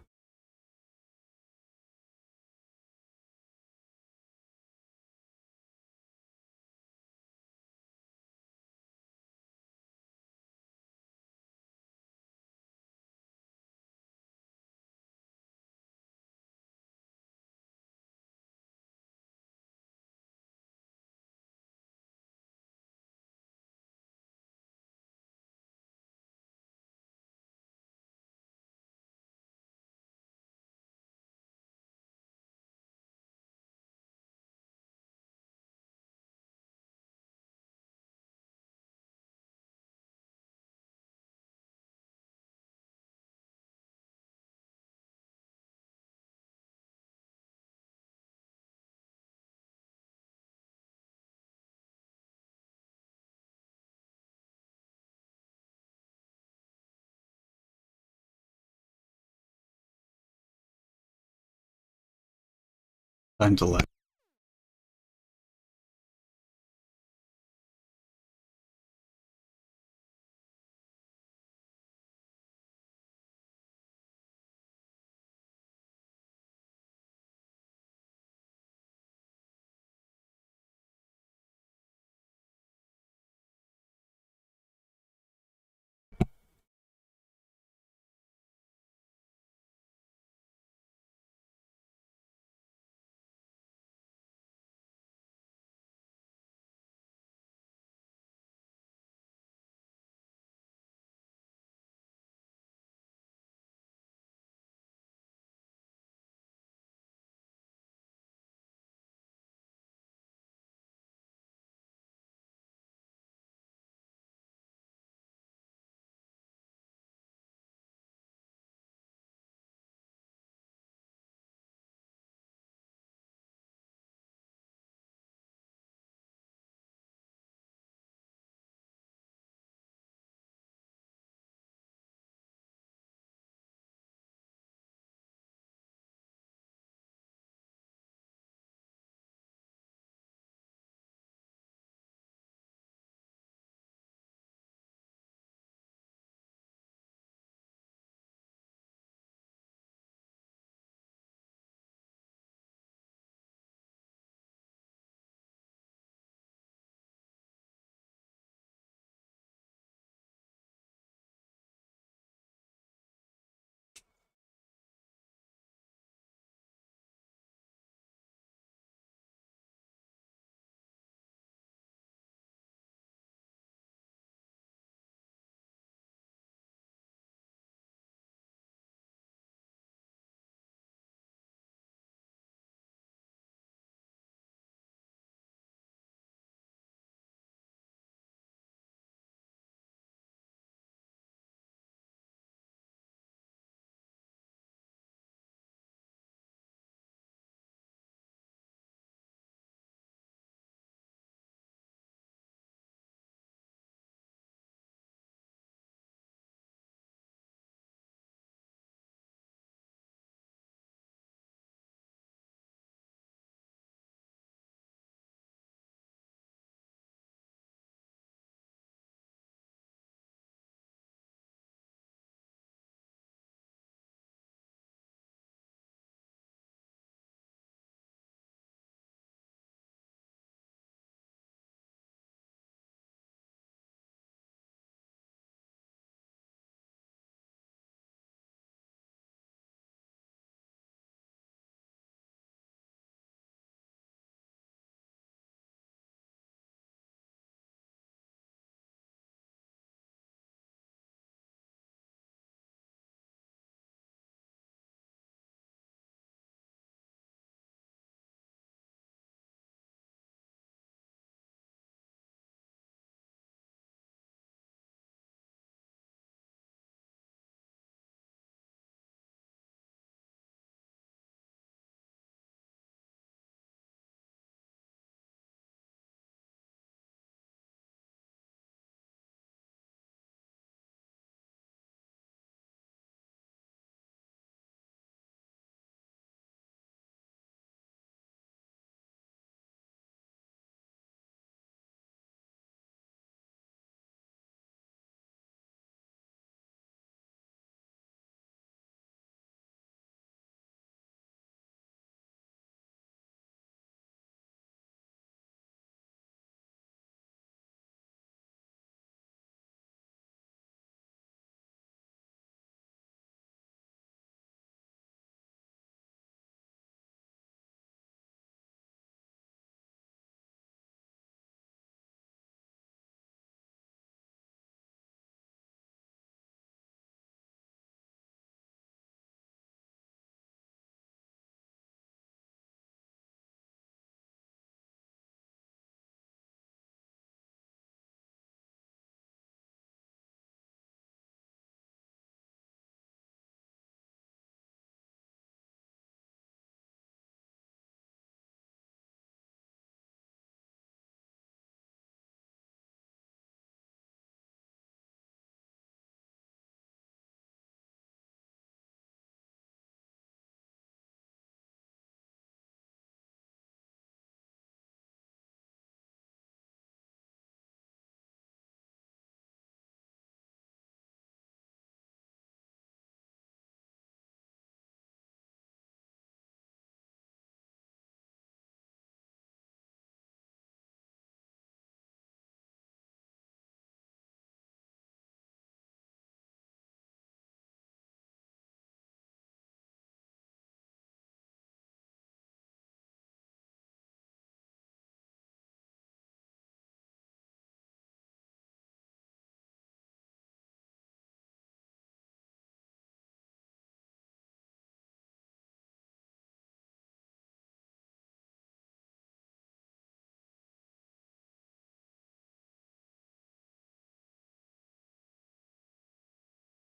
Speaker 1: Time to let.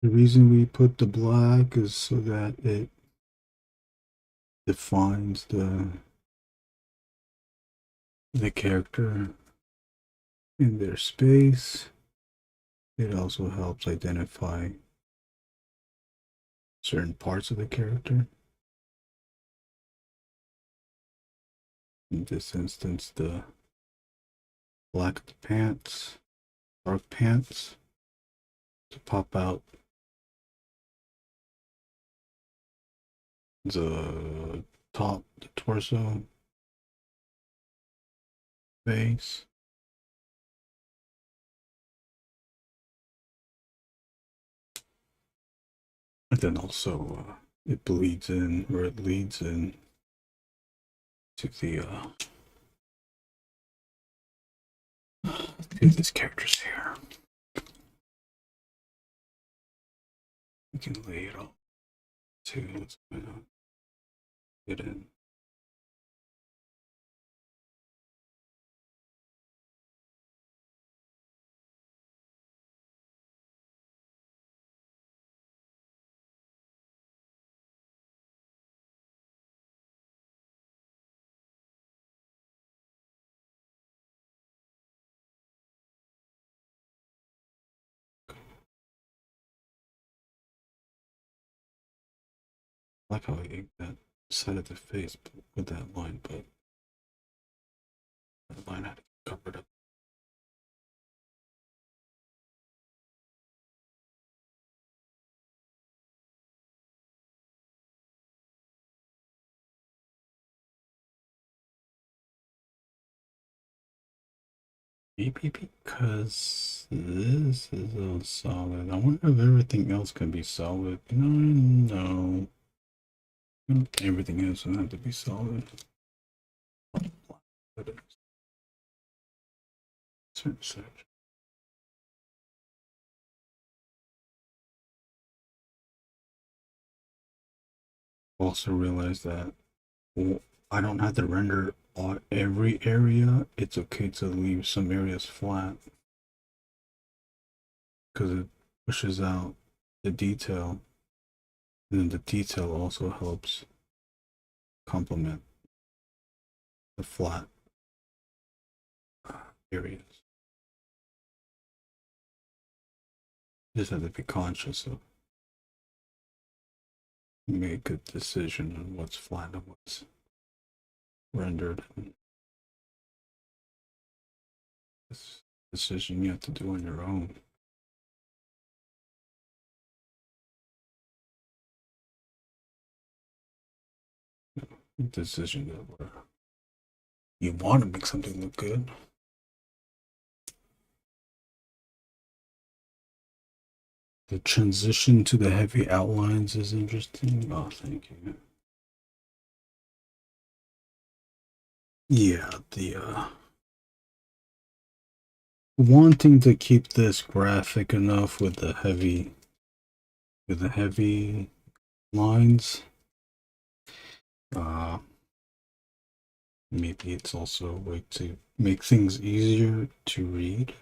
Speaker 1: The reason we put the black is so that it defines the character in their space. It also helps identify certain parts of the character. In this instance, the black of the pants, dark pants, to pop out the top, the torso, face. And then also it bleeds in, or it leads in to the to this character's hair. We can lay it all to what's going on. Get in. I like how I inked that side of the face with that line, but that line had to be covered up. Maybe because this is all solid. I wonder if everything else can be solid. No. Everything else will have to be solid. Search. Also realize that I don't have to render on every area. It's okay to leave some areas flat because it pushes out the detail, and then the detail also helps complement the flat areas. You just have to be conscious of, make a good decision on what's flat and what's rendered. This decision you have to do on your own. Decision that where you want to make something look good. The transition to the heavy outlines is interesting. Oh, thank you. Yeah, the wanting to keep this graphic enough with the heavy lines. Maybe it's also a way to make things easier to read.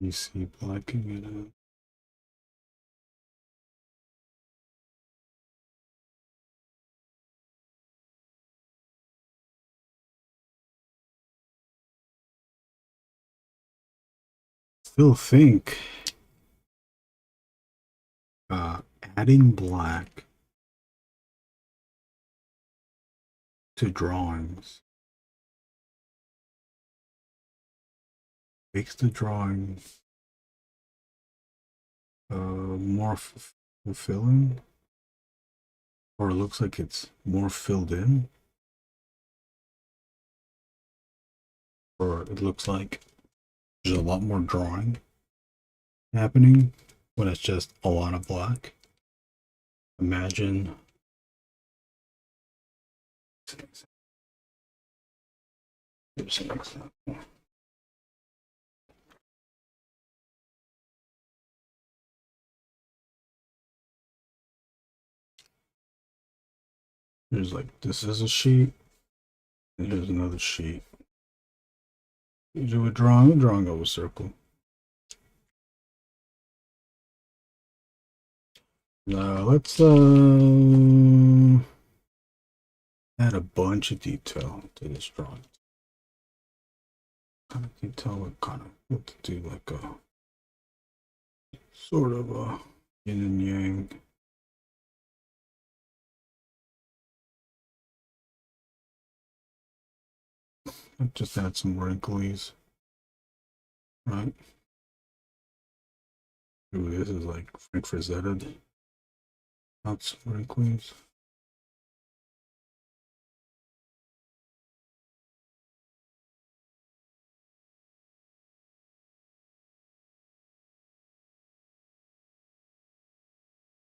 Speaker 1: You see blacking it out. Still think adding black to drawings makes the drawing more fulfilling, or it looks like it's more filled in, or it looks like There's a lot more drawing happening when it's just a lot of black. Imagine here's an example. There's like, this is a sheet, and here's another sheet. You do a drawing of a circle. Now let's add a bunch of detail to this drawing. Kind of detail, what kind of, what to do, like a sort of a yin and yang. I'll just add some wrinklies, right? Ooh, this is like Frank Frazetta. Lots of wrinklies.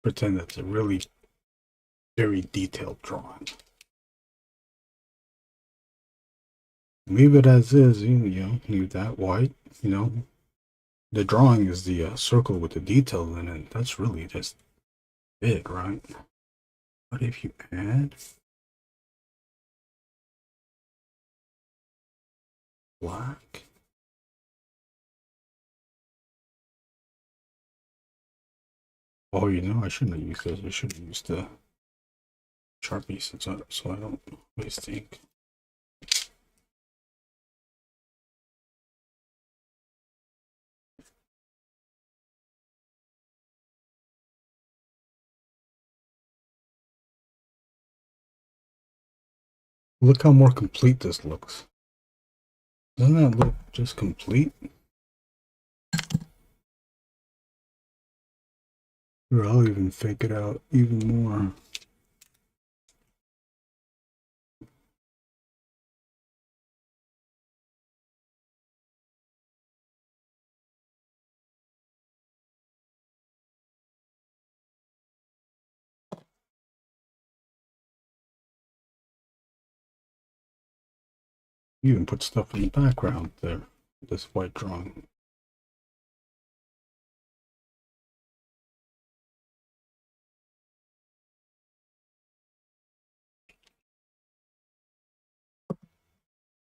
Speaker 1: Pretend that's a really very detailed drawing. Leave it as is, you know, leave that white, you know. The drawing is the circle with the details in it. That's really just it, right? But if you add black, oh, you know, I shouldn't have used this. I should have used the Sharpie so I don't waste ink. Look how more complete this looks. Doesn't that look just complete? Or I'll even fake it out even more. You even put stuff in the background there, this white drawing.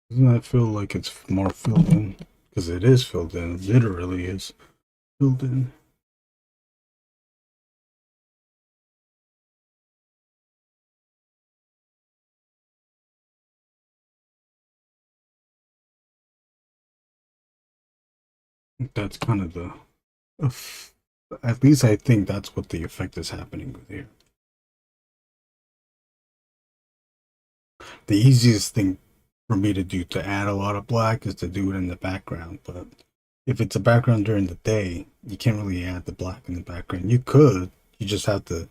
Speaker 1: Doesn't that feel like it's more filled in? Because it is filled in, it literally is filled in. That's kind of the, at least I think that's what the effect is happening with here. The easiest thing for me to do to add a lot of black is to do it in the background, but if it's a background during the day, you can't really add the black in the background. You could, you just have to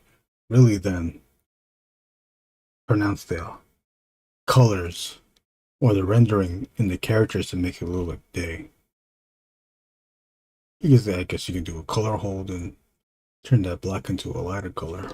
Speaker 1: really then pronounce the colors or the rendering in the characters to make it look like day. Because I guess you can do a color hold and turn that black into a lighter color.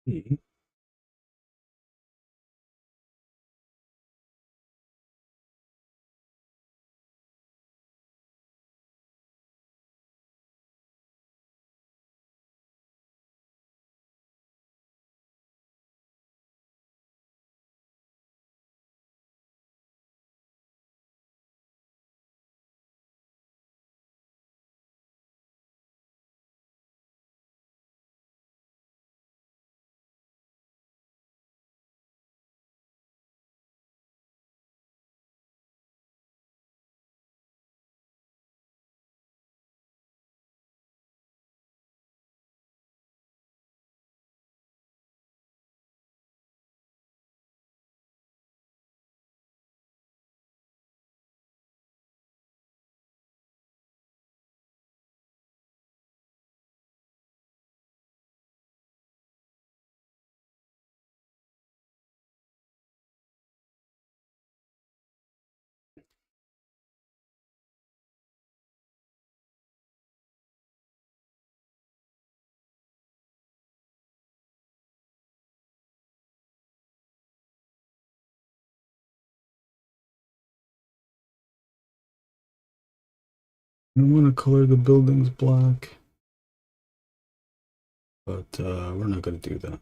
Speaker 1: Mhm. I want to color the buildings black, but we're not going to do that.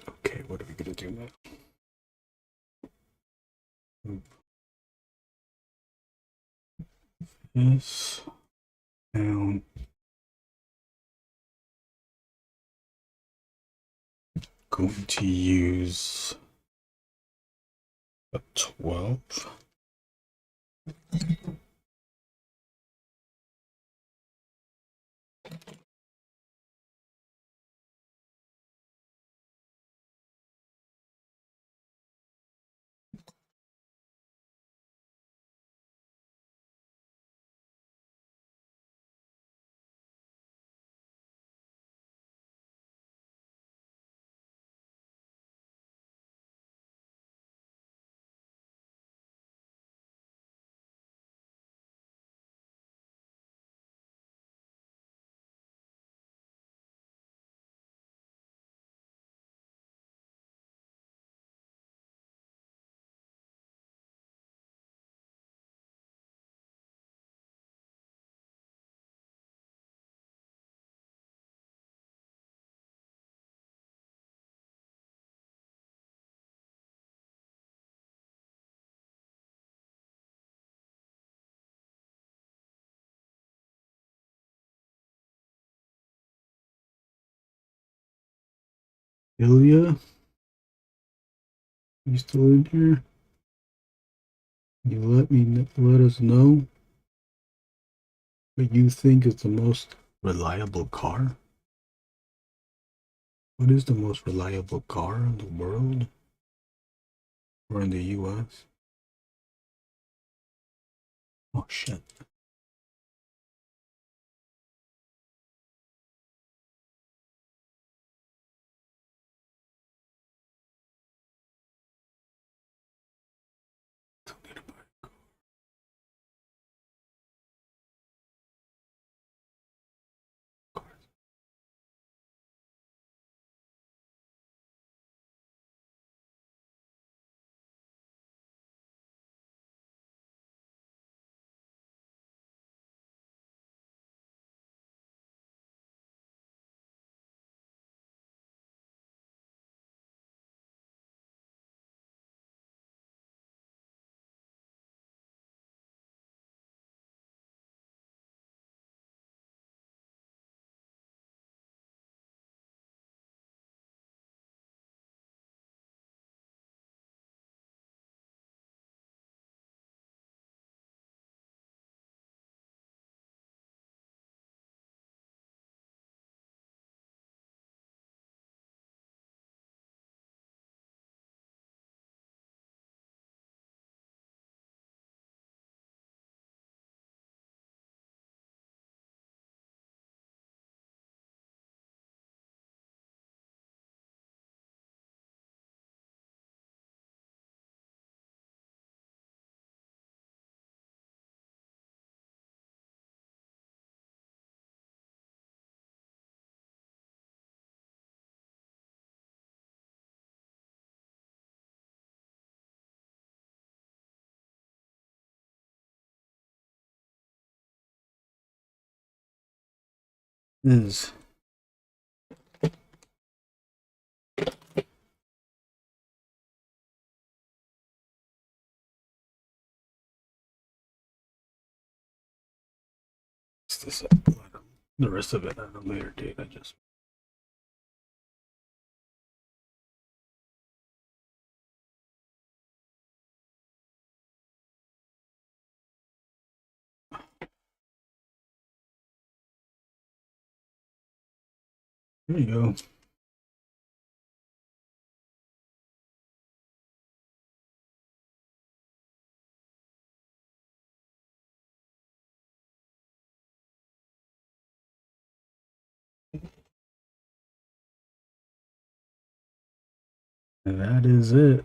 Speaker 1: Okay, what are we going to do now? This down. Going to use a 12. Ilya, you still in here? You let us know what you think is the most reliable car? What is the most reliable car in the world? Or in the US? Oh shit. is this up. The rest of it at a later date. I just there you go. And that is it.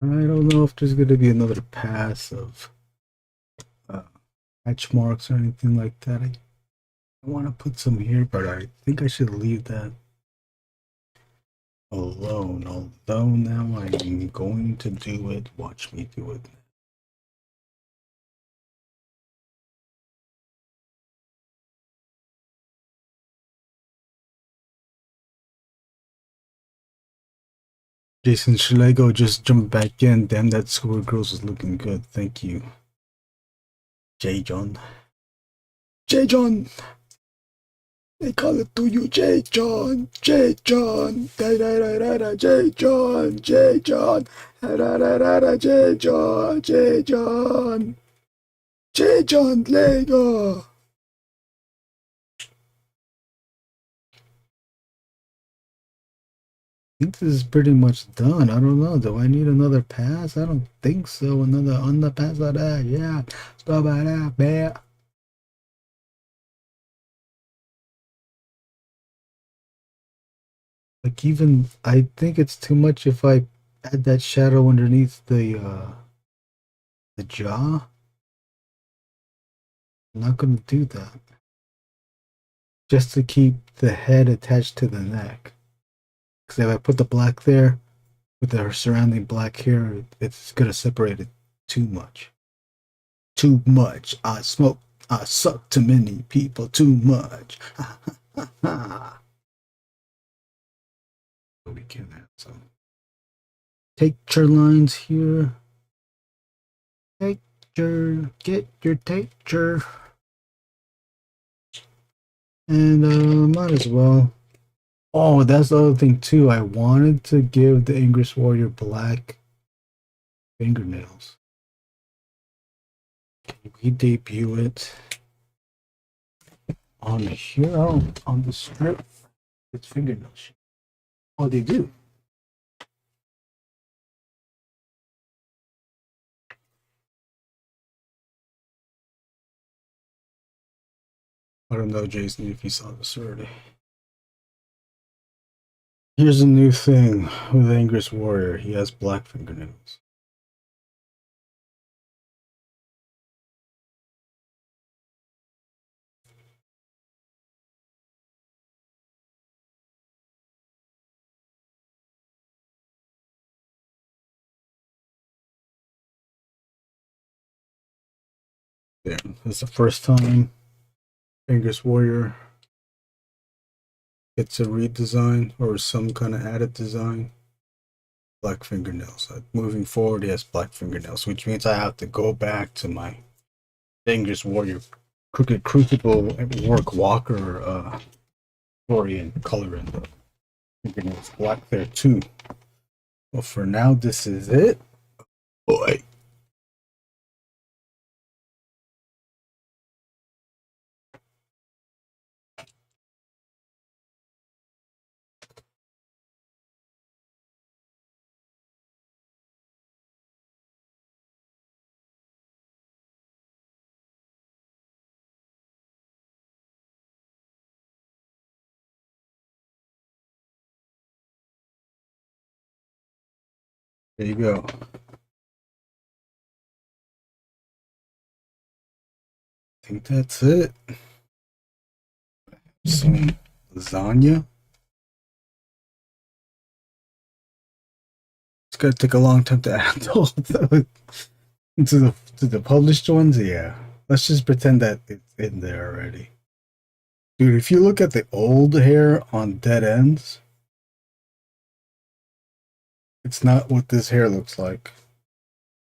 Speaker 1: I don't know if there's going to be another pass of hatch marks or anything like that. I want to put some here, but I think I should leave that alone. Although now I'm going to do it. Watch me do it. Jason, should I go just jump back in? Damn, that Square Girls is looking good. Thank you. J. John. J. John! They call it to you, J. John. J. John. Da da da da da. J. John. J. John. Da da da da da. J. John. J. John. J. John Lego. I think this is pretty much done. I don't know. Do I need another pass? I don't think so. Another on the pass of that. Yeah. Stop by that, man. Like even I think it's too much if I add that shadow underneath the jaw. I'm not gonna do that. Just to keep the head attached to the neck. Because if I put the black there with the surrounding black hair, it's gonna separate it too much. Too much. I suck too many people too much. We can have some texture lines here. Texture, get your texture. And might as well. Oh, that's the other thing too. I wanted to give the Angriest Warrior black fingernails. Can we debut it on here? On the strip? It's fingernails. Oh, they do. I don't know, Jason, if you saw this already. Here's a new thing with Angriest Warrior. He has black fingernails. There, it's the first time Angriest Warrior gets a redesign or some kind of added design. Black fingernails. Moving forward, he has black fingernails, which means I have to go back to my Angriest Warrior Crooked Crucible Warrick Walker story and color in the fingernails black there too. Well, for now, this is it. Boy. There you go. I think that's it. Some lasagna. It's gonna take a long time to add all the to the published ones. Yeah, let's just pretend that it's in there already. Dude, if you look at the old hair on dead ends, it's not what this hair looks like.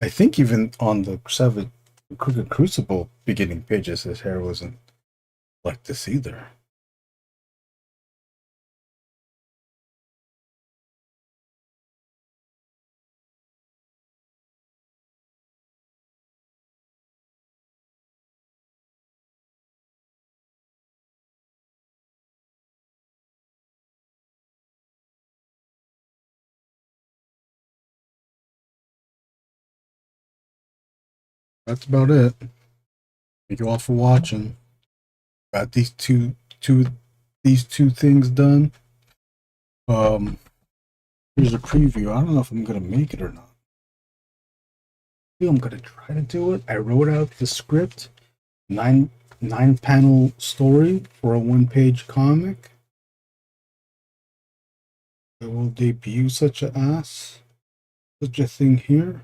Speaker 1: I think even on the Crooked Crucible beginning pages, his hair wasn't like this either. That's about it. Thank you all for watching. Got these two things done. Here's a preview. I don't know if I'm gonna make it or not. I think I'm gonna try to do it. I wrote out the script, nine panel story for a 1-page comic. I will debut such a thing here.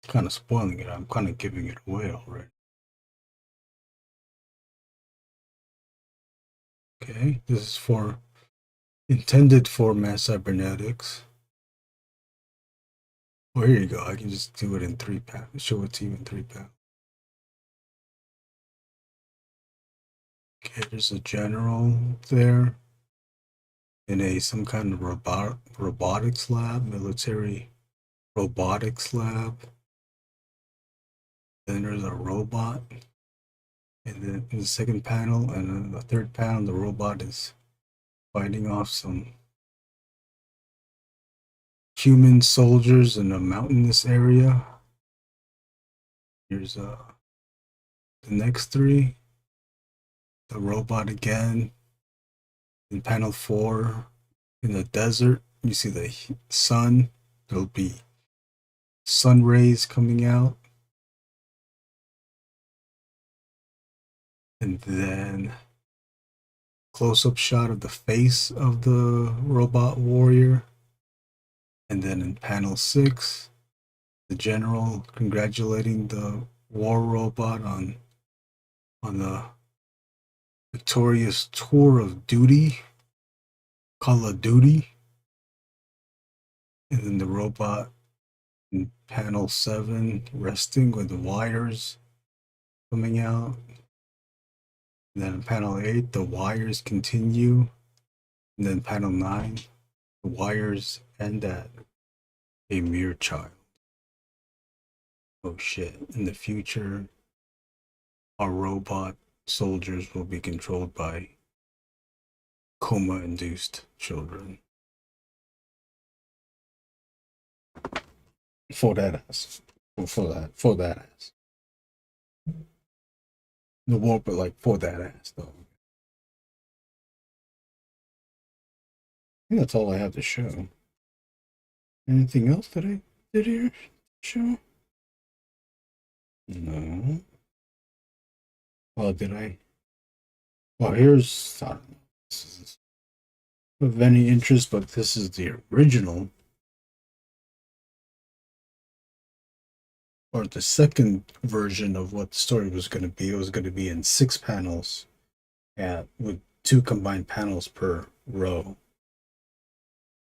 Speaker 1: Kind of spoiling it. I'm kind of giving it away already. Okay, this is intended for mass cybernetics. Oh, here you go. I can just do it in 3 panels. Show it to you in 3 panels. Okay, there's a general there in some kind of robotics lab, military robotics lab. Then there's a robot, and then in the second panel, and then the third panel, the robot is fighting off some human soldiers in a mountainous area. Here's the next 3. The robot again. In panel 4, in the desert, you see the sun. There'll be sun rays coming out. And then close-up shot of the face of the robot warrior. And then in panel 6, the general congratulating the war robot on the victorious tour of duty, Call of Duty. And then the robot in panel 7 resting with the wires coming out. And then in panel 8, the wires continue. And then panel 9, the wires end at a mere child. Oh shit. In the future, our robot soldiers will be controlled by coma-induced children. For that ass. For that ass. The war, but like for that ass though. I think that's all I have to show. Anything else that I did here? Show? No. Well, did I? Well, here's, I don't know. This is of any interest, but this is the original. Or the second version of what the story was going to be. It was going to be in 6 panels with 2 combined panels per row.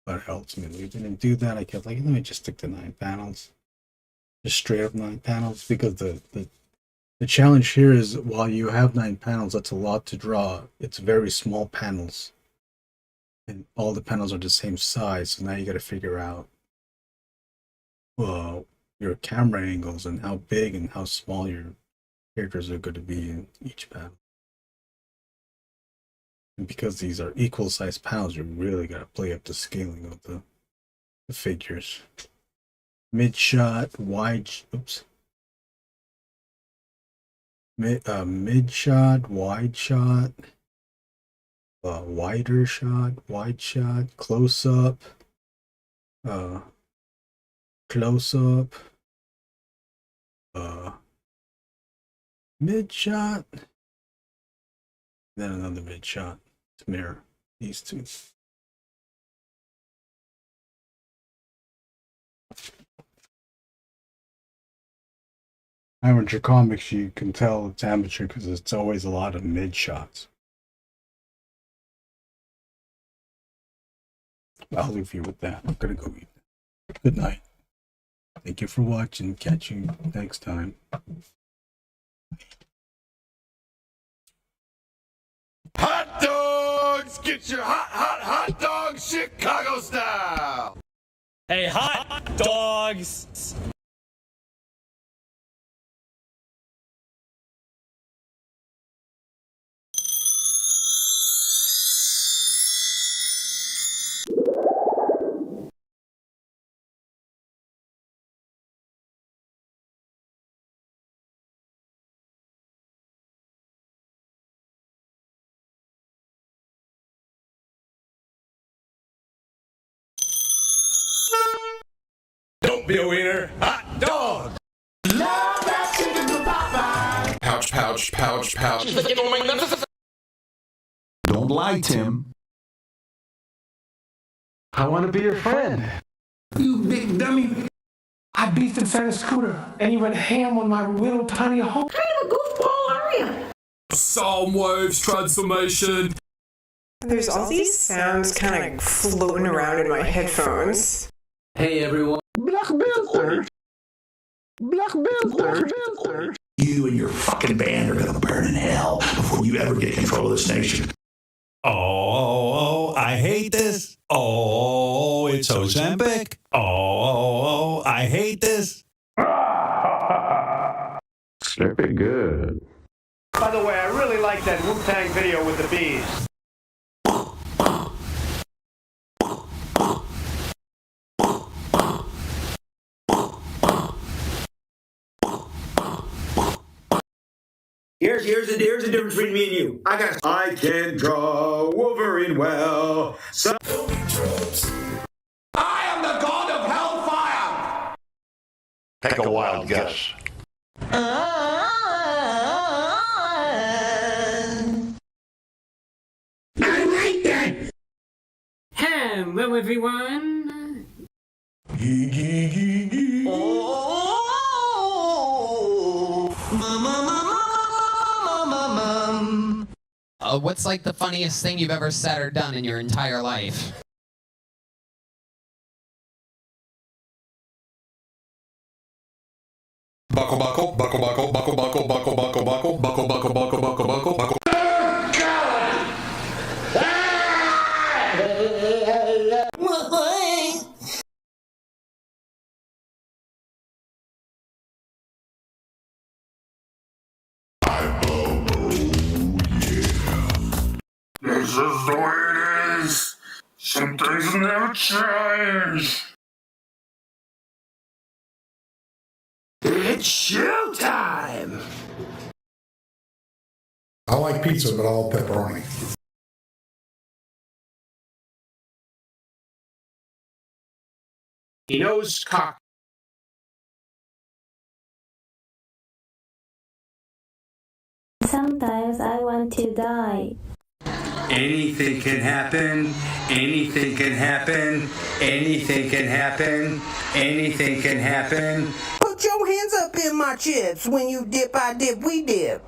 Speaker 1: But ultimately, we didn't do that. I kept like, let me just stick to 9 panels. Just straight up 9 panels, because the challenge here is, while you have 9 panels, that's a lot to draw. It's very small panels. And all the panels are the same size. So now you got to figure out your camera angles and how big and how small your characters are going to be in each panel. And because these are equal sized panels, you really got to play up the scaling of the figures. Mid shot, wide, mid shot, wide shot, wider shot, wide shot, close up, close up, mid shot, then another mid shot to mirror these two. Amateur comics, you can tell it's amateur because it's always a lot of mid shots. I'll leave you with that. I'm gonna go eat. Good night. Thank you for watching. Catch you next time.
Speaker 3: Hot dogs! Get your hot dogs Chicago style!
Speaker 9: Hey, hot dogs!
Speaker 3: Don't be a wiener. Hot dog! Pouch, pouch, pouch, pouch.
Speaker 13: Don't lie, Tim.
Speaker 2: I want to be your friend.
Speaker 3: You big dummy.
Speaker 2: I beat the fat scooter, and he went ham on my little tiny home.
Speaker 4: What kind of a goofball are you?
Speaker 9: Sound waves transformation.
Speaker 14: There's all these sounds kind of floating around in my headphones.
Speaker 9: Hey everyone.
Speaker 2: Black Panther. Black Panther.
Speaker 13: You and your fucking band are gonna burn in hell before you ever get control of this nation. Oh, I hate this. Oh, it's Ozempic. Oh, I hate this.
Speaker 7: Slurpy good.
Speaker 9: By the way, I really like that Wu-Tang video with the bees.
Speaker 3: Here's the difference between me and you. I can draw Wolverine well. So
Speaker 2: I am the god of hellfire.
Speaker 3: take a wild guess.
Speaker 2: I like that.
Speaker 12: Hello, everyone.
Speaker 15: What's like the funniest thing you've ever said or done in your entire life?
Speaker 3: Buckle, buckle, buckle, buckle, buckle, buckle, buckle, buckle, buckle, buckle, buckle, buckle, buckle, buckle, buckle. This is the way it is. Some things never change. It's showtime!
Speaker 13: I like pizza, but all pepperoni.
Speaker 9: He knows cock.
Speaker 16: Sometimes I want to die.
Speaker 17: Anything can happen, anything can happen, anything can happen, anything can happen.
Speaker 18: Put your hands up in my chips. When you dip, I dip, we dip.